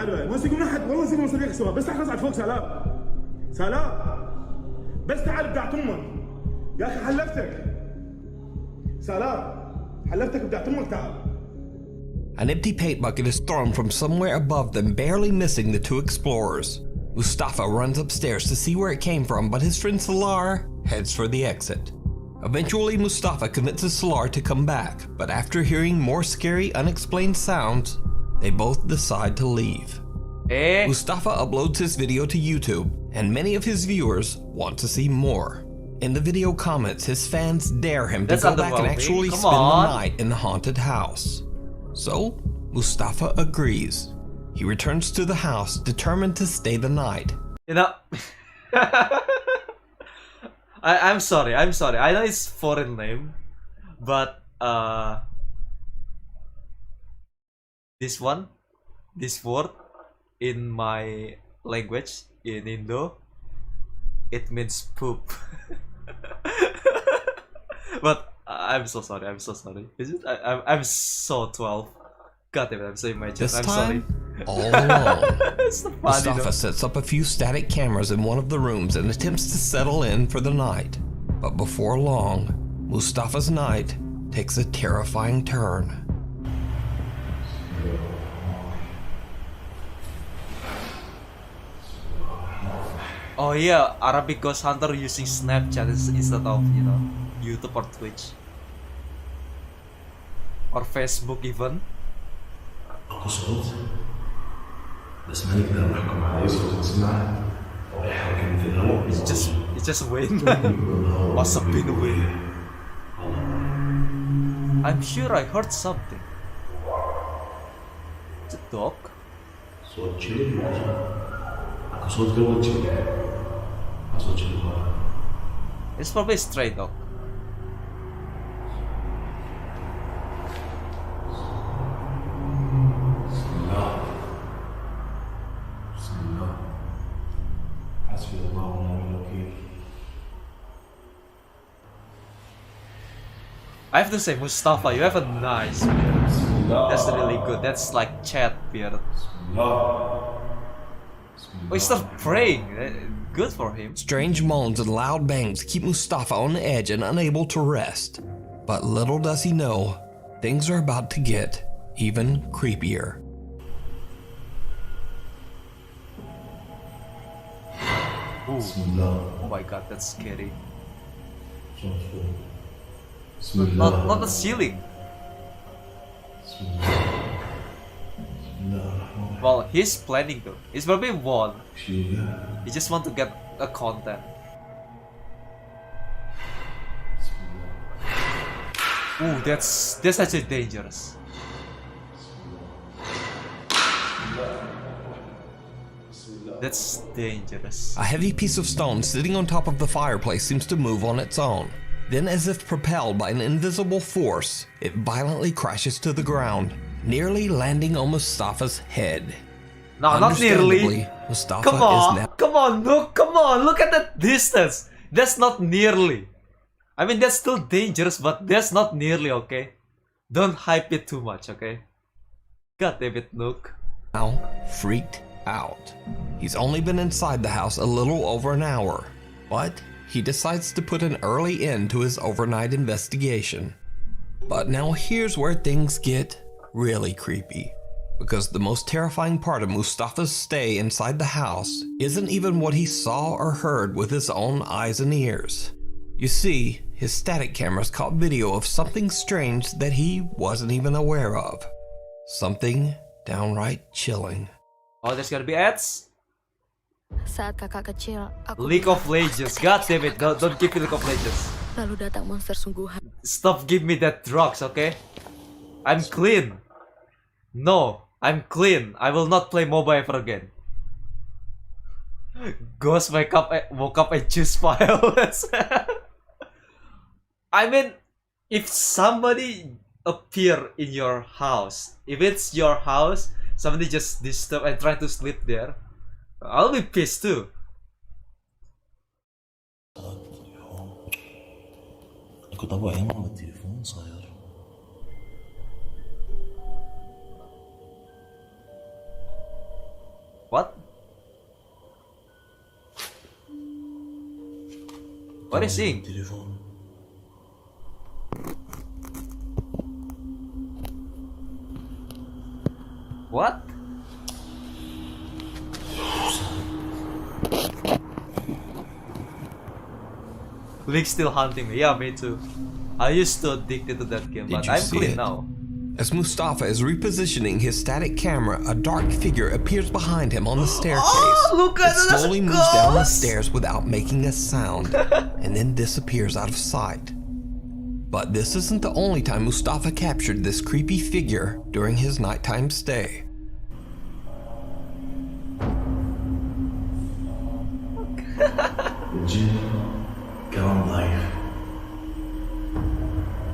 An empty paint bucket is thrown from somewhere above them, barely missing the two explorers. Mustafa runs upstairs to see where it came from, but his friend Salar heads for the exit. Eventually, Mustafa convinces Salar to come back, but after hearing more scary, unexplained sounds, they both decide to leave. Mustafa uploads his video to YouTube, and many of his viewers want to see more. In the video comments, his fans dare him to go back and actually spend the night in the haunted house. So, Mustafa agrees. He returns to the house, determined to stay the night. You know, I'm sorry. I know it's foreign name, but this word in my language in Indo, it means poop. But I'm so sorry. I'm so 12. God damn it, I'm saying my chest. I'm sorry. All alone, Mustafa sets up a few static cameras in one of the rooms and attempts to settle in for the night. But before long, Mustafa's night takes a terrifying turn. Oh yeah, Arabic Ghost Hunter using Snapchat instead of, you know, YouTube or Twitch. Or Facebook even. اكو صوت بس ما نقدر نحكم عليه صوت نسمعه او اي حركه مثل الهواء. It's just wind. Must have been wind. I'm sure I heard something. It's a dog. صوت شيء اكو صوت قبل شيء. صوت شيء. It's probably a stray dog. I have to say, Mustafa, you have a nice beard. That's really good. That's like Chad beard. Oh, he started praying. Good for him. Strange moans and loud bangs keep Mustafa on the edge and unable to rest. But little does he know, things are about to get even creepier. Oh my god, that's scary. Not the ceiling. Well, he's planning to. He's probably won. He just want to get a content. Ooh, that's actually dangerous. That's dangerous. A heavy piece of stone sitting on top of the fireplace seems to move on its own. Then, as if propelled by an invisible force, it violently crashes to the ground, nearly landing on Mustafa's head. No, not nearly. Mustafa Come on, is now come on, look at that distance. That's not nearly. I mean, that's still dangerous, but that's not nearly, okay? Don't hype it too much, okay? God damn it, Nook. now freaked out. He's only been inside the house a little over an hour, but he decides to put an early end to his overnight investigation. But now here's where things get really creepy, because the most terrifying part of Mustafa's stay inside the house isn't even what he saw or heard with his own eyes and ears. You see, his static cameras caught video of something strange that he wasn't even aware of. Something downright chilling. Oh, there's gonna be ads? Saat kakak kecil, aku League of Legends. God damn it, don't give me League of Legends. lalu datang monster sungguhan. Stop give me that drugs, okay? I'm clean. No, I'm clean. I will not play MOBA ever again. Ghost woke up and choose files. I mean, if somebody appear in your house, if it's your house, somebody just disturb and try to sleep there, I'll be pissed too. كنت ابغى ايام التليفون صاير What? What is he? What? League still hunting me. Yeah, me too. I used to addicted to that game, but I'm clean now. As Mustafa is repositioning his static camera, a dark figure appears behind him on the staircase. Oh, look at it that, slowly that's a moves down the ghost! stairs without making a sound, and then disappears out of sight. But this isn't the only time Mustafa captured this creepy figure during his nighttime stay. الجن كمان ضعيف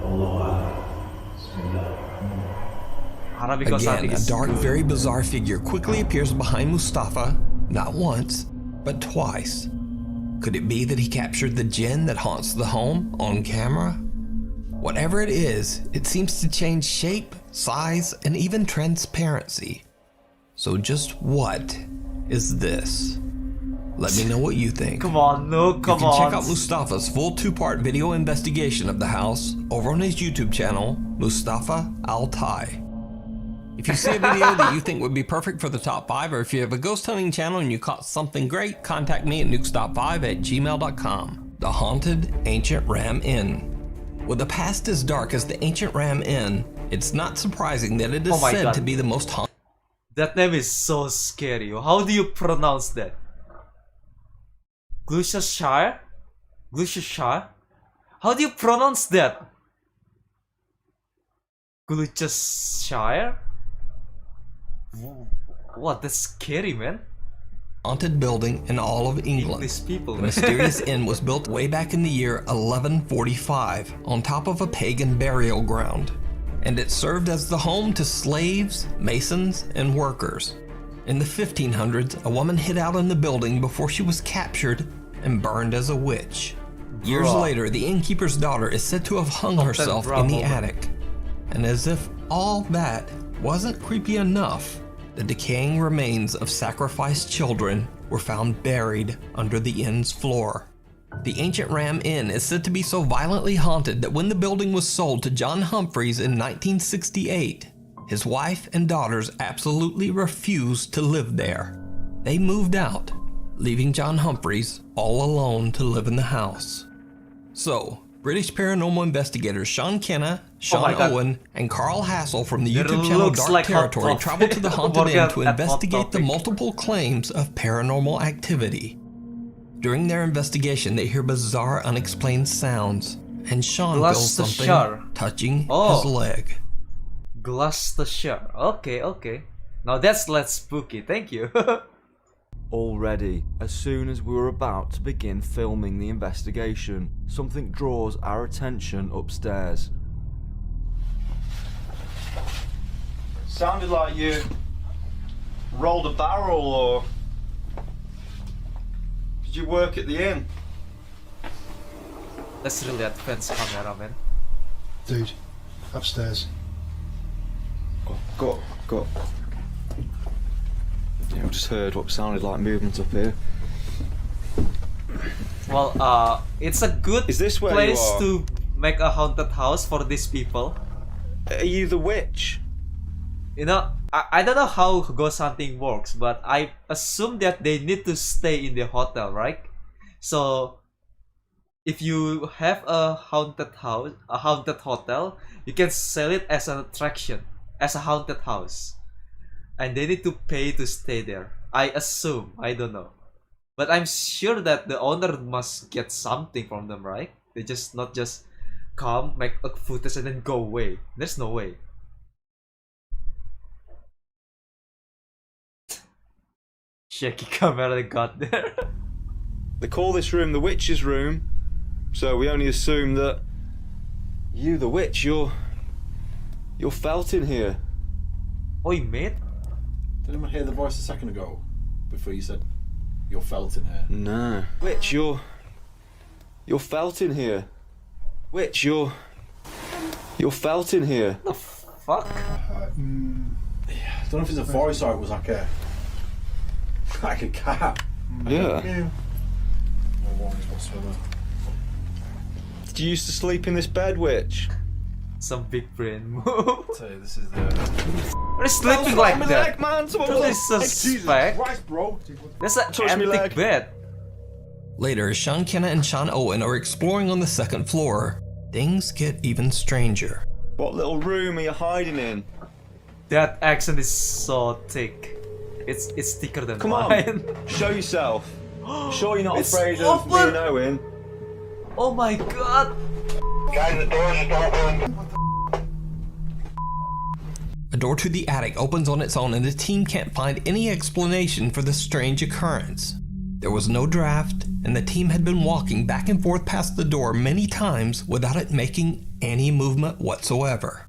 الله أعلم بسم الله Again, a dark, very bizarre figure quickly appears behind Mustafa, not once, but twice. Could it be that he captured the jinn that haunts the home on camera? Whatever it is, it seems to change shape, size, and even transparency. So just what is this? Let me know what you think. Come on, no, come You can check on. out Mustafa's full 2-part video investigation of the house over on his YouTube channel, Mustafa Altai. If you see a video that you think would be perfect for the top 5, or if you have a ghost hunting channel and you caught something great, contact me at nukestop5@gmail.com. The Haunted Ancient Ram Inn. With a past as dark as the Ancient Ram Inn, it's not surprising that it is Oh my said God. to be the most haunted. That name is so scary. How do you pronounce that? Gloucestershire? Gloucestershire? How do you pronounce that? Gloucestershire? What? That's scary, man. Haunted building in all of England. English people, The man. mysterious inn was built way back in the year 1145 on top of a pagan burial ground, and it served as the home to slaves, masons, and workers. In the 1500s, a woman hid out in the building before she was captured and burned as a witch. Years Bruh. later, the innkeeper's daughter is said to have hung herself in the attic. And as if all that wasn't creepy enough, the decaying remains of sacrificed children were found buried under the inn's floor. The Ancient Ram Inn is said to be so violently haunted that when the building was sold to John Humphreys in 1968, his wife and daughters absolutely refused to live there. They moved out, leaving John Humphreys all alone to live in the house. So, British paranormal investigators Sean Kenna, Sean Owen, and Carl Hassel from the YouTube channel Dark Territory traveled to the haunted inn to investigate the multiple claims of paranormal activity. During their investigation, they hear bizarre, unexplained sounds, and Sean feels something touching his leg. Gloucestershire. Okay. Now that's less spooky. Thank you. Already, as soon as we were about to begin filming the investigation, something draws our attention upstairs. Sounded like you rolled a barrel, or did you work at the inn? That's really advanced camera, man. Dude, upstairs. Go. Yeah, I just heard what sounded like movement up here. Well, it's a good place to make a haunted house for these people. Are you the witch? You know, I don't know how ghost hunting works, but I assume that they need to stay in the hotel, right? So, if you have a haunted house, a haunted hotel, you can sell it as an attraction, as a haunted house. And they need to pay to stay there. I assume, I don't know. But I'm sure that the owner must get something from them, right? They just not just come, make a footage and then go away. There's no way. Shaky camera they got there. They call this room the witch's room, so we only assume that you, the witch, you're felt in here. Oi, mate. Did anyone hear the voice a second ago? Before you said you're felt in here? No. Witch, you're felt in here. Witch, you're felt in here. The fuck? I don't know if it's a voice or it was like a cat. Yeah. No warnings whatsoever. Did you used to sleep in this bed, witch? Some big brain move. Tell you, this is the. What is sleeping like that? Leg, man. Totally suspect. Christ, bro. That's an antique bed. Later, Sean Kenna and Sean Owen are exploring on the second floor. Things get even stranger. What little room are you hiding in? That accent is so thick. It's thicker than mine. Come on, show yourself. Sure you're not It's afraid open. of me and Owen? Oh my god. Guys, the door's just open. A door to the attic opens on its own and the team can't find any explanation for the strange occurrence. There was no draft, and the team had been walking back and forth past the door many times without it making any movement whatsoever.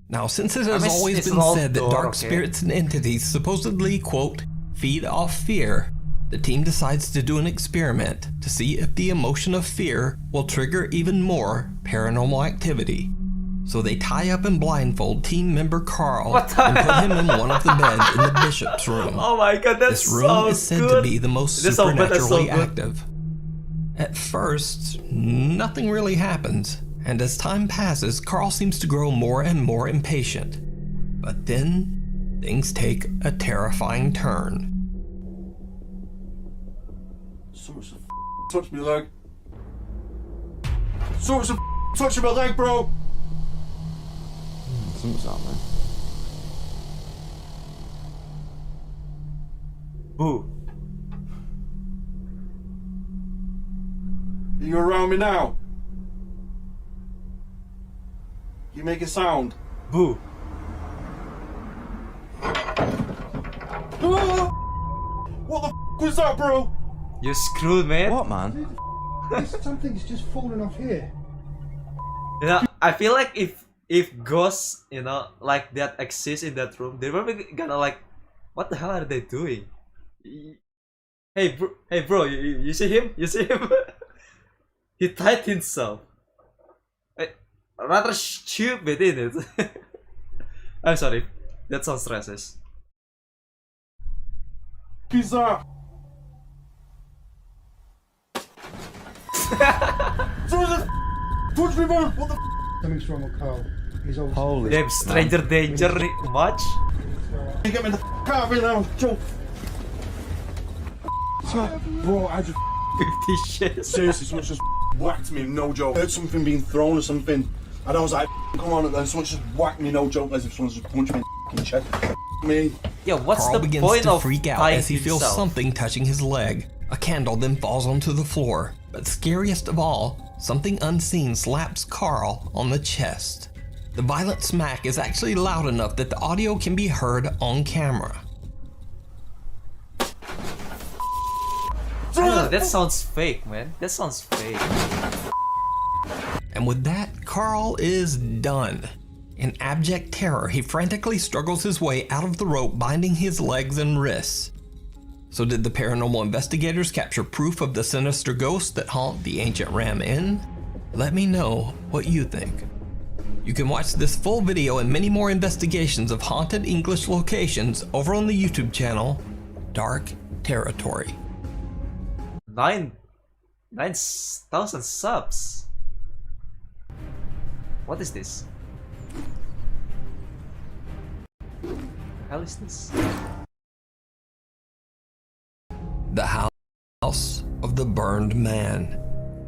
Now, since it has always been said that dark spirits and entities supposedly, quote, feed off fear, the team decides to do an experiment to see if the emotion of fear will trigger even more paranormal activity. So they tie up and blindfold team member Carl and put him in one of the beds in the bishop's room. Oh my god, that's This room is said to be the most supernaturally so active. At first, nothing really happens, and as time passes, Carl seems to grow more and more impatient. But then, things take a terrifying turn. Someone's touched my leg. Someone's touching my leg, bro. Something's up, man. Boo. Are you around me now? You make a sound. Boo. What the was that, bro? You're screwed, man. What, man? Something's just fallen off here. You know, I feel like if ghosts, you know, like that exist in that room, they're probably gonna like, what the hell are they doing? Hey bro, you see him? You see him? He tied himself. Rather stupid, isn't it? I'm sorry, that sounds racist. Pizza. Touch me, man. What the? Something's wrong with Carl. He's obviously. Holy. Damn, stranger danger much? You get me the out of here now, Joe. Bro, I just 50 shit. seriously, someone just whacked me, no joke. I heard something being thrown or something, and I was like, come on, and then someone just whacked me, no joke, as if someone just punched me in the chest. Me. Yeah, what's Carl the begins point to of freak out tying as he feels himself? something touching his leg. A candle then falls onto the floor, but scariest of all, something unseen slaps Carl on the chest. The violent smack is actually loud enough that the audio can be heard on camera. That sounds fake, man. That sounds fake. And with that, Carl is done. In abject terror, he frantically struggles his way out of the rope binding his legs and wrists. So did the paranormal investigators capture proof of the sinister ghosts that haunt the ancient Ram Inn? Let me know what you think. You can watch this full video and many more investigations of haunted English locations over on the YouTube channel, Dark Territory. 9,000 subs. What is this? The hell is this? The House of the Burned Man.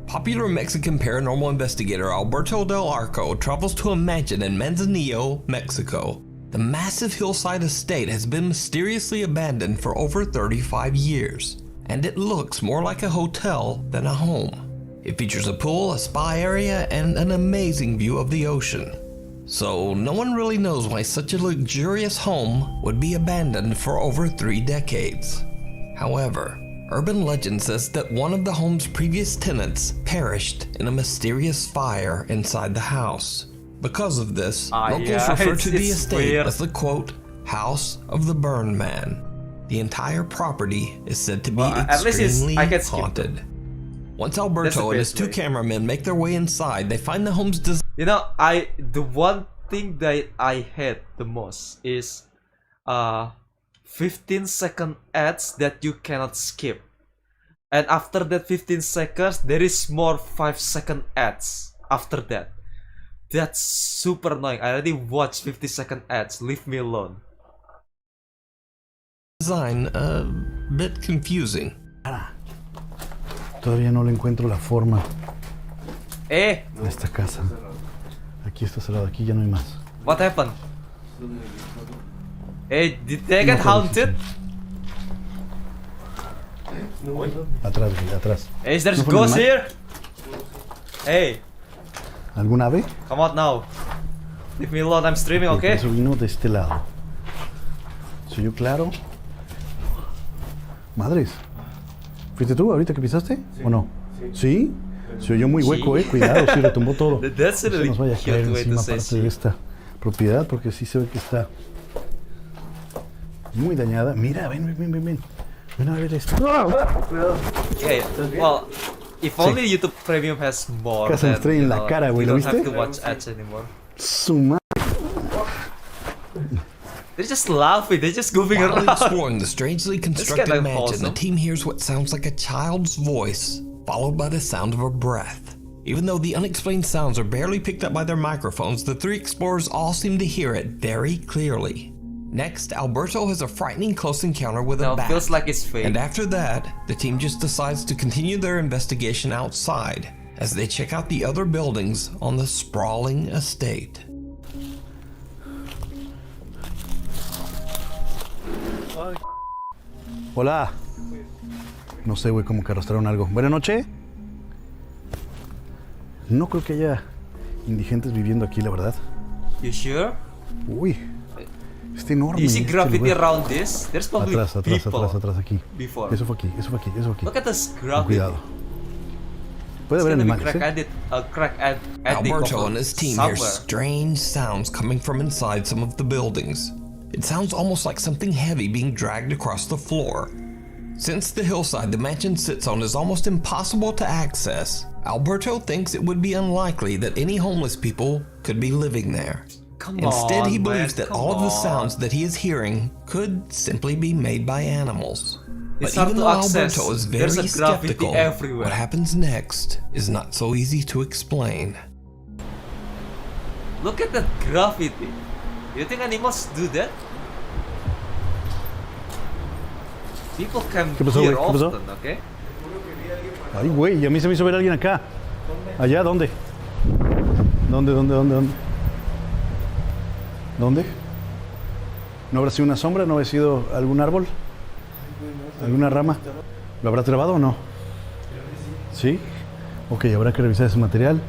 Popular Mexican paranormal investigator Alberto Del Arco travels to a mansion in Manzanillo, Mexico. The massive hillside estate has been mysteriously abandoned for over 35 years, and it looks more like a hotel than a home. It features a pool, a spa area, and an amazing view of the ocean. So no one really knows why such a luxurious home would be abandoned for over 3 decades. However, urban legend says that one of the home's previous tenants perished in a mysterious fire inside the house. Because of this, locals refer to the estate as the quote, House of the Burned Man. The entire property is said to be extremely haunted. Once Alberto and his 2 cameramen make their way inside, they find the home's design. You know, the one thing that I hate the most is 15-second ads that you cannot skip. And after that 15 seconds, there is more 5-second ads after that. That's super annoying. I already watched 50-second ads. Leave me alone. Design a bit confusing. Todavía no le encuentro la forma de esta casa. Aquí está cerrado, aquí ya no hay más. What happened? Hey, did they get haunted? Atrás, atrás. Hey, is there a ghost here? Hey. ¿Algún ave? Come out now. Leave me alone, I'm streaming, okay? Eso vino de este lado. ¿Se oyó claro? Madres. ¿Fuiste tú ahorita que pisaste? ¿O no? ¿Sí? Se oyó muy hueco, cuidado, sí, retumbó todo. That's a no se nos vaya a caer encima parte de esta propiedad, porque sí se ve que está muy dañada. Mira, ven. Ven a ver esto. Yeah, well, if only YouTube Premium has more, Casi me estrella en la cara, güey, ¿lo we don't viste? have to watch ads anymore. Su madre. They're just laughing, they're just goofing While around. exploring the strangely constructed mansion, the team hears what sounds like a child's voice, followed by the sound of a breath. Even though the unexplained sounds are barely picked up by their microphones, the 3 explorers all seem to hear it very clearly. Next, Alberto has a frightening close encounter with a bat. Feels like it's fake. And after that, the team just decides to continue their investigation outside as they check out the other buildings on the sprawling estate. Hola. No sé, güey, como que arrastraron algo. Buenas noches. No creo que haya indigentes viviendo aquí, la verdad. You sure? Uy. Está enorme. You see graffiti lugar. around this? There's probably atrás, people aquí. before. Eso fue aquí. Look at this Con graffiti. cuidado. Puede haber animales, Alberto and his team hear somewhere. strange sounds coming from inside some of the buildings. It sounds almost like something heavy being dragged across the floor. Since the hillside the mansion sits on is almost impossible to access, Alberto thinks it would be unlikely that any homeless people could be living there. Instead, he believes that all of the sounds that he is hearing could simply be made by animals. But even though Alberto is very skeptical, what happens next is not so easy to explain. Look at that graffiti. You think animals do that? People come ¿Qué pasó, here güey? ¿Qué pasó? often, okay? Ay, güey, a mí se me hizo ver a alguien acá. ¿Allá? ¿Dónde? ¿Dónde? ¿Dónde? ¿No habrá sido una sombra? ¿No habrá sido algún árbol? ¿Alguna rama? ¿Lo habrá trabado o no? ¿Sí? Ok, habrá que revisar ese material.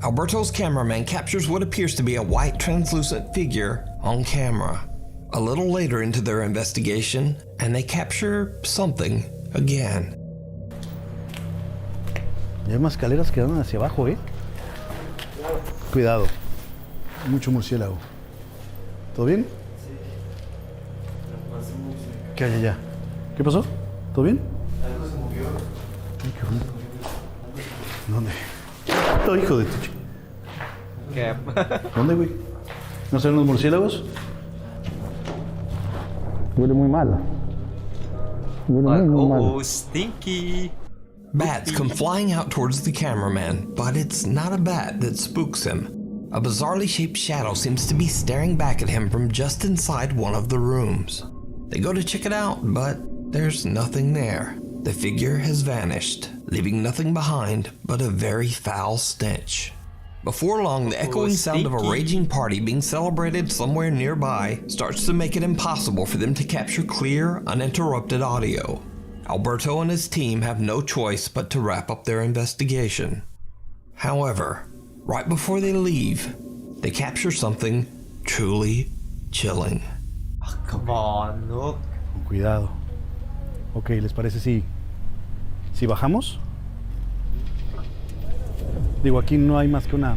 Alberto's cameraman captures what appears to be a white translucent figure on camera. A little later into their investigation, and they capture something again. Ya hay más escaleras que dan hacia abajo, ¿eh? Cuidado. Mucho murciélago. ¿Todo bien? ¿Qué hay allá? ¿Qué pasó? ¿Todo bien? Algo se movió. Ay, qué ruido. ¿Dónde? Oh, hijo de tu ¿Qué? ¿Dónde, güey? ¿No son los murciélagos? Huele muy mal. Huele muy mal. Oh, stinky. Bats come flying out towards the cameraman, but it's not a bat that spooks him. A bizarrely shaped shadow seems to be staring back at him from just inside one of the rooms. They go to check it out, but there's nothing there. The figure has vanished, leaving nothing behind but a very foul stench. Before long, the echoing sound of a raging party being celebrated somewhere nearby starts to make it impossible for them to capture clear, uninterrupted audio. Alberto and his team have no choice but to wrap up their investigation. However, right before they leave, they capture something truly chilling. Oh, come on, look. Con cuidado. Ok, ¿les parece si bajamos? Digo, aquí no hay más que una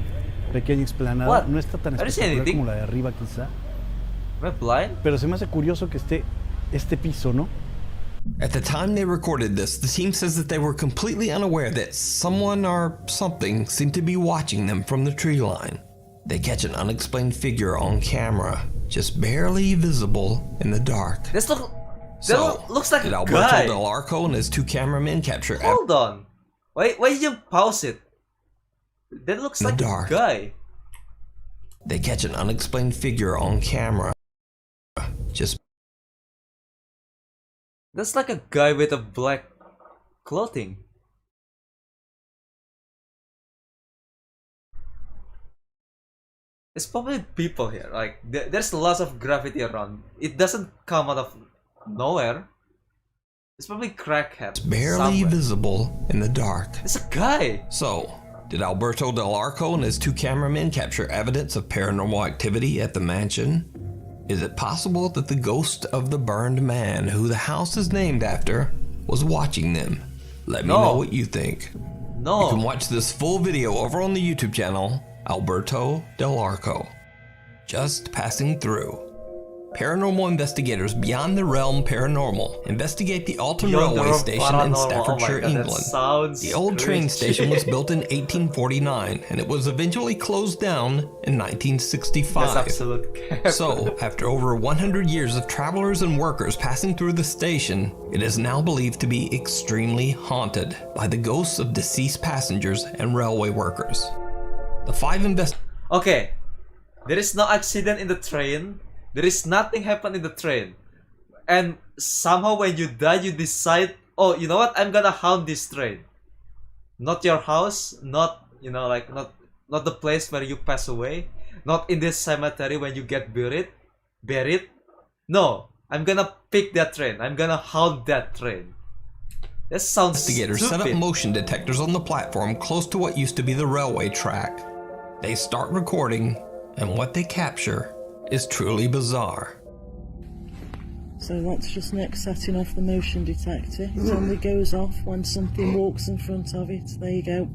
pequeña explanada. What? No está tan espectacular como la de arriba, quizá. Am I blind? Pero se me hace curioso que esté este piso, ¿no? At the time they recorded this, the team says that they were completely unaware that someone or something seemed to be watching them from the tree line. They catch an unexplained figure on camera, just barely visible in the dark. This looks like did a Alberto guy. Del Arco and his two cameramen capture Hold on. Why did you pause it? That looks like a guy. They catch an unexplained figure on camera. Just That's like a guy with a black clothing. There's probably people here. Like there's lots of graffiti around. It doesn't come out of nowhere. It's probably crackhead. barely somewhere. visible in the dark. It's a guy. So, did Alberto Del Arco and his two cameramen capture evidence of paranormal activity at the mansion? Is it possible that the ghost of the burned man, who the house is named after, was watching them? Let me know what you think. No. You can watch this full video over on the YouTube channel, Alberto Del Arco. Just passing through. Paranormal investigators beyond the realm paranormal investigate the Alton Beyond the Railway Realm Station in Paranormal. Staffordshire, Oh my God, that England. sounds The old train cringe. station was built in 1849 and it was eventually closed down in 1965. That's absolute cap. So, after over 100 years of travelers and workers passing through the station, it is now believed to be extremely haunted by the ghosts of deceased passengers and railway workers. The five Okay, there is no accident in the train. There is nothing happen in the train. And somehow when you die, you decide, oh, you know what? I'm gonna haunt this train. Not your house, not, you know, like not the place where you pass away, not in this cemetery when you get buried. No, I'm gonna pick that train. I'm gonna haunt that train. That sounds investigators stupid. set up motion detectors on the platform close to what used to be the railway track. They start recording, and what they capture is truly bizarre. So that's just Nick setting off the motion detector. It only goes off when something walks in front of it. There you go.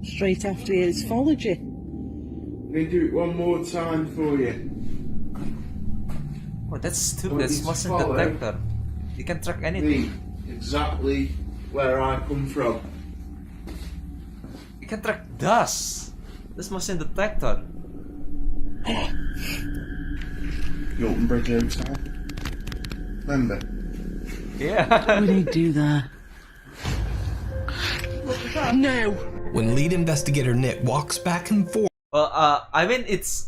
Straight after it, it's followed you. Let me do it one more time for you. Oh, that's stupid. Well, That's it's motion follow detector. You can track anything. Exactly where I come from. You can track dust. That's motion detector. Norton Bridge Hotel. Remember? Yeah. What do you do there? No. When lead investigator Nick walks back and forth. Well, I mean, it's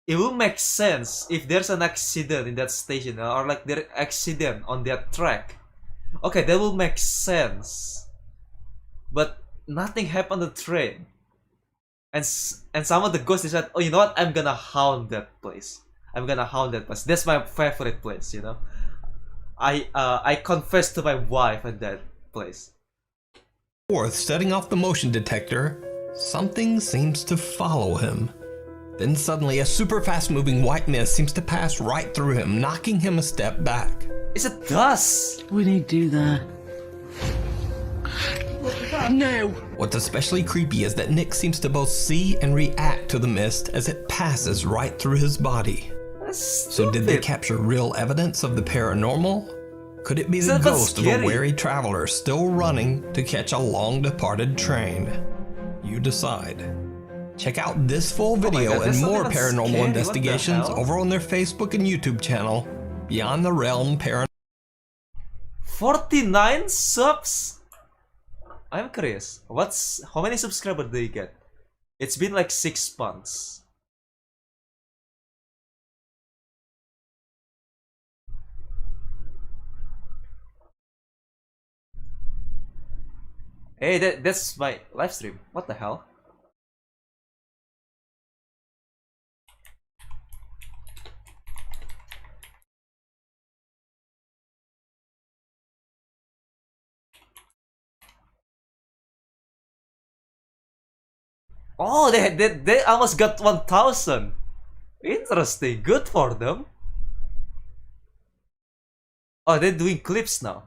it will make sense if there's an accident in that station, or like there accident on that track. Okay, that will make sense. But nothing happened on the train. And some of the ghosts decided, oh, you know what? I'm gonna haunt that place. I'm gonna haunt that place. That's my favorite place, you know. I confessed to my wife at that place. Fourth, setting off the motion detector, something seems to follow him. Then suddenly a super fast moving white mist seems to pass right through him, knocking him a step back. It's a dust! What did he do there? No! What's especially creepy is that Nick seems to both see and react to the mist as it passes right through his body. So did they capture real evidence of the paranormal? Could it be the ghost of a wary traveler still running to catch a long departed train? You decide. Check out this full video and more paranormal investigations over on their Facebook and YouTube channel, Beyond the Realm Paranormal. 49 subs? I'm curious. How many subscribers do you get? It's been like 6 months. Hey, that's my live stream. What the hell? Oh, they almost got 1,000. Interesting. Good for them. Oh, they're doing clips now.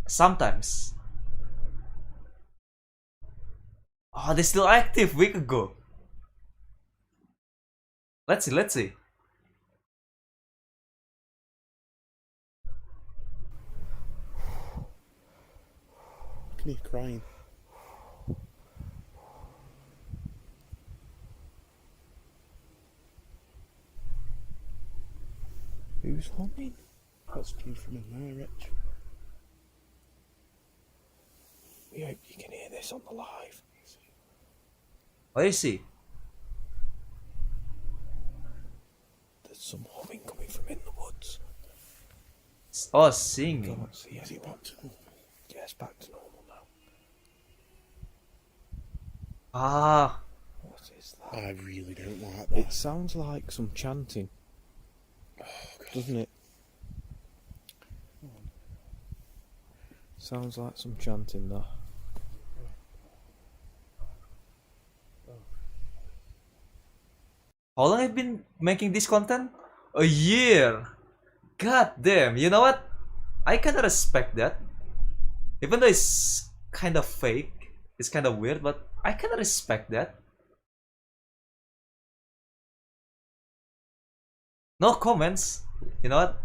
Sometimes. Oh, they're still active week ago. Let's see. Can you crying? Who's humming? That's coming from in there, Rich. We hope you can hear this on the live. What do you see? There's some humming coming from in the woods. Oh, singing. Can't see. Is it back to normal? Yeah, it's back to normal now. Ah. What is that? I really don't like that. It sounds like some chanting. Oh, doesn't it? Sounds like some chanting there. How long have you been making this content? A year. God damn. You know what? I kinda respect that. Even though it's kind of fake, it's kind of weird, but I kinda respect that. No comments. You know what?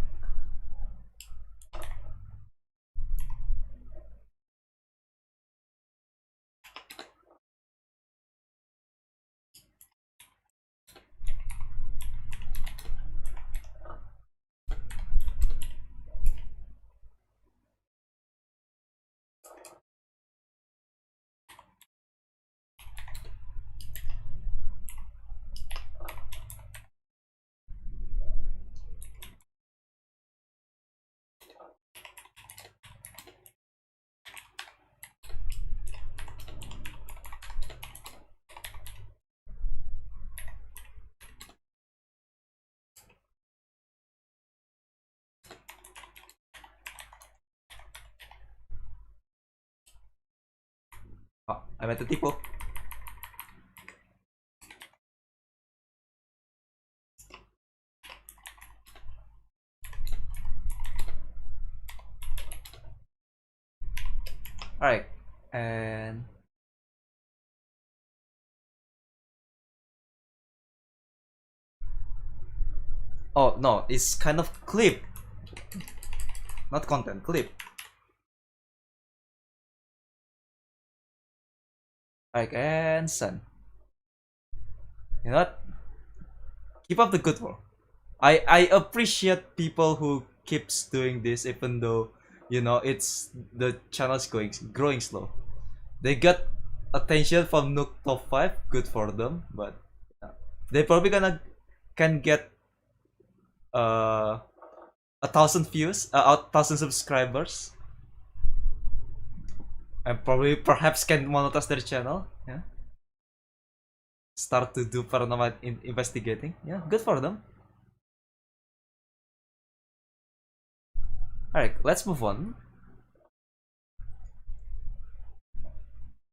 Oh, I'm at the depot. Alright, and oh no, it's kind of clip, not content, clip. Alright, and send. You know what? Keep up the good work. I appreciate people who keeps doing this even though, you know, it's the channel's growing slow. They got attention from Nook Top 5, good for them, but they probably can get 1,000 views, 1,000 subscribers, and probably perhaps can monetize their channel. Yeah, start to do paranormal investigating. Yeah, good for them. Alright, let's move on.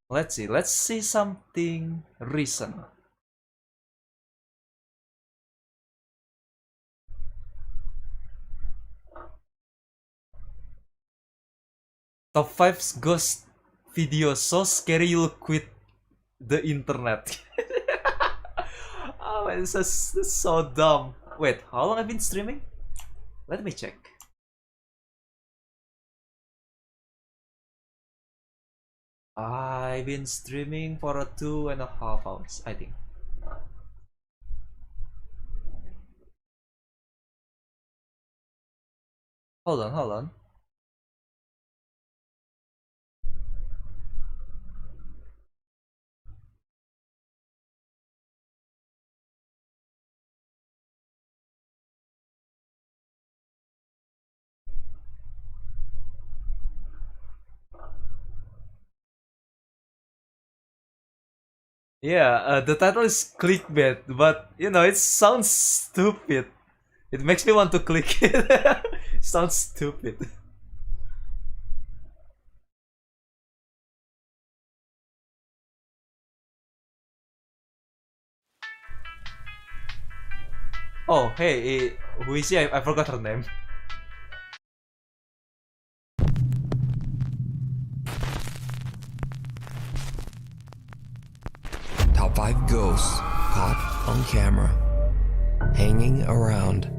Let's see something recent. Top 5 ghost video so scary you'll quit the internet. Oh, this is so dumb. Wait, how long I've been streaming? Let me check. I've been streaming for 2.5 hours, I think. Hold on. Yeah, the title is clickbait, but you know, it sounds stupid. It makes me want to click it. Sounds stupid. Oh, hey, who is she? I forgot her name. Top 5 ghosts caught on camera, hanging around.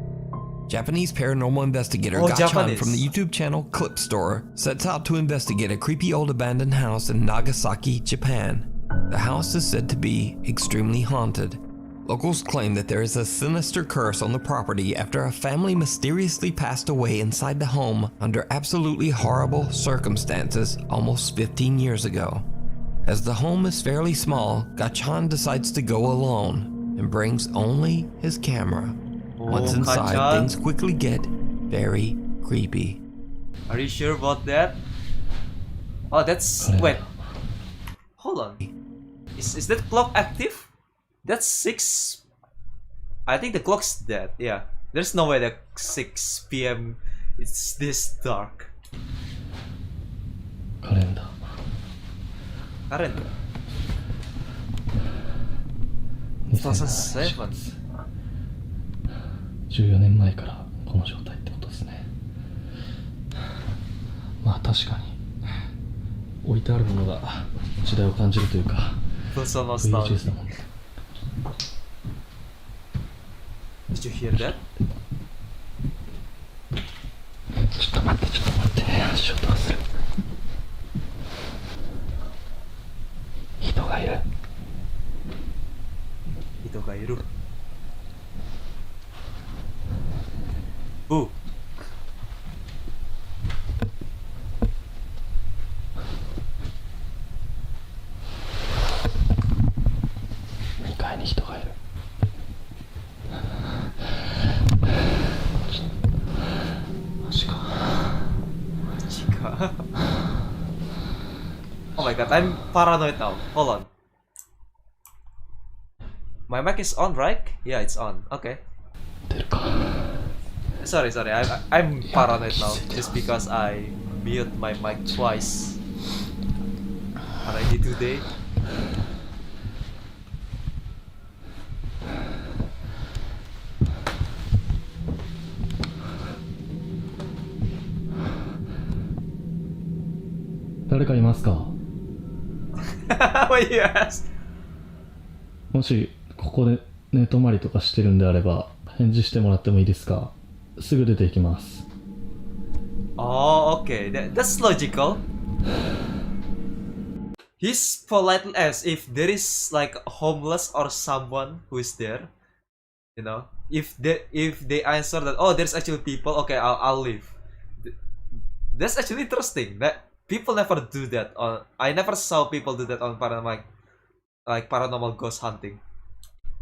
Japanese paranormal investigator Gachan from the YouTube channel Clip Store sets out to investigate a creepy old abandoned house in Nagasaki, Japan. The house is said to be extremely haunted. Locals claim that there is a sinister curse on the property after a family mysteriously passed away inside the home under absolutely horrible circumstances almost 15 years ago. As the home is fairly small, Gachan decides to go alone and brings only his camera. Once inside, Gachan, things quickly get very creepy. Are you sure about that? Oh, that's... wait. Hold on. Is that clock active? That's 6... I think the clock's dead, yeah. There's no way that 6 PM it's this dark. Calendar. 2007. 14年前からこの状態ってことですね。まあ確かに置いてあるものが時代を感じるというか VHS だもんね。 Did you hear that? ちょっと待って足音がする。人がいる。Boo. 2階に人がいる。マジか。Oh my god, I'm paranoid now. Hold on. My mic is on, right? Yeah, it's on. Okay. Sorry. I'm paranoid now just because I mute my mic twice already today. What you asked? もしここで寝泊まりとかしてるんであれば返事してもらってもいいですか？すぐ出て行きます。 Oh, okay. That's logical. He's politely asked if there is like a homeless or someone who is there. You know, if they answer that, oh, there's actually people. Okay, I'll leave. That's actually interesting. people never do that. I never saw people do that on paranormal ghost hunting.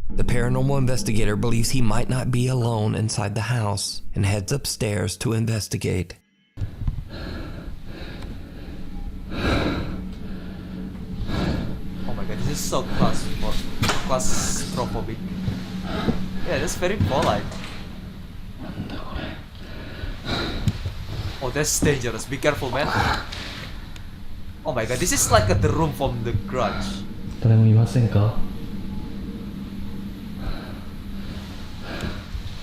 The paranormal investigator believes he might not be alone inside the house and heads upstairs to investigate. Oh my god, this is so claustrophobic. Yeah, that's very polite. Oh, that's dangerous. Be careful, man. Oh my god, this is like the room from The Grudge. 誰もいませんか?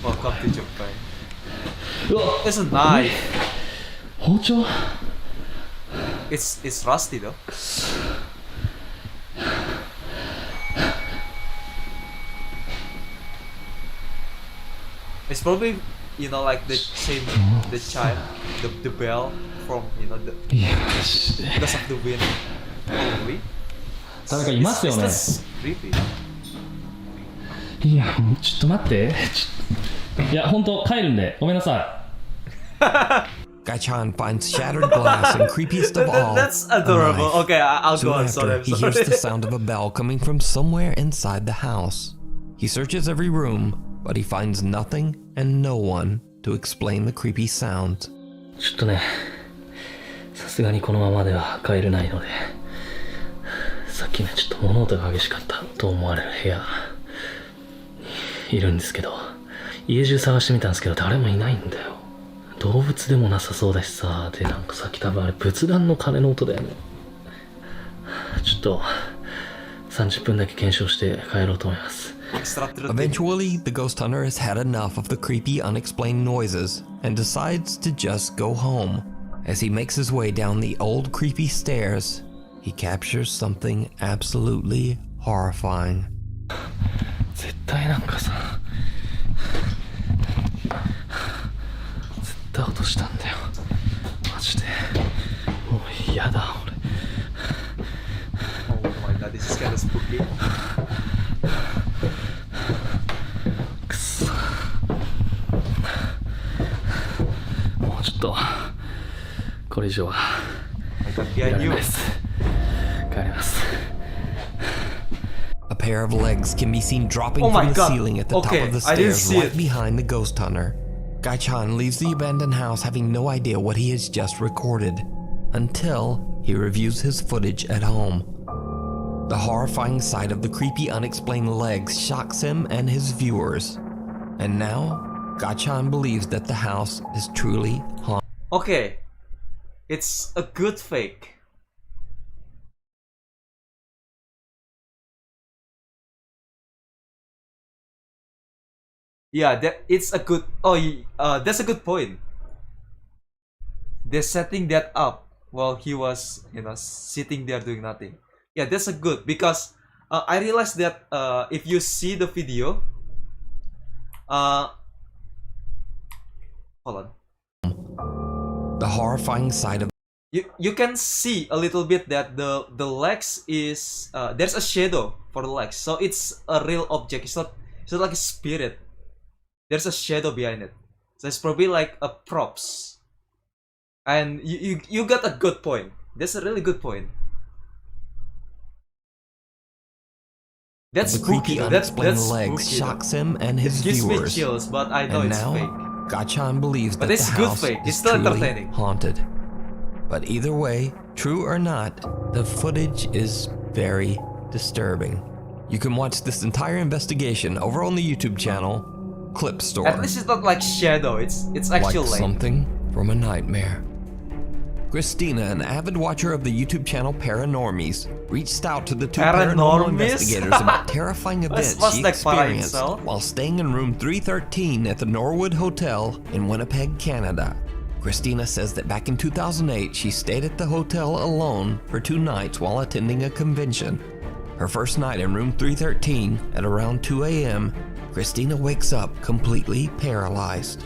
Welcome to Japan. It's a knife. 包丁? It's rusty though. It's probably, you know, like the chime, the bell from, you know, because of the wind. Probably. 誰かいますよね? It's creepy. いや、ちょっと待って。いや、本当帰るんで、ごめんなさい。Gaichan finds shattered glass and creepiest of all, That's adorable. a knife. Okay, I'll Soon go on. after, Sorry, he hears the sound of a bell coming from somewhere inside the house. He searches every room, but he finds nothing and no one to explain the creepy sound. ちょっとね、さすがにこのままでは帰れないので、さっきね、ちょっと物音が激しかったと思われる部屋にいるんですけど、家中探してみたんですけど誰もいないんだよ。動物でもなさそうだしさ、でなんかさっき多分あれ仏壇の鐘の音だよね。ちょっと30分だけ検証して帰ろうと思います。Eventually, the ghost hunter has had enough of the creepy, unexplained noises and decides to just go home. As he makes his way down the old creepy stairs, he captures something absolutely horrifying. 絶対なんかさ、絶対落としたんだよ。マジで。もう嫌だ、俺。Oh my god, this is kind of spooky. くそ。もうちょっと、これ以上は。やれないです。帰ります。A pair of legs can be seen dropping from the ceiling at the top of the stairs right behind the ghost hunter. Gaichan leaves the abandoned house having no idea what he has just recorded, until he reviews his footage at home. The horrifying sight of the creepy, unexplained legs shocks him and his viewers. And now, Gaichan believes that the house is truly haunted. Okay, it's a good fake. Yeah, it's a good. Oh, that's a good point. They're setting that up while he was, you know, sitting there doing nothing. Yeah, that's a good, because I realized that if you see the video, hold on. The horrifying sight of you can see a little bit that the legs is there's a shadow for the legs, so it's a real object. It's not like a spirit. There's a shadow behind it, so it's probably like a props. And you got a good point. That's a really good point. That's the creepy, unexplained legs spooky, shocks him and his it gives viewers. Me chills, but I know and it's now, fake. Gaichan believes But that it's the good house fake. It's is still truly entertaining. haunted. But either way, true or not, the footage is very disturbing. You can watch this entire investigation over on the YouTube channel Clip Store. At least it's not like shadow. It's actually like something from a nightmare. Christina, an avid watcher of the YouTube channel Paranormies, reached out to the two paranormal investigators about terrifying events she experienced while staying in room 313 at the Norwood Hotel in Winnipeg, Canada. Christina says that back in 2008, she stayed at the hotel alone for 2 nights while attending a convention. Her first night in room 313 at around 2 a.m., Christina wakes up completely paralyzed.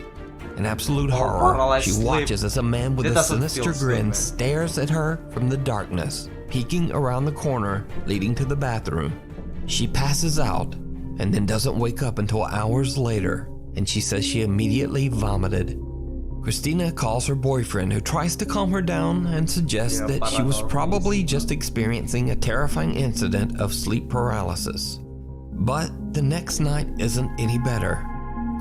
In absolute horror, she watches as a man with a sinister grin stares at her from the darkness, peeking around the corner leading to the bathroom. She passes out and then doesn't wake up until hours later, and she says she immediately vomited. Christina calls her boyfriend, who tries to calm her down and suggests that she was probably just experiencing a terrifying incident of sleep paralysis. But the next night isn't any better.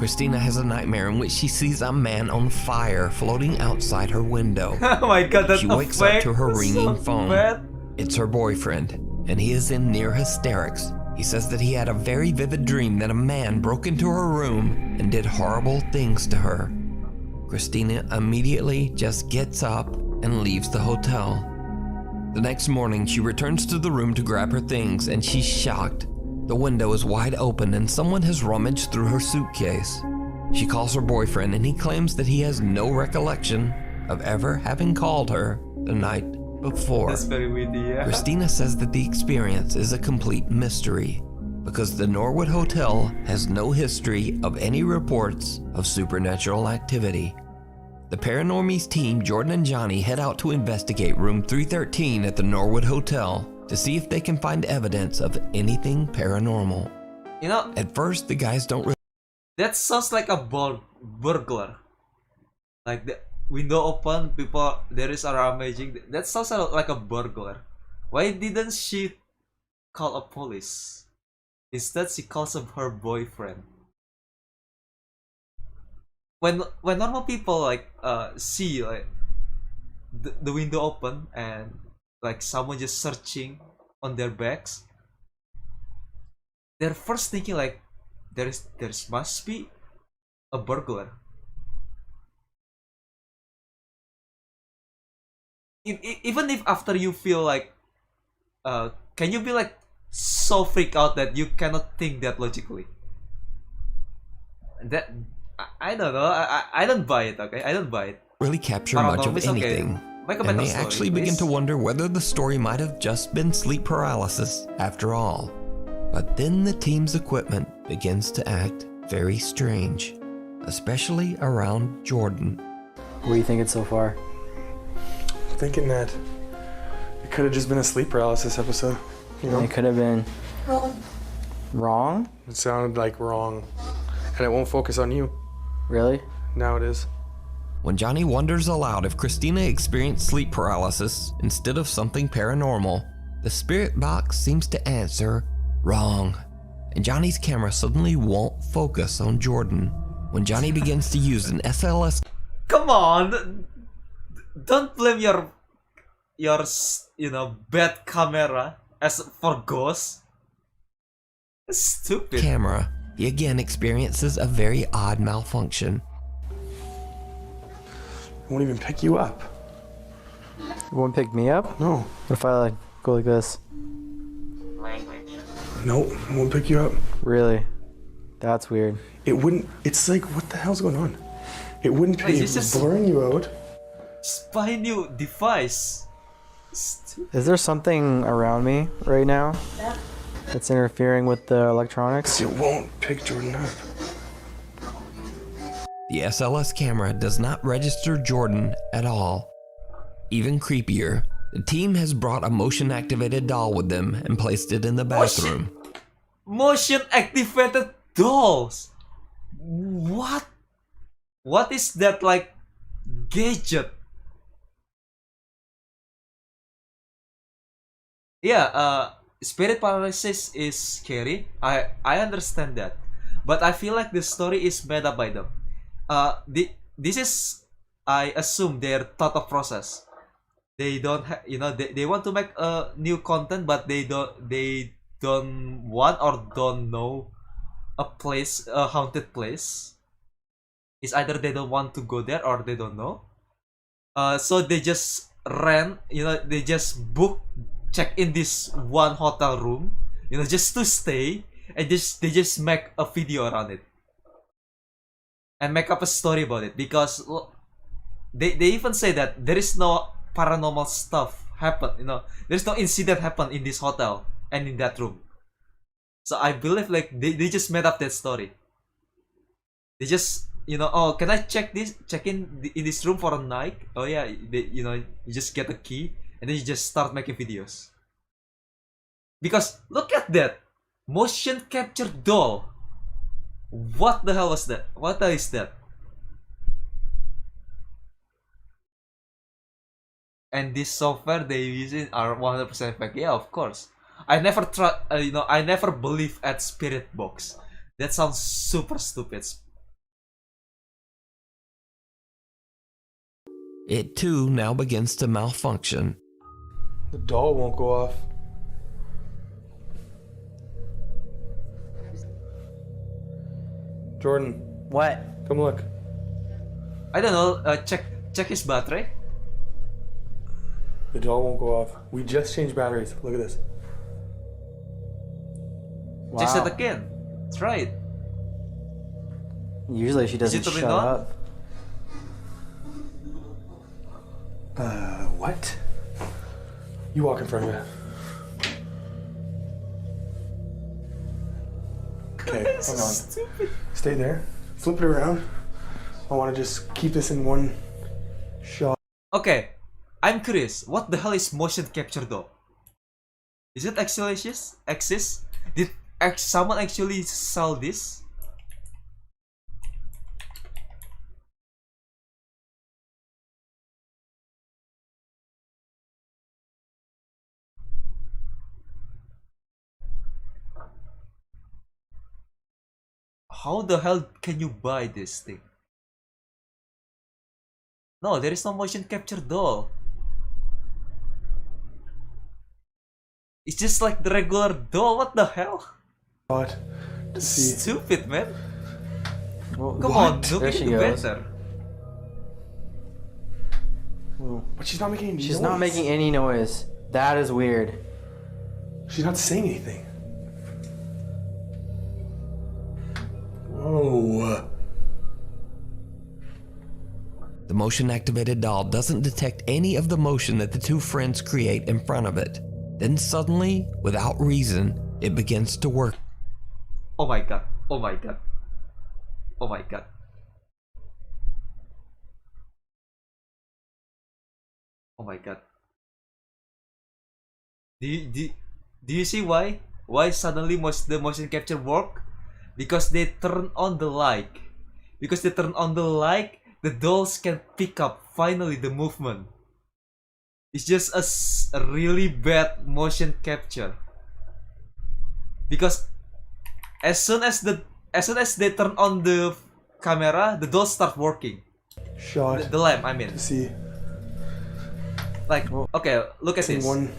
Christina has a nightmare in which she sees a man on fire floating outside her window. Oh my god, that's She wakes up to her ringing phone. Bad. It's her boyfriend, and he is in near hysterics. He says that he had a very vivid dream that a man broke into her room and did horrible things to her. Christina immediately just gets up and leaves the hotel. The next morning, she returns to the room to grab her things, and she's shocked. The window is wide open and someone has rummaged through her suitcase. She calls her boyfriend and he claims that he has no recollection of ever having called her the night before. That's very weird, yeah. Christina says that the experience is a complete mystery because the Norwood Hotel has no history of any reports of supernatural activity. The Paranormies team, Jordan and Johnny, head out to investigate room 313 at the Norwood Hotel to see if they can find evidence of anything paranormal. You know, at first the guys don't really... That sounds like a burglar. Like the window open, people, there is a rummaging. That sounds like a burglar. Why didn't she call a police? Instead, she calls up her boyfriend. When normal people like see like the window open and like someone just searching on their backs, they're first thinking like there must be a burglar. Even if after you feel like can you be like so freaked out that you cannot think that logically? That I don't know. I don't buy it. Okay, I don't buy it. Really capture much of anything. Make a And they story, actually please. begin to wonder whether the story might have just been sleep paralysis after all. But then the team's equipment begins to act very strange, especially around Jordan. What are you thinking so far? Thinking that it could have just been a sleep paralysis episode, you know? It could have been wrong? It sounded like wrong. And it won't focus on you. Really? Now it is. When Johnny wonders aloud if Christina experienced sleep paralysis instead of something paranormal, the spirit box seems to answer wrong. And Johnny's camera suddenly won't focus on Jordan. When Johnny begins to use an SLS... Come on! Don't blame your you know bad camera as for ghosts. It's stupid. camera, he again experiences a very odd malfunction. It won't even pick you up. It won't pick me up? No. What if I like go like this? Nope, it won't pick you up. Really? That's weird. It wouldn't, it's like, what the hell's going on? It wouldn't pick Wait, you, it's it's just- blurring you out. Just buy a new device. Is there something around me right now that's interfering with the electronics? It won't pick Jordan up. The SLS camera does not register Jordan at all. Even creepier, the team has brought a motion-activated doll with them and placed it in the bathroom. Motion activated dolls. What? What is that like gadget? Yeah, spirit paralysis is scary. I understand that, but I feel like the story is made up by them. This is, I assume, their thought of process. They don't you know, they want to make a new content, but they don't want or don't know a place, a haunted place. It's either they don't want to go there or they don't know. So they just rent, you know, they just check in this one hotel room, you know, just to stay, and they just make a video around it and make up a story about it, because they even say that there is no paranormal stuff happen, you know, there's no incident happen in this hotel and in that room. So I believe like they just made up that story. They just, you know, oh, can I check in this room for a night? Oh yeah, you know, you just get a key and then you just start making videos. Because look at that motion capture doll. What the hell was that? What the hell is that? and this software they using are 100% fake. Yeah, of course. I never try, I never believe at Spirit Box. That sounds super stupid. It too now begins to malfunction. The doll won't go off. Jordan. What? Come look. I don't know. Check his battery. The doll won't go off. We just changed batteries. Look at this. Wow. Check it again. Try it. Usually she doesn't Is it shut turned on? up. What? You walk in front of it. Okay, hang on. Stupid. Stay there. Flip it around. I want to just keep this in one shot. Okay, I'm curious. What the hell is motion capture though? Is it actually exist? Did someone actually sell this? How the hell can you buy this thing? No, there is no motion capture doll. It's just like the regular doll. What the hell? What? Stupid, man. Well, Come what? on, look There she into goes. better. But she's not making any noise. She's not making any noise. That is weird. She's not saying anything. Whoa. The motion activated doll doesn't detect any of the motion that the two friends create in front of it. Then suddenly, without reason, it begins to work. Oh my god. Oh my god. Oh my god. Oh my god. Do you see why? Why suddenly the motion capture work? Because they turn on the light. Because they turn on the light, the dolls can pick up finally the movement. It's just a really bad motion capture. Because as soon as they turn on the camera, the dolls start working. Shot. The lamp, I mean. To see. Like, okay, look at this. One.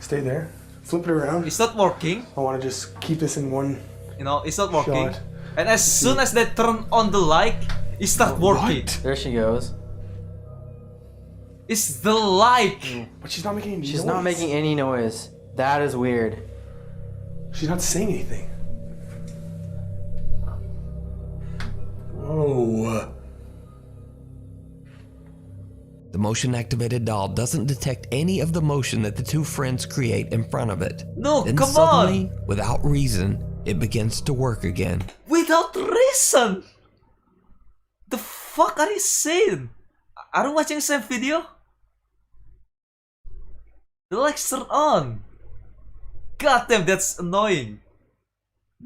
Stay there. Flip it around. It's not working. I want to just keep this in one. You know, it's not working. Shot. And as soon as they turn on the light, it starts working. There she goes. It's the light. But she's not making any noise. She's not making any noise. That is weird. She's not saying anything. Whoa. The motion activated doll doesn't detect any of the motion that the two friends create in front of it. No, then come suddenly, on. without reason, it begins to work again. Without reason. The fuck are you saying? Are you watching the same video? The lights turn on. God damn, that's annoying.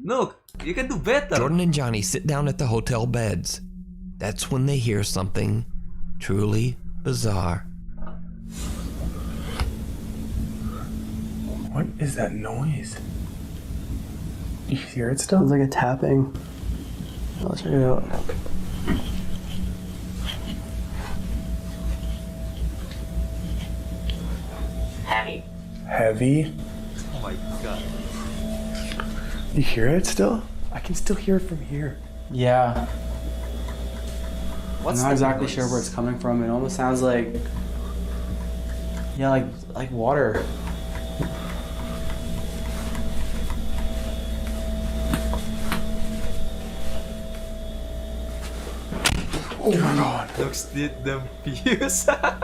Look, you can do better. Jordan and Johnny sit down at the hotel beds. That's when they hear something truly bizarre. What is that noise? You hear it still? Sounds like a tapping. Let's check it out. Heavy. Oh my god. You hear it still? I can still hear it from here. Yeah. What's I'm not the exactly noise? sure where it's coming from. It almost sounds like, yeah, like water. Oh my god. Looks did them fuse. Yeah,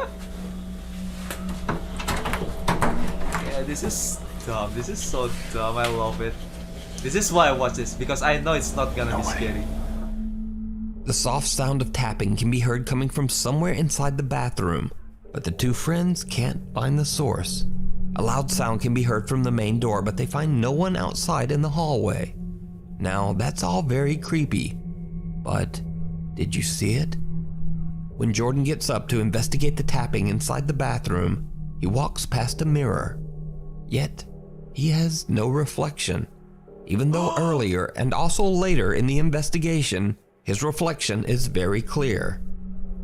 this is dumb. This is so dumb. I love it. This is why I watch this, because I know it's not gonna be scary. The soft sound of tapping can be heard coming from somewhere inside the bathroom, but the two friends can't find the source. A loud sound can be heard from the main door, but they find no one outside in the hallway. Now, that's all very creepy, but did you see it? When Jordan gets up to investigate the tapping inside the bathroom, he walks past a mirror. Yet, he has no reflection, even though earlier and also later in the investigation, his reflection is very clear.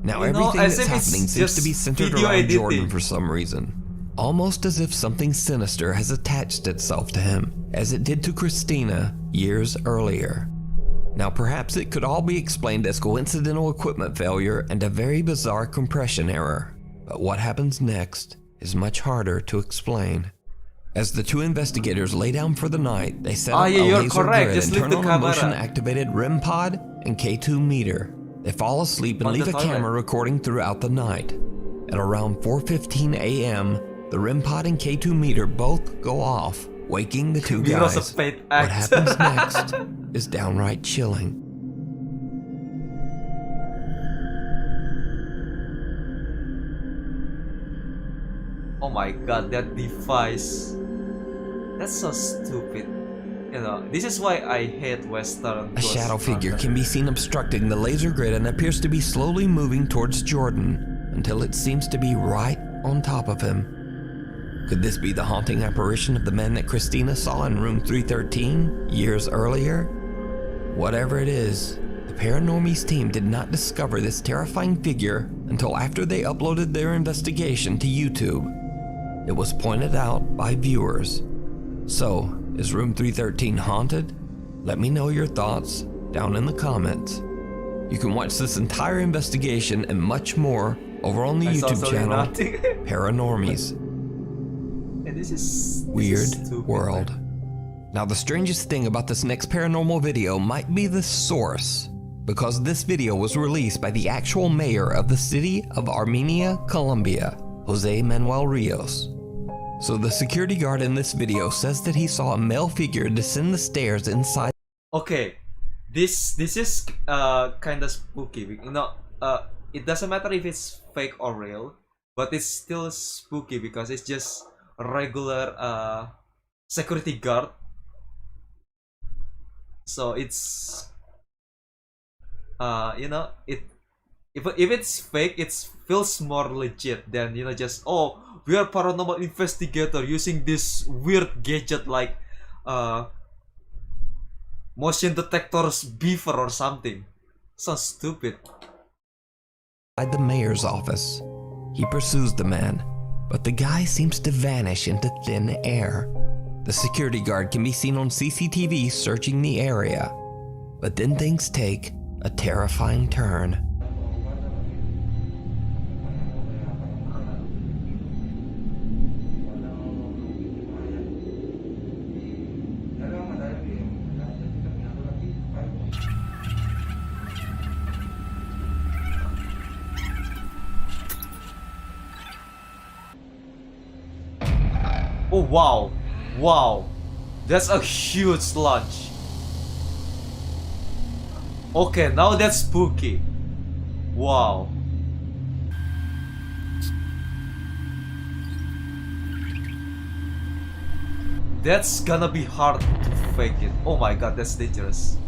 Now everything that's happening seems to be centered around Jordan for some reason. Almost as if something sinister has attached itself to him, as it did to Christina years earlier. Now perhaps it could all be explained as coincidental equipment failure and a very bizarre compression error. But what happens next is much harder to explain. As the two investigators lay down for the night, they set up a laser grid and turn on a motion-activated REM pod and K2 meter. They fall asleep and leave a camera recording throughout the night. At around 4:15 a.m., the REM pod and K2 meter both go off, waking the two guys. What happens next is downright chilling. Oh my god, that device. That's so stupid. You know, this is why I hate Western. A shadow figure can be seen obstructing the laser grid and appears to be slowly moving towards Jordan until it seems to be right on top of him. Could this be the haunting apparition of the man that Christina saw in room 313 years earlier? Whatever it is, the Paranormies team did not discover this terrifying figure until after they uploaded their investigation to YouTube. It was pointed out by viewers. So, is room 313 haunted? Let me know your thoughts down in the comments. You can watch this entire investigation and much more over on the YouTube channel, Paranormies. This is Weird World. Now the strangest thing about this next paranormal video might be the source, because this video was released by the actual mayor of the city of Armenia, Colombia, Jose Manuel Rios. So the security guard in this video says that he saw a male figure descend the stairs inside. Okay, this is kind of spooky. You know, it doesn't matter if it's fake or real, but it's still spooky because it's just a regular security guard. So it's you know, if it's fake, it feels more legit than, you know, just, oh, we are paranormal investigator using this weird gadget like motion detectors beaver or something. So stupid. At the mayor's office, he pursues the man, but the guy seems to vanish into thin air. The security guard can be seen on CCTV searching the area, but then things take a terrifying turn. Oh wow, wow, that's a huge lunch. Okay, now that's spooky. Wow. That's gonna be hard to fake it. Oh my god, that's dangerous.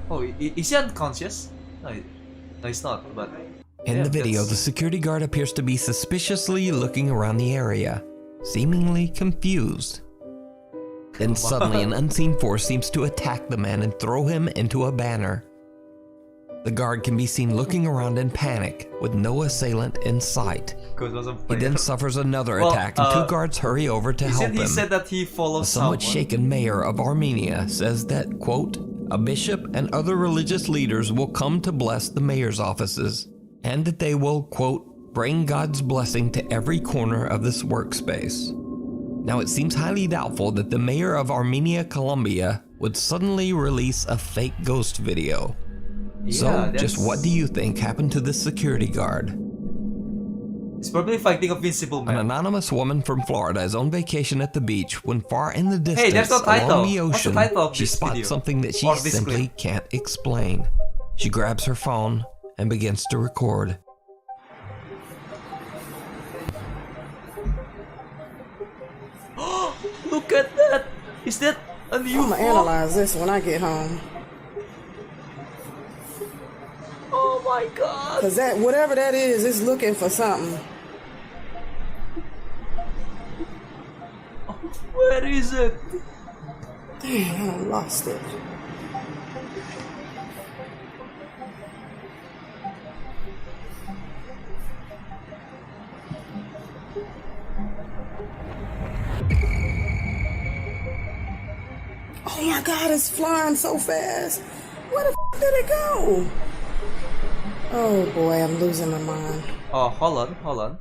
Oh, is he unconscious? No, he's not, but... In the video, the security guard appears to be suspiciously looking around the area, seemingly confused. Then suddenly an unseen force seems to attack the man and throw him into a banner. The guard can be seen looking around in panic, with no assailant in sight. He then suffers another attack and two guards hurry over to help him. He said that he follows The somewhat shaken mayor of Armenia says that, quote, a bishop and other religious leaders will come to bless the mayor's offices, and that they will, quote, bring God's blessing to every corner of this workspace. Now it seems highly doubtful that the mayor of Armenia, Colombia would suddenly release a fake ghost video. So, just what do you think happened to this security guard? He's probably fighting a Invincible Man. An anonymous woman from Florida is on vacation at the beach when far in the distance, Hey, there's no title. along the What's the ocean, title of she this spots video? something that she Or this simply clip? can't explain. She grabs her phone and begins to record. Look at that! Is that a new I'm gonna analyze this when I get home. Oh my god! Cause that whatever that is looking for something. Where is it? Damn, I lost it. Oh my god, it's flying so fast. Where the f did it go? Oh boy, I'm losing my mind. Oh, hold on.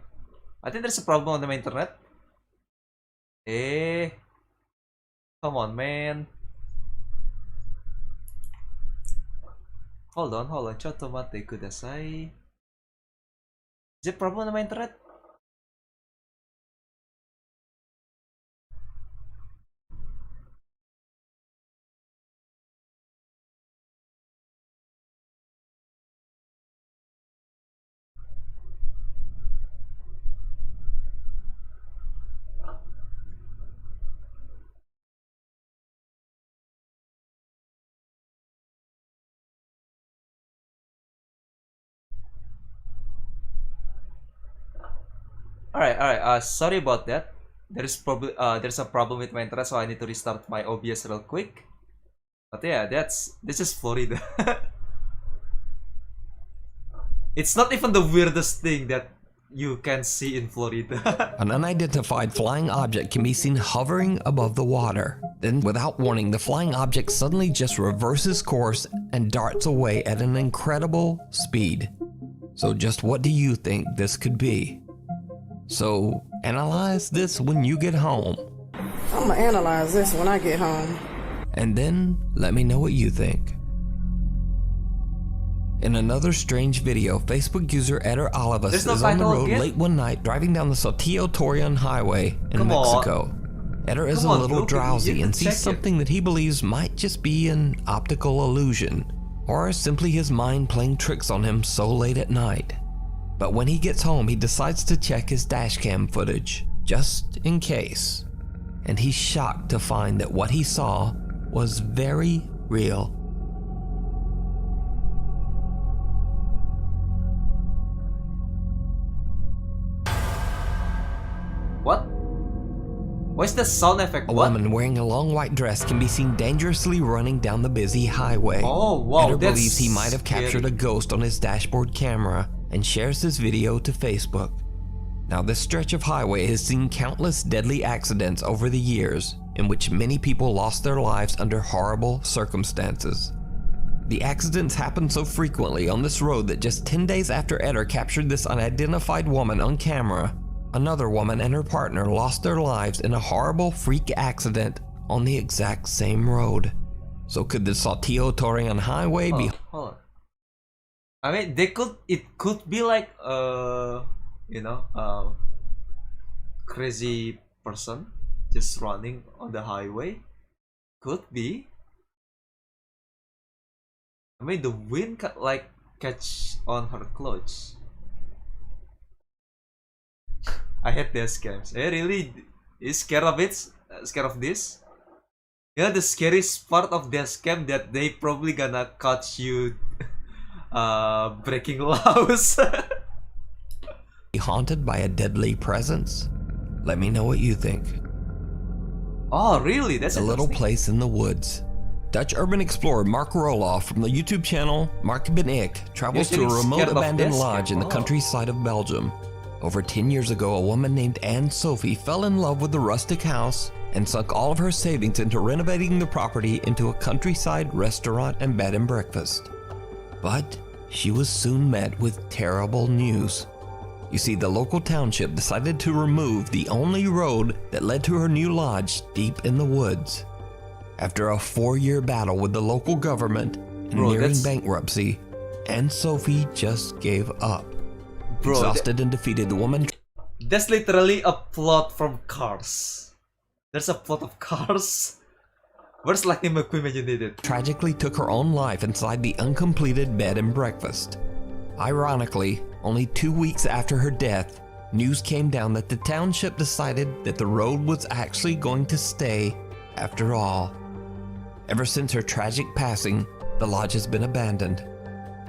I think there's a problem on the internet. Come on, man. Hold on. ちょっと待ってください. Is it a problem on my internet? Alright, sorry about that. There's a problem with my internet, so I need to restart my OBS real quick. But yeah, this is Florida. It's not even the weirdest thing that you can see in Florida. An unidentified flying object can be seen hovering above the water. Then, without warning, the flying object suddenly just reverses course and darts away at an incredible speed. So just what do you think this could be? So, analyze this when you get home. I'm gonna analyze this when I get home. And then, let me know what you think. In another strange video, Facebook user Eder Olivas is on the road late one night driving down the Saltillo Torreon Highway in Mexico. Eder is a little drowsy and sees something that he believes might just be an optical illusion, or simply his mind playing tricks on him so late at night. But when he gets home, he decides to check his dashcam footage, just in case. And he's shocked to find that what he saw was very real. What? What's the sound effect? A woman wearing a long white dress can be seen dangerously running down the busy highway. Oh, wow, Eder that's believes he might have captured a ghost on his dashboard camera and shares this video to Facebook. Now, this stretch of highway has seen countless deadly accidents over the years in which many people lost their lives under horrible circumstances. The accidents happen so frequently on this road that just 10 days after Eder captured this unidentified woman on camera, another woman and her partner lost their lives in a horrible freak accident on the exact same road. So could the Saltillo Torreon Highway be... Hold on. I mean, it could be like crazy person just running on the highway. Could be. I mean, the wind catch on her clothes. I hate these games. I really is scared of it. Scared of this. Yeah, the scariest part of this game that they probably gonna catch you breaking laws. haunted by a deadly presence? Let me know what you think. Oh, really? That's a little place in the woods. Dutch urban explorer Mark Roloff from the YouTube channel Mark Ben Ik travels to a remote abandoned lodge in the countryside of Belgium. Over 10 years ago, a woman named Anne Sophie fell in love with the rustic house and sunk all of her savings into renovating the property into a countryside restaurant and bed and breakfast. But she was soon met with terrible news. You see, the local township decided to remove the only road that led to her new lodge deep in the woods. After a 4-year battle with the local government and nearing bankruptcy, Anne Sophie just gave up. Bro, Exhausted and defeated, the woman... That's literally a plot from Cars. There's a plot of Cars. Where's Lightning McQueen when you need it? Tragically took her own life inside the uncompleted bed and breakfast. Ironically, only 2 weeks after her death, news came down that the township decided that the road was actually going to stay after all. Ever since her tragic passing, the lodge has been abandoned.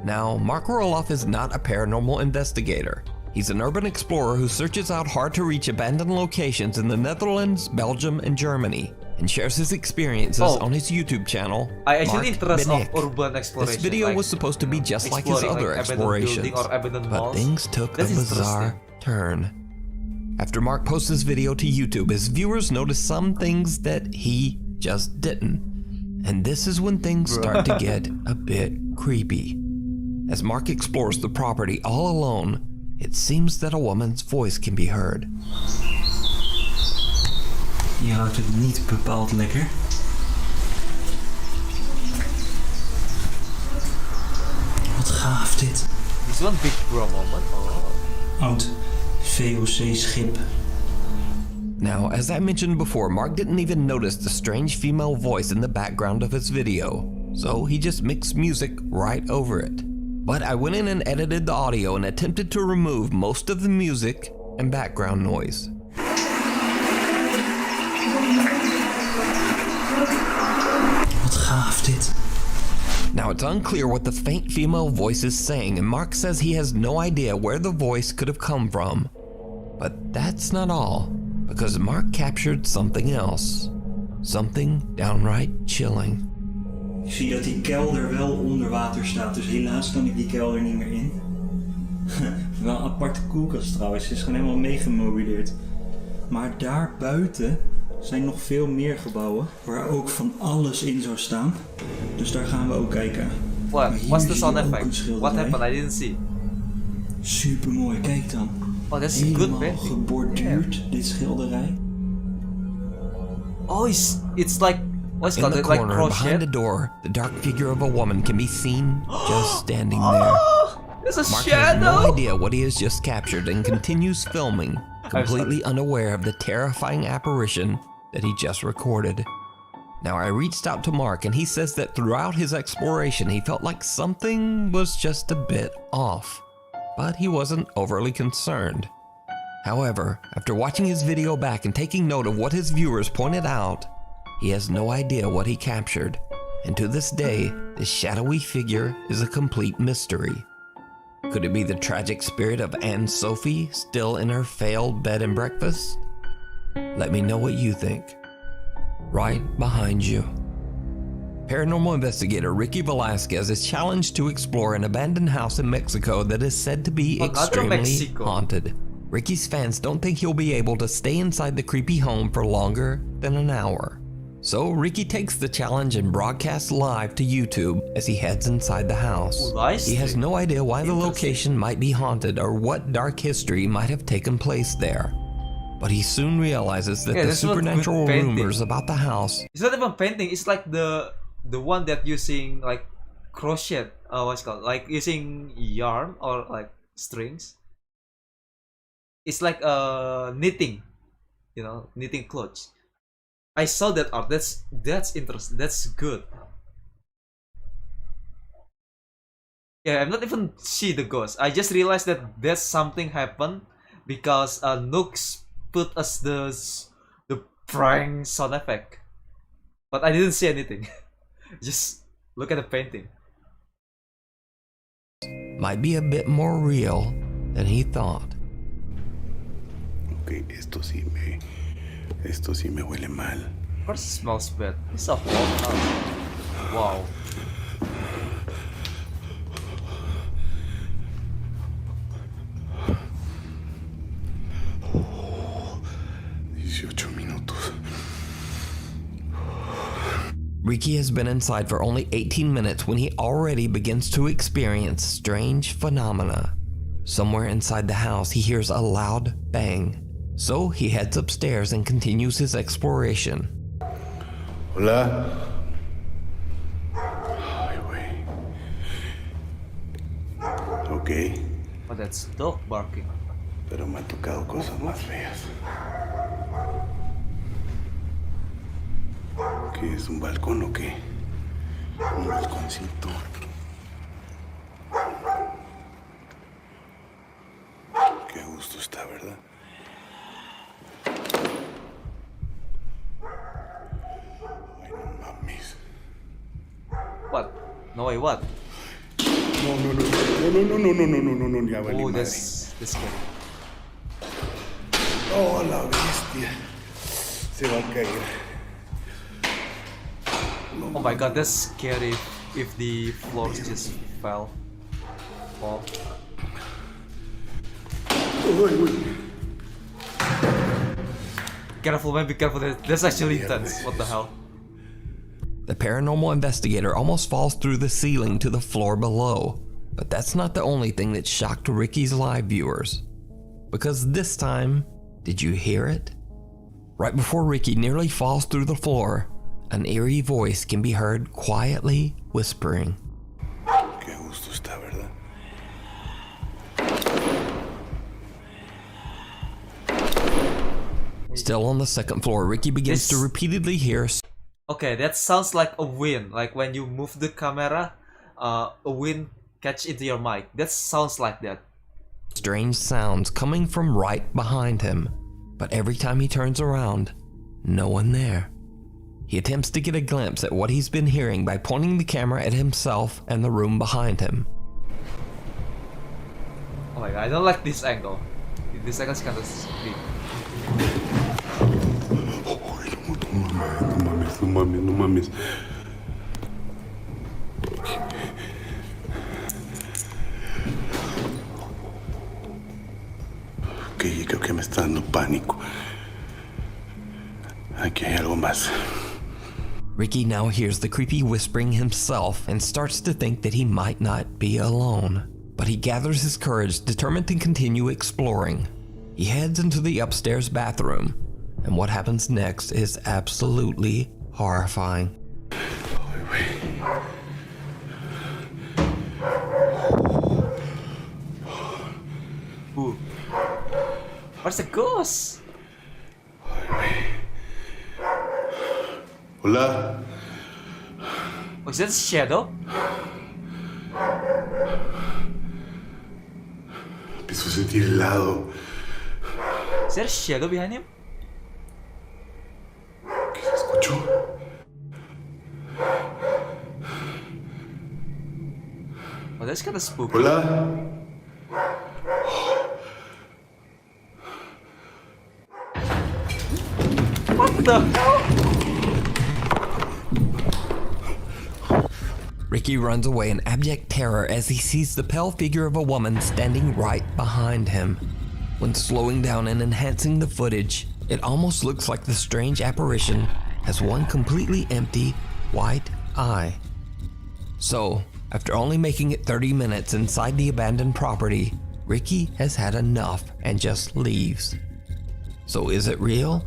Now, Mark Roloff is not a paranormal investigator. He's an urban explorer who searches out hard-to-reach abandoned locations in the Netherlands, Belgium, and Germany, and shares his experiences on his YouTube channel. I actually interest of Benek. urban exploration. This video like was supposed to be just like his other like explorations, or abandoned but malls. things took That's a bizarre turn. After Mark posts this video to YouTube, his viewers noticed some things that he just didn't. And this is when things start to get a bit creepy. As Mark explores the property all alone, it seems that a woman's voice can be heard. Je houdt het niet bepaald lekker. Wat gaaf dit. This one big bro moment. Oud VOC-schip. Now, as I mentioned before, Mark didn't even notice the strange female voice in the background of his video, so he just mixed music right over it. But I went in and edited the audio and attempted to remove most of the music and background noise. Wat gaaf dit. Now, it's unclear what the faint female voice is saying, and Mark says he has no idea where the voice could have come from. But that's not all, because Mark captured something else. Something downright chilling. Ik zie dat die kelder wel onder water staat, dus helaas kan ik die kelder niet meer in. Wel een aparte koelkast trouwens, ze is gewoon helemaal meegemobileerd. Maar daar buiten zijn nog veel meer gebouwen waar ook van alles in zou staan. Dus daar gaan we ook kijken. What's the sound effect? What happened? I didn't see. Super mooi, kijk dan. Oh, that's helemaal good painting. Geborduurd, dit schilderij. Oh, it's like what's In called the it, like corner crochet. behind the door, the dark figure of a woman can be seen just standing there. There's a Mark shadow. has no idea what he has just captured and continues filming, completely unaware of the terrifying apparition that he just recorded. Now, I reached out to Mark and he says that throughout his exploration he felt like something was just a bit off, but he wasn't overly concerned. However, after watching his video back and taking note of what his viewers pointed out, he has no idea what he captured, and to this day, this shadowy figure is a complete mystery. Could it be the tragic spirit of Anne Sophie still in her failed bed and breakfast? Let me know what you think. Right behind you. Paranormal investigator Ricky Velasquez is challenged to explore an abandoned house in Mexico that is said to be extremely haunted. Ricky's fans don't think he'll be able to stay inside the creepy home for longer than an hour. So Ricky takes the challenge and broadcasts live to YouTube as he heads inside the house. He has no idea why the location might be haunted or what dark history might have taken place there. But he soon realizes that the supernatural rumors about the house... It's not even painting, it's like the one that using like crochet, what's it called? Like using yarn or like strings. It's like knitting, you know, knitting clothes. I saw that art. That's interesting. That's good. Yeah, I'm not even see the ghost. I just realized that there's something happened because Nooks put us the prank sound effect, but I didn't see anything. Just look at the painting. Might be a bit more real than he thought. Ok, esto sí me huele mal. First smells bad. It's a whole house. Wow. Ricky has been inside for only 18 minutes when he already begins to experience strange phenomena. Somewhere inside the house, he hears a loud bang. So he heads upstairs and continues his exploration. Hola. Ay, güey. Ok. Oh, that's dog barking. Pero me ha tocado cosas más feas. ¿Qué es un balcón o qué? Un balconcito. Qué gusto está, ¿verdad? Ay, no mames. What? No way, what? No, ya vale Oh, madre. that's scary. Oh, la bestia. Se va a caer. Oh my god, that's scary if the floors just fell. Fall. Careful man, be careful, that's actually intense. What the hell? The paranormal investigator almost falls through the ceiling to the floor below. But that's not the only thing that shocked Ricky's live viewers. Because this time, did you hear it? Right before Ricky nearly falls through the floor, an eerie voice can be heard quietly whispering. Qué gusto está, ¿verdad? Still on the second floor, Ricky begins to repeatedly hear. Okay, that sounds like a wind. Like when you move the camera, a wind catch into your mic. That sounds like that. Strange sounds coming from right behind him. But every time he turns around, no one there. He attempts to get a glimpse at what he's been hearing by pointing the camera at himself and the room behind him. Oh my god, I don't like this angle. This angle is kind of creepy. No mames. Ok, creo que me está dando pánico. Aquí hay algo más. Ricky now hears the creepy whispering himself and starts to think that he might not be alone. But he gathers his courage, determined to continue exploring. He heads into the upstairs bathroom, and what happens next is absolutely horrifying. Ooh. Where's the ghost? Hola. Oh, is that a shadow? Empiezo a sentir helado. Is there a shadow behind him? ¿Qué se escuchó? Oh, that's kind of spooky. Hola. What the hell? Ricky runs away in abject terror as he sees the pale figure of a woman standing right behind him. When slowing down and enhancing the footage, it almost looks like the strange apparition has one completely empty white eye. So, after only making it 30 minutes inside the abandoned property, Ricky has had enough and just leaves. So is it real?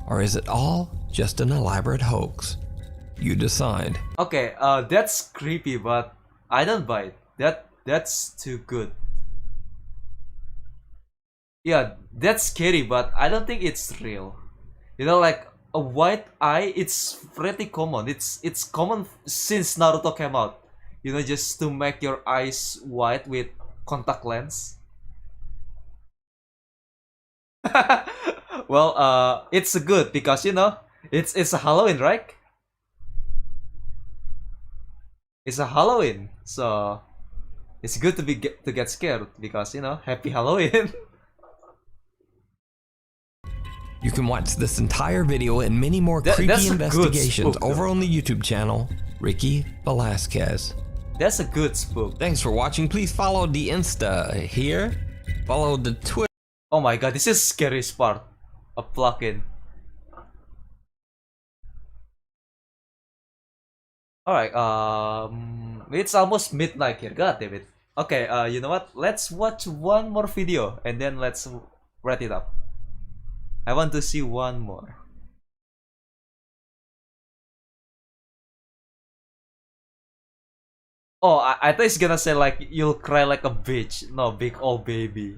Or is it all just an elaborate hoax? You decide. Okay, that's creepy, but I don't buy it. That's too good. Yeah, that's scary, but I don't think it's real. You know, like a white eye, it's pretty common. It's common since Naruto came out. You know, just to make your eyes white with contact lens. Well, it's good because you know it's a Halloween, right? It's a Halloween, so it's good to get scared because you know, happy Halloween. You can watch this entire video and many more creepy investigations spook, over on the YouTube channel, Ricky Velasquez. That's a good spook. Thanks for watching. Please follow the Insta here. Follow the Twitter. Oh my god, this is scariest part. A plugin. Alright, it's almost midnight here. God damn it. Okay, you know what? Let's watch one more video and then let's wrap it up. I want to see one more. Oh, I thought he's gonna say like you'll cry like a bitch. No, big old baby.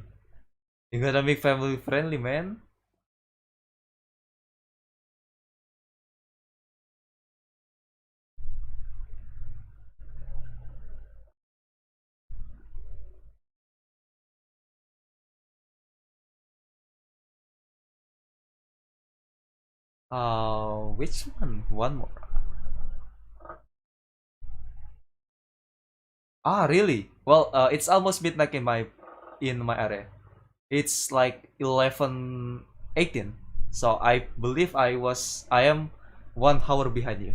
You gotta make family friendly, man. Which one? One more. Ah, really? Well, it's almost midnight in my area. It's like 11:18. So I believe I am 1 hour behind you.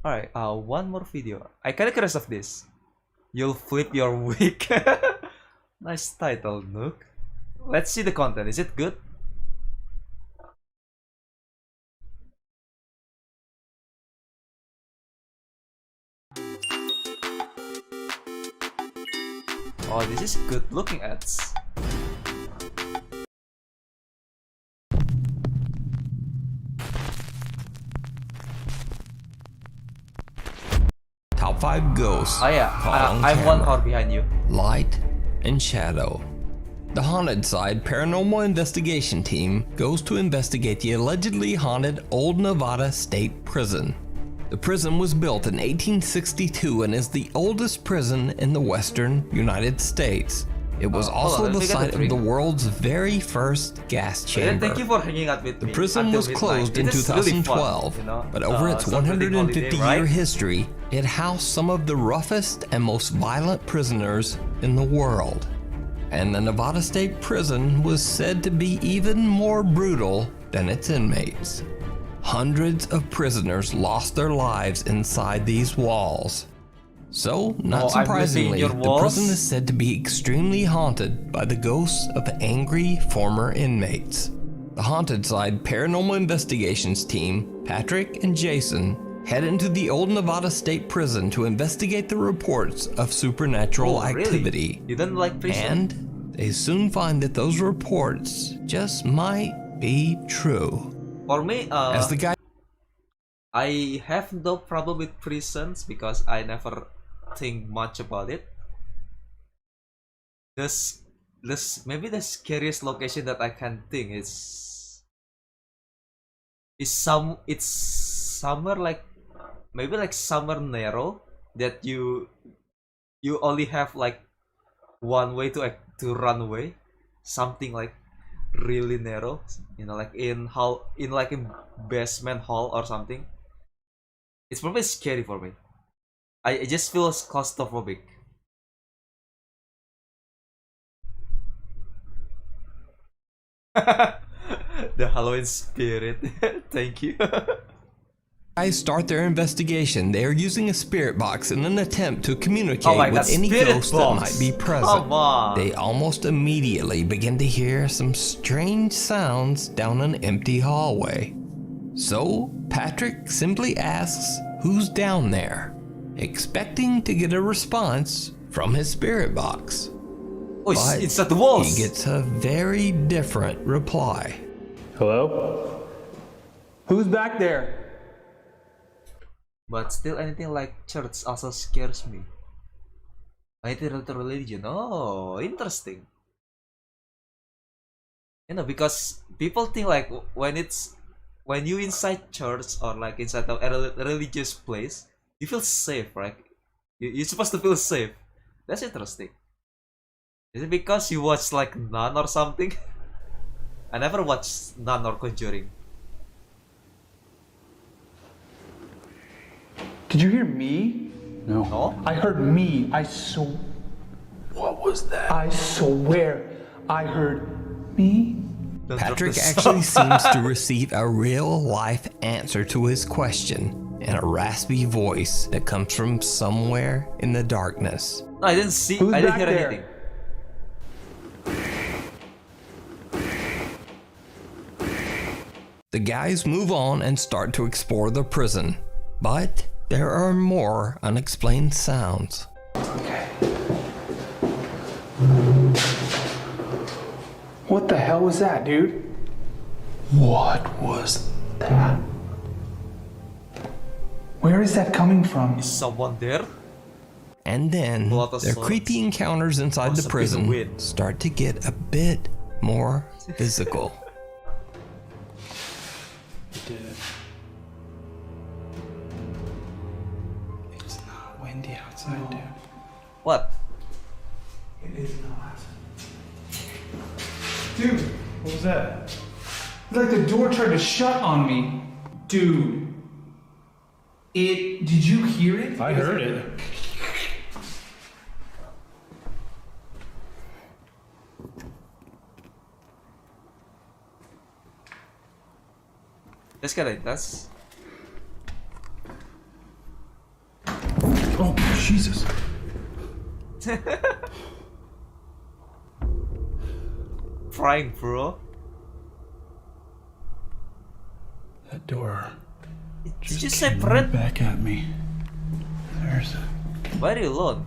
Alright, one more video. I kinda curious of this. You'll flip your wig. Nice title, Nook. Let's see the content. Is it good? Oh, this is good looking ads. Top 5 ghosts. Oh yeah, I'm 1 hour behind you. Light and shadow. The Haunted Side Paranormal Investigation Team goes to investigate the allegedly haunted Old Nevada State Prison. The prison was built in 1862 and is the oldest prison in the western United States. It was also the site of the world's very first gas chamber. Thank you for hanging out with the me. prison was closed in 2012, really fun, but over its 150-year history, it housed some of the roughest and most violent prisoners in the world. And the Nevada State Prison was said to be even more brutal than its inmates. Hundreds of prisoners lost their lives inside these walls. So, not surprisingly, the prison is said to be extremely haunted by the ghosts of angry former inmates. The Haunted Side Paranormal Investigations team, Patrick and Jason, head into the Old Nevada State Prison to investigate the reports of supernatural activity. Really? You didn't like prison? And they soon find that those reports just might be true. For me, as the guy, I have no problem with prisons because I never think much about it. Maybe the scariest location that I can think is somewhere like maybe like somewhere narrow that you only have like one way to run away, something like really narrow, you know, like in like a basement hall or something. It's probably scary for me. I just feel claustrophobic. The Halloween spirit. Thank you. Guys start their investigation. They are using a spirit box in an attempt to communicate with any ghost that might be present. They almost immediately begin to hear some strange sounds down an empty hallway. So Patrick simply asks who's down there, expecting to get a response from his spirit box. Oh, it's at the walls. He gets a very different reply. Hello? Who's back there? But still, anything like church also scares me. Anything to religion. Oh, interesting. You know, because people think like when you inside church or like inside a religious place, you feel safe, right? You're supposed to feel safe. That's interesting. Is it because you watch like Nun or something? I never watched Nun or Conjuring. Did you hear me? No. I heard me. What was that? I swear I heard me. Patrick actually seems to receive a real-life answer to his question in a raspy voice that comes from somewhere in the darkness. No, I didn't see. I didn't hear anything. The guys move on and start to explore the prison, but there are more unexplained sounds. Okay. What the hell was that, dude? What was that? Where is that coming from? Is someone there? And then their creepy encounters inside the prison start to get a bit more physical. You did it. It's not windy outside, dude. What? It is not. Dude, what was that? It's like the door tried to shut on me. Dude. Did you hear it? I heard it. Let's get it. That's. Oh, Jesus. Frying, bro. That door. It's just came separate. right back at me. There's Why are you alone?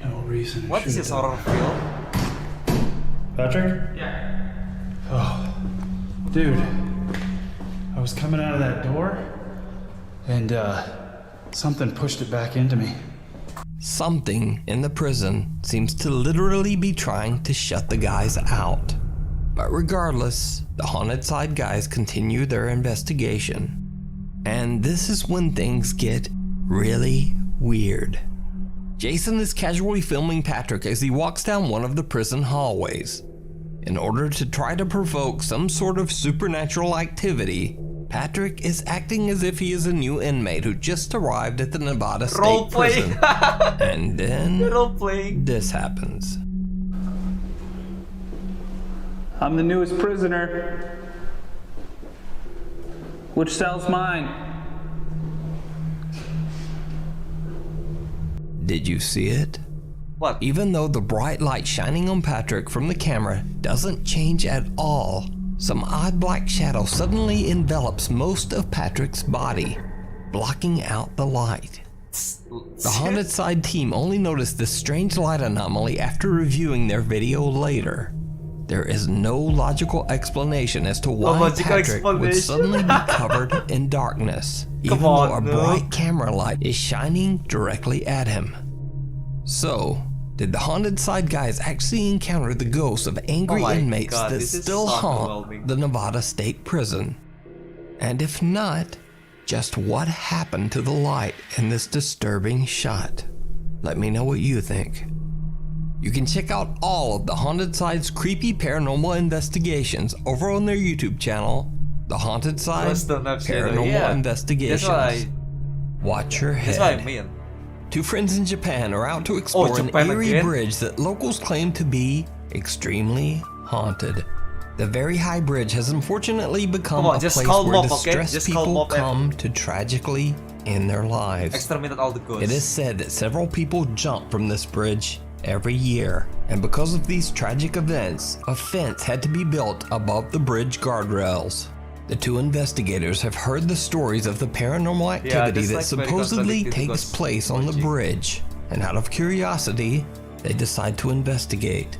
no reason. What is this horror film? Patrick? Yeah. Oh, dude. I was coming out of that door, and something pushed it back into me. Something in the prison seems to literally be trying to shut the guys out. But regardless, the Haunted Side guys continue their investigation. And this is when things get really weird. Jason is casually filming Patrick as he walks down one of the prison hallways. In order to try to provoke some sort of supernatural activity, Patrick is acting as if he is a new inmate who just arrived at the Nevada State Prison. And then this happens. I'm the newest prisoner. Which cell's mine? Did you see it? What? Even though the bright light shining on Patrick from the camera doesn't change at all, some odd black shadow suddenly envelops most of Patrick's body, blocking out the light. The Haunted Side team only noticed this strange light anomaly after reviewing their video later. There is no logical explanation as to why Patrick would suddenly be covered in darkness, even though a bright camera light is shining directly at him. So, did the Haunted Side guys actually encounter the ghosts of angry inmates that still haunt the Nevada State Prison? And if not, just what happened to the light in this disturbing shot? Let me know what you think. You can check out all of the Haunted Side's creepy paranormal investigations over on their YouTube channel, The Haunted Side Paranormal Investigations. Watch your head. That's what I mean. Two friends in Japan are out to explore an eerie bridge that locals claim to be extremely haunted. The very high bridge has unfortunately become a place where distressed people come to tragically end their lives. Exterminate all the ghosts. It is said that several people jump from this bridge every year, and because of these tragic events, a fence had to be built above the bridge guardrails. The two investigators have heard the stories of the paranormal activity that supposedly takes place on the bridge, and out of curiosity, they decide to investigate.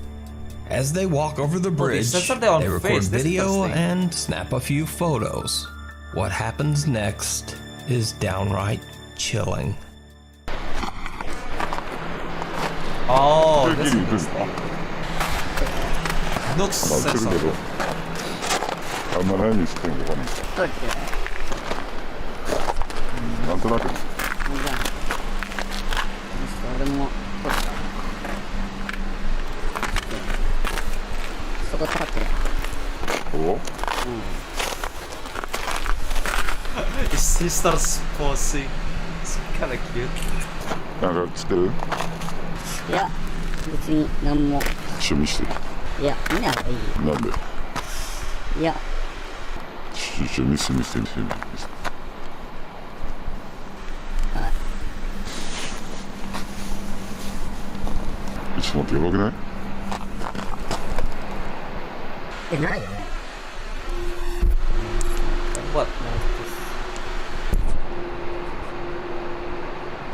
As they walk over the bridge, they record video and snap a few photos. What happens next is downright chilling. Oh, that's interesting. Looks sensible. あんま何にしてんのかな。そうですよね。なんとなく。じゃあ、それもそうですか。そこ立ってる。お？He starts posing. It's kind of cute. なんか知ってる？いや、別に何も。趣味してる。いや、見ない方がいい。なんで？いや。趣味してる。はい。ちょっと待って、やばくない？ないよね。What?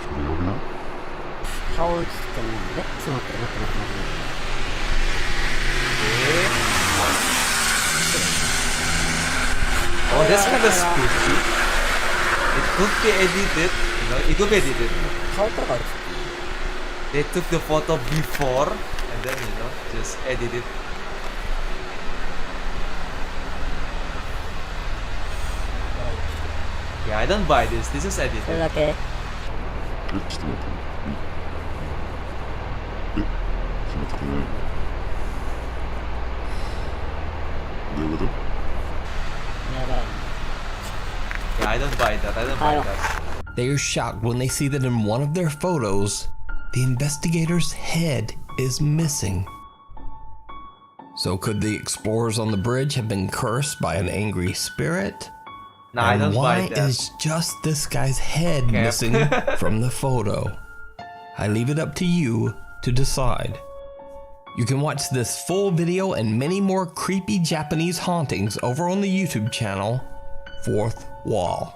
それやばくない？顔映ってないので、ちょっと待って。Oh, that's kind of spooky. It could be edited, you know, it could be edited. They took the photo before and then, you know, just edit it. Yeah, I don't buy this. This is edited. Okay. ちょっと待って。閉まってくれない。どういうこと？ Yeah, I don't buy that. I don't buy that. They are shocked when they see that in one of their photos, the investigator's head is missing. So could the explorers on the bridge have been cursed by an angry spirit? Nah, I don't buy why that. is just this guy's head missing from the photo? I leave it up to you to decide. You can watch this full video and many more creepy Japanese hauntings over on the YouTube channel, Fourth Wall.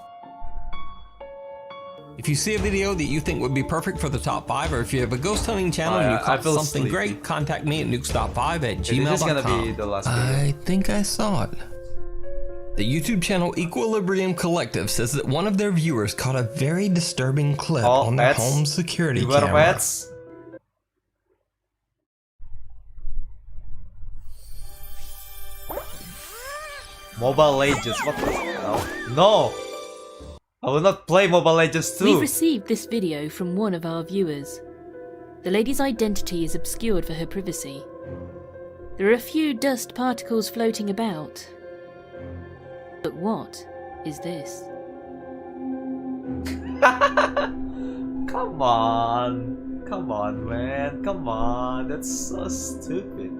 If you see a video that you think would be perfect for the top 5, or if you have a ghost hunting channel and you caught something great, contact me at nukestop5@gmail.com. This is gonna be the last video. I think I saw it. The YouTube channel Equilibrium Collective says that one of their viewers caught a very disturbing clip on their home security camera. Mobile Legends, what the hell? No! I will not play Mobile Legends 2! We've received this video from one of our viewers. The lady's identity is obscured for her privacy. There are a few dust particles floating about. But what is this? Come on! Come on, man! Come on! That's so stupid.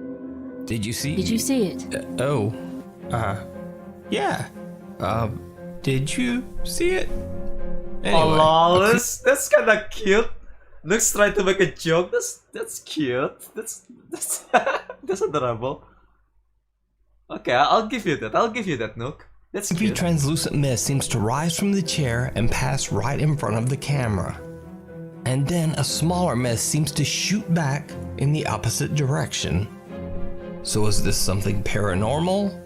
Did you see? Did you see it? Yeah. Did you see it? Anyway, oh lol, that's kinda cute. Nook's trying to make a joke. That's cute. That's adorable. Okay, I'll give you that. I'll give you that, Nook. That's cute. Every translucent mist seems to rise from the chair and pass right in front of the camera. And then a smaller mist seems to shoot back in the opposite direction. So is this something paranormal?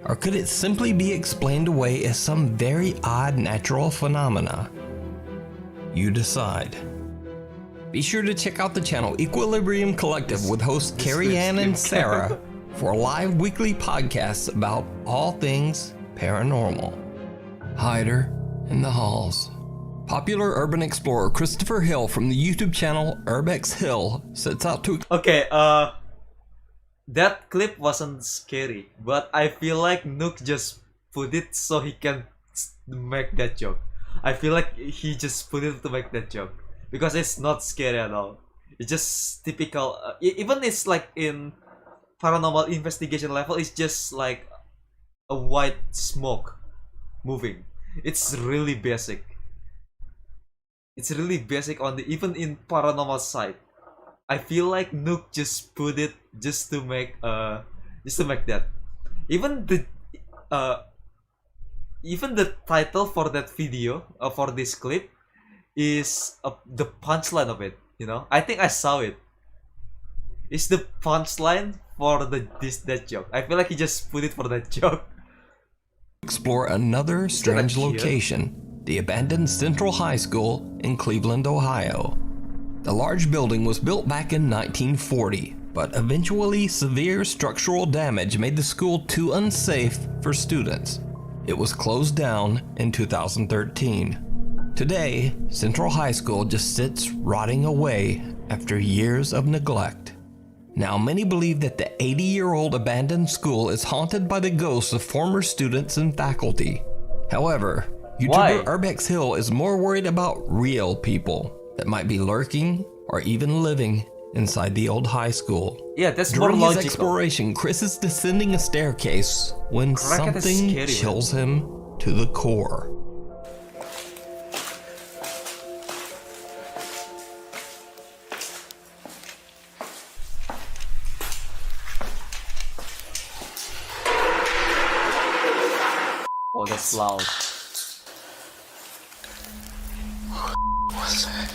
Or could it simply be explained away as some very odd natural phenomena? You decide. Be sure to check out the channel Equilibrium Collective with hosts Carrie Ann and Sarah for live weekly podcasts about all things paranormal. Hider in the Halls. Popular urban explorer Christopher Hill from the YouTube channel Urbex Hill sets out to... Okay, that clip wasn't scary, but I feel like Nook just put it so he can make that joke. I feel like he just put it to make that joke because it's not scary at all. It's just typical. Even it's like in paranormal investigation level, it's just like a white smoke moving. It's really basic. It's really basic on the even in paranormal side. I feel like Nook just put it just to make that. Even the title for that video for this clip is the punchline of it. You know, I think I saw it. It's the punchline for that joke. I feel like he just put it for that joke. Explore another strange location, the abandoned Central High School in Cleveland, Ohio. The large building was built back in 1940, but eventually severe structural damage made the school too unsafe for students. It was closed down in 2013. Today, Central High School just sits rotting away after years of neglect. Now, many believe that the 80-year-old abandoned school is haunted by the ghosts of former students and faculty. However, YouTuber Urbex Hill is more worried about real people that might be lurking or even living inside the old high school. Yeah, that's During more his logical. exploration, Chris is descending a staircase when something chills him to the core. Oh, that's loud. What's that?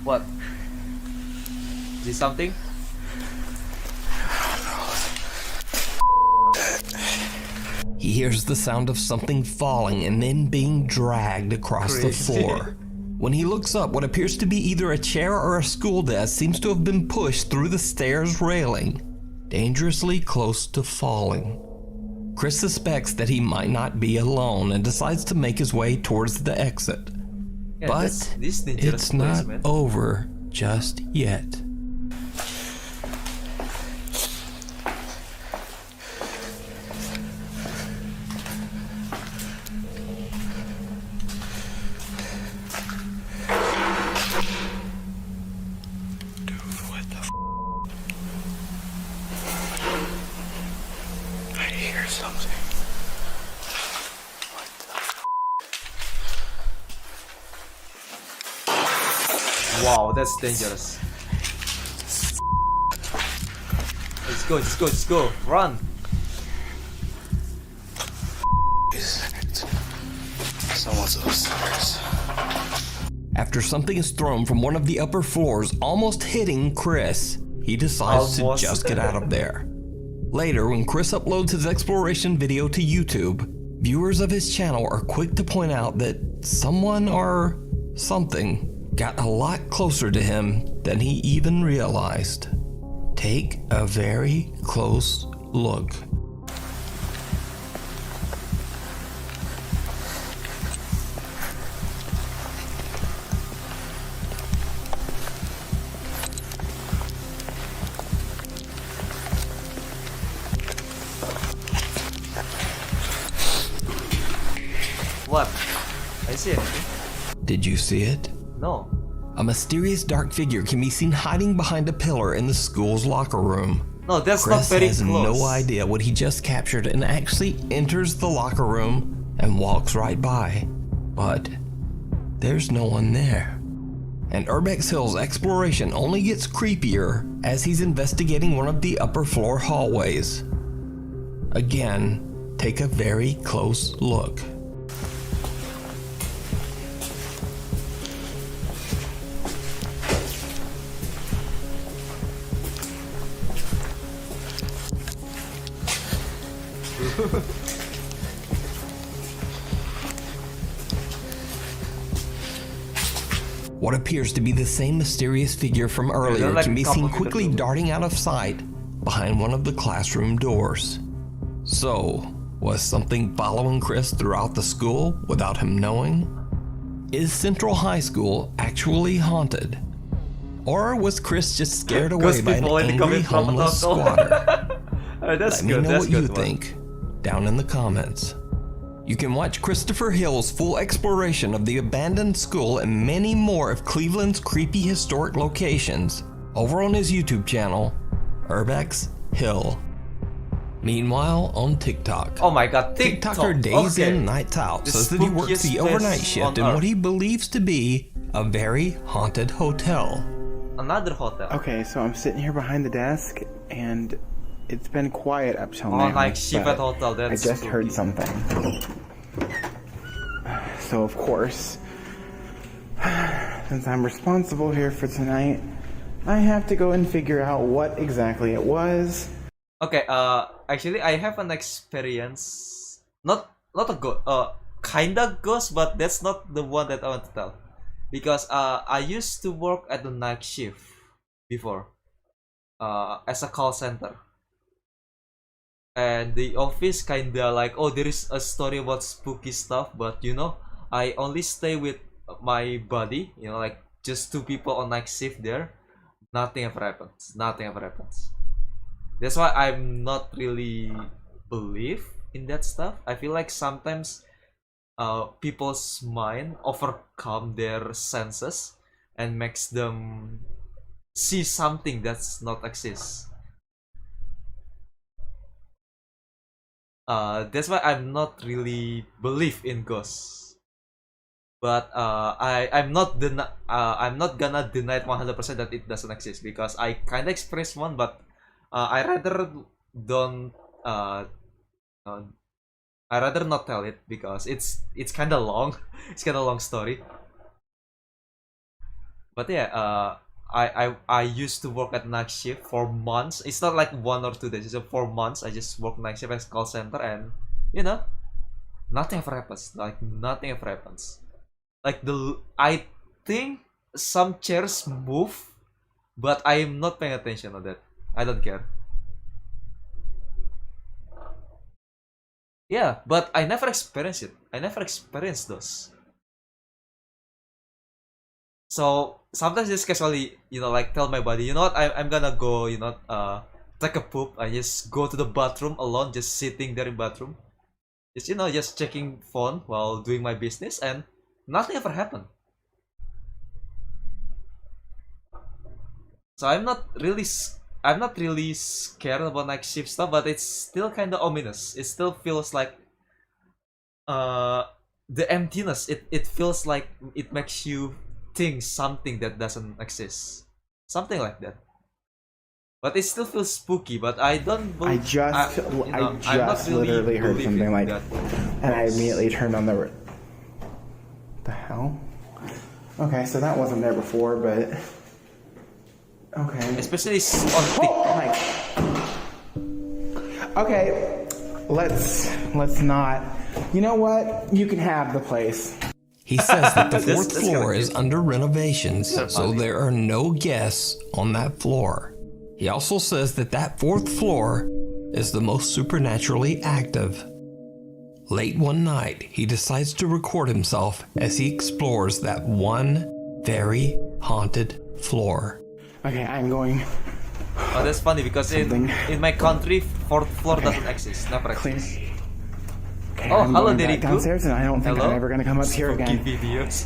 What? Is it something? He hears the sound of something falling and then being dragged across the floor. When he looks up, what appears to be either a chair or a school desk seems to have been pushed through the stairs railing, dangerously close to falling. Chris suspects that he might not be alone and decides to make his way towards the exit. Yeah, but it's not over just yet. Wow, that's dangerous. Let's go, let's go, let's go. Run! Someone's upstairs. After something is thrown from one of the upper floors, almost hitting Chris, he decides to just get out of there. Later, when Chris uploads his exploration video to YouTube, viewers of his channel are quick to point out that someone or something got a lot closer to him than he even realized. Take a very close look. What? I see it. Did you see it? No. A mysterious dark figure can be seen hiding behind a pillar in the school's locker room. No, that's Chris not very has close. no idea what he just captured and actually enters the locker room and walks right by. But there's no one there. And Urbex Hill's exploration only gets creepier as he's investigating one of the upper floor hallways. Again, take a very close look. What appears to be the same mysterious figure from earlier can be seen quickly darting out of sight behind one of the classroom doors. So, was something following Chris throughout the school without him knowing? Is Central High School actually haunted? Or was Chris just scared away by an angry homeless squatter? Let me know what you think down in the comments. You can watch Christopher Hill's full exploration of the abandoned school and many more of Cleveland's creepy historic locations over on his YouTube channel, Urbex Hill. Meanwhile, on TikTok, oh my god, TikToker Days In Nights Out says that he works the overnight shift in what he believes to be a very haunted hotel. Another hotel. Okay, so I'm sitting here behind the desk and it's been quiet up till now. Like Shiva Hotel, that's I just heard something. So of course, since I'm responsible here for tonight, I have to go and figure out what exactly it was. Okay, actually I have an experience, not a ghost, kinda ghost, but that's not the one that I want to tell. Because I used to work at the night shift before, as a call center. And the office kinda like, oh, there is a story about spooky stuff, but you know, I only stay with my buddy, you know, like just two people on night shift there. Nothing ever happens. Nothing ever happens. That's why I'm not really believe in that stuff. I feel like sometimes people's mind overcome their senses and makes them see something that's not exist. That's why I'm not really believe in ghosts. But I'm not gonna deny 100% that it doesn't exist, because I kinda expressed one, but I rather don't. I rather not tell it because it's kinda long. It's kinda long story. But yeah, I used to work at night shift for months. It's not like 1 or 2 days. It's 4 months. I just work night shift as call center, and you know, nothing ever happens. Like nothing ever happens. Like I think some chairs move, but I am not paying attention on that. I don't care. Yeah, but I never experienced it. I never experienced those. So sometimes just casually, you know, like tell my body, you know what, I'm gonna go, you know, take a poop. I just go to the bathroom alone, just sitting there in bathroom, just, you know, just checking phone while doing my business, and nothing ever happened. So I'm not really scared about night shift stuff, but it's still kind of ominous. It still feels like the emptiness. It feels like it makes you think something that doesn't exist, something like that. But it still feels spooky. But I don't believe. I just literally heard something like that, and I immediately turned on the. The hell? Okay, so that wasn't there before, but. Okay. Especially on TikTok. Okay, let's not. You know what? You can have the place. He says that the fourth floor is under renovations, so there are no guests on that floor. He also says that that fourth floor is the most supernaturally active. Late one night, he decides to record himself as he explores that one very haunted floor. Okay, I'm going. Oh, that's funny because in my country, fourth floor doesn't exist. Never exists. Okay, oh, I'm hello, going back Diriku. downstairs, and I don't think I'm ever gonna come up here again. Videos.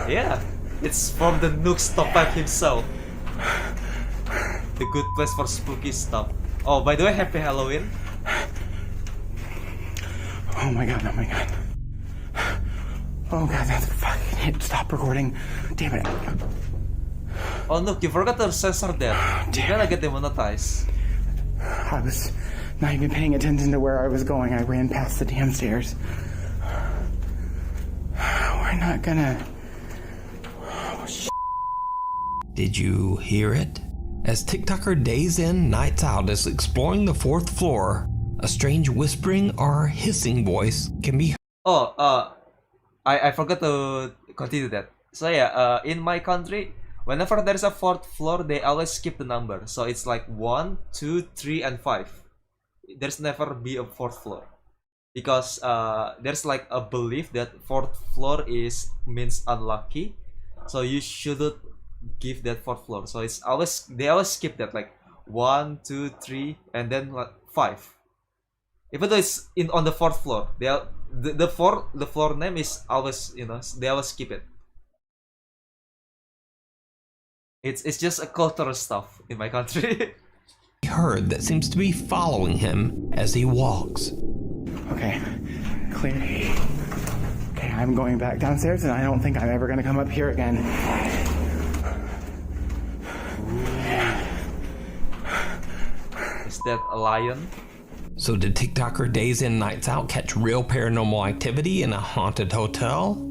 Yeah, it's from the Nook's Top 5 himself. The good place for spooky stuff. Oh, by the way, happy Halloween. Oh my god, oh my god. Oh god, that's fucking it. Stop recording. Damn it. Oh no, you forgot to censor that. You're gonna get demonetized. I was not even paying attention to where I was going. I ran past the damn stairs. We're not gonna... Oh, Did you hear it? As TikToker Days In Nights Out is exploring the fourth floor, a strange whispering or hissing voice can be heard. Oh, I forgot to continue that. So yeah, in my country, whenever there's a fourth floor, they always skip the number. So it's like 1, 2, 3, and 5. There's never be a fourth floor. Because there's like a belief that fourth floor means unlucky. So you shouldn't give that fourth floor. So it's always, they always skip that, like 1, 2, 3, and then like 5. Even though it's on the fourth floor, the floor name is always, you know, they always skip it. It's just a cultural stuff in my country. Heard that seems to be following him as he walks. Okay, clear. Okay, I'm going back downstairs, and I don't think I'm ever gonna come up here again. Is that a lion? So did TikToker Days In Nights Out catch real paranormal activity in a haunted hotel?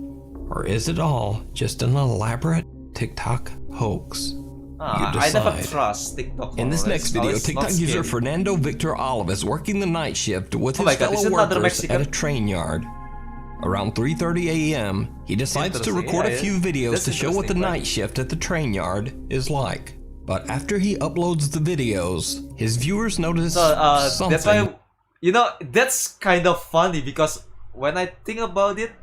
Or is it all just an elaborate TikTok hoax? I never trust TikTok. In this next video, TikTok user Fernando Victor Olive is working the night shift with his fellow workers at a train yard. Around 3:30 a.m., he decides to record a few videos to show what the night shift at the train yard is like. But after he uploads the videos, his viewers notice something. That's why, you know, that's kind of funny because when I think about it,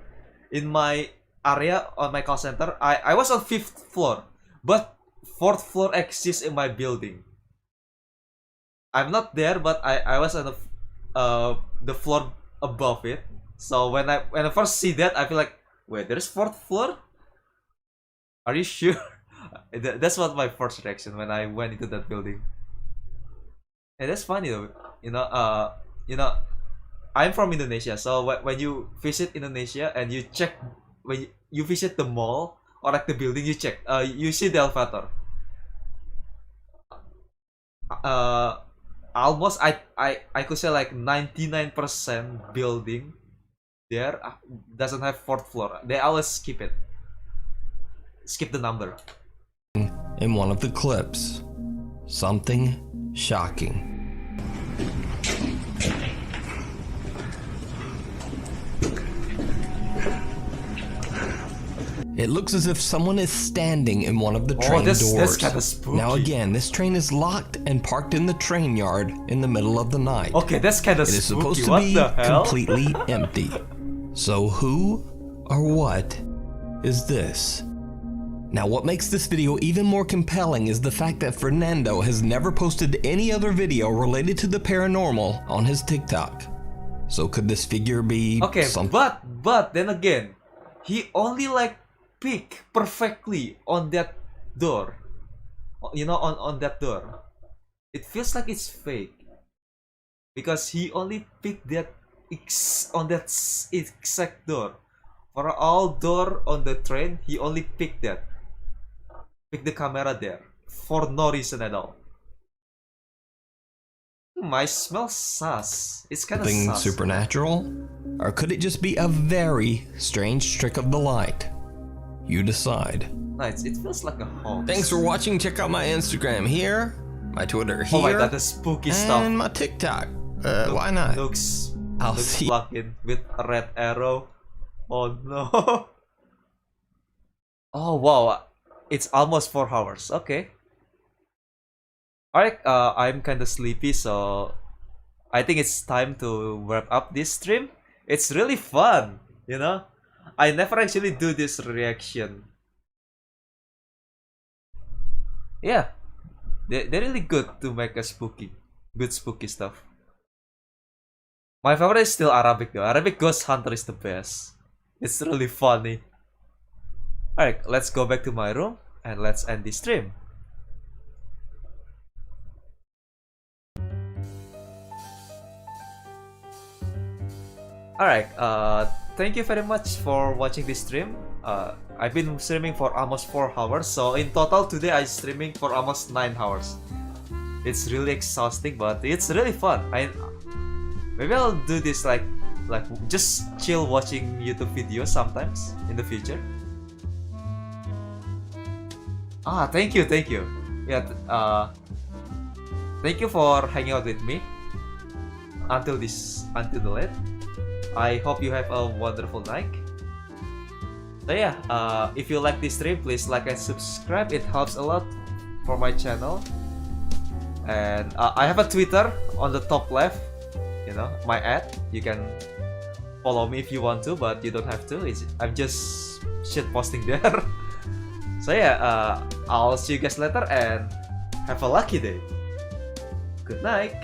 in my area on my call center, I was on 5th floor, but 4th floor exists in my building. I'm not there, but I was on the floor above it. So when I first see that, I feel like, wait, there's 4th floor? Are you sure? That's what my first reaction when I went into that building. And that's funny though. You know, I'm from Indonesia, so when you visit Indonesia and you check, when you visit the mall or like the building, you check, you see the elevator. Almost I could say like 99% building there doesn't have 4th floor. They always skip it. Skip the number. in one of the clips. Something shocking. It looks as if someone is standing in one of the train doors. That's kind of spooky. Now again, this train is locked and parked in the train yard in the middle of the night. Okay, that's kind of spooky. It is supposed to what be completely empty. So who or what is this? Now what makes this video even more compelling is the fact that Fernando has never posted any other video related to the paranormal on his TikTok. So could this figure be something? But then again, he only like pick perfectly on that door. You know, on that door. It feels like it's fake. Because he only picked that on that exact door. For all door on the train, he only picked that. Pick the camera there. For no reason at all. I smell sus. It's kind of sus. Supernatural? Or could it just be a very strange trick of the light? You decide. Nice. It feels like a hoax. Thanks for watching. Check out my Instagram here, my Twitter here. Oh my god, the spooky stuff. And my TikTok. Why not? Looks see. Plugged in with a red arrow. Oh no. Oh wow. It's almost 4 hours. Okay. Alright, I'm kinda sleepy, so I think it's time to wrap up this stream. It's really fun, you know? I never actually do this reaction. Yeah. They're really good to make a good spooky stuff. My favorite is still Arabic though. Arabic Ghost Hunter is the best. It's really funny. Alright, let's go back to my room and let's end this stream. Alright, thank you very much for watching this stream. I've been streaming for almost 4 hours, so in total today I'm streaming for almost 9 hours. It's really exhausting, but it's really fun. Maybe I'll do this like just chill watching YouTube videos sometimes in the future. Thank you. Yeah, thank you for hanging out with me until the late. I hope you have a wonderful night. So yeah, if you like this stream, please like and subscribe. It helps a lot for my channel. And I have a Twitter on the top left. You know, my ad. You can follow me if you want to, but you don't have to. I'm just shit posting there. So yeah, I'll see you guys later and have a lucky day. Good night.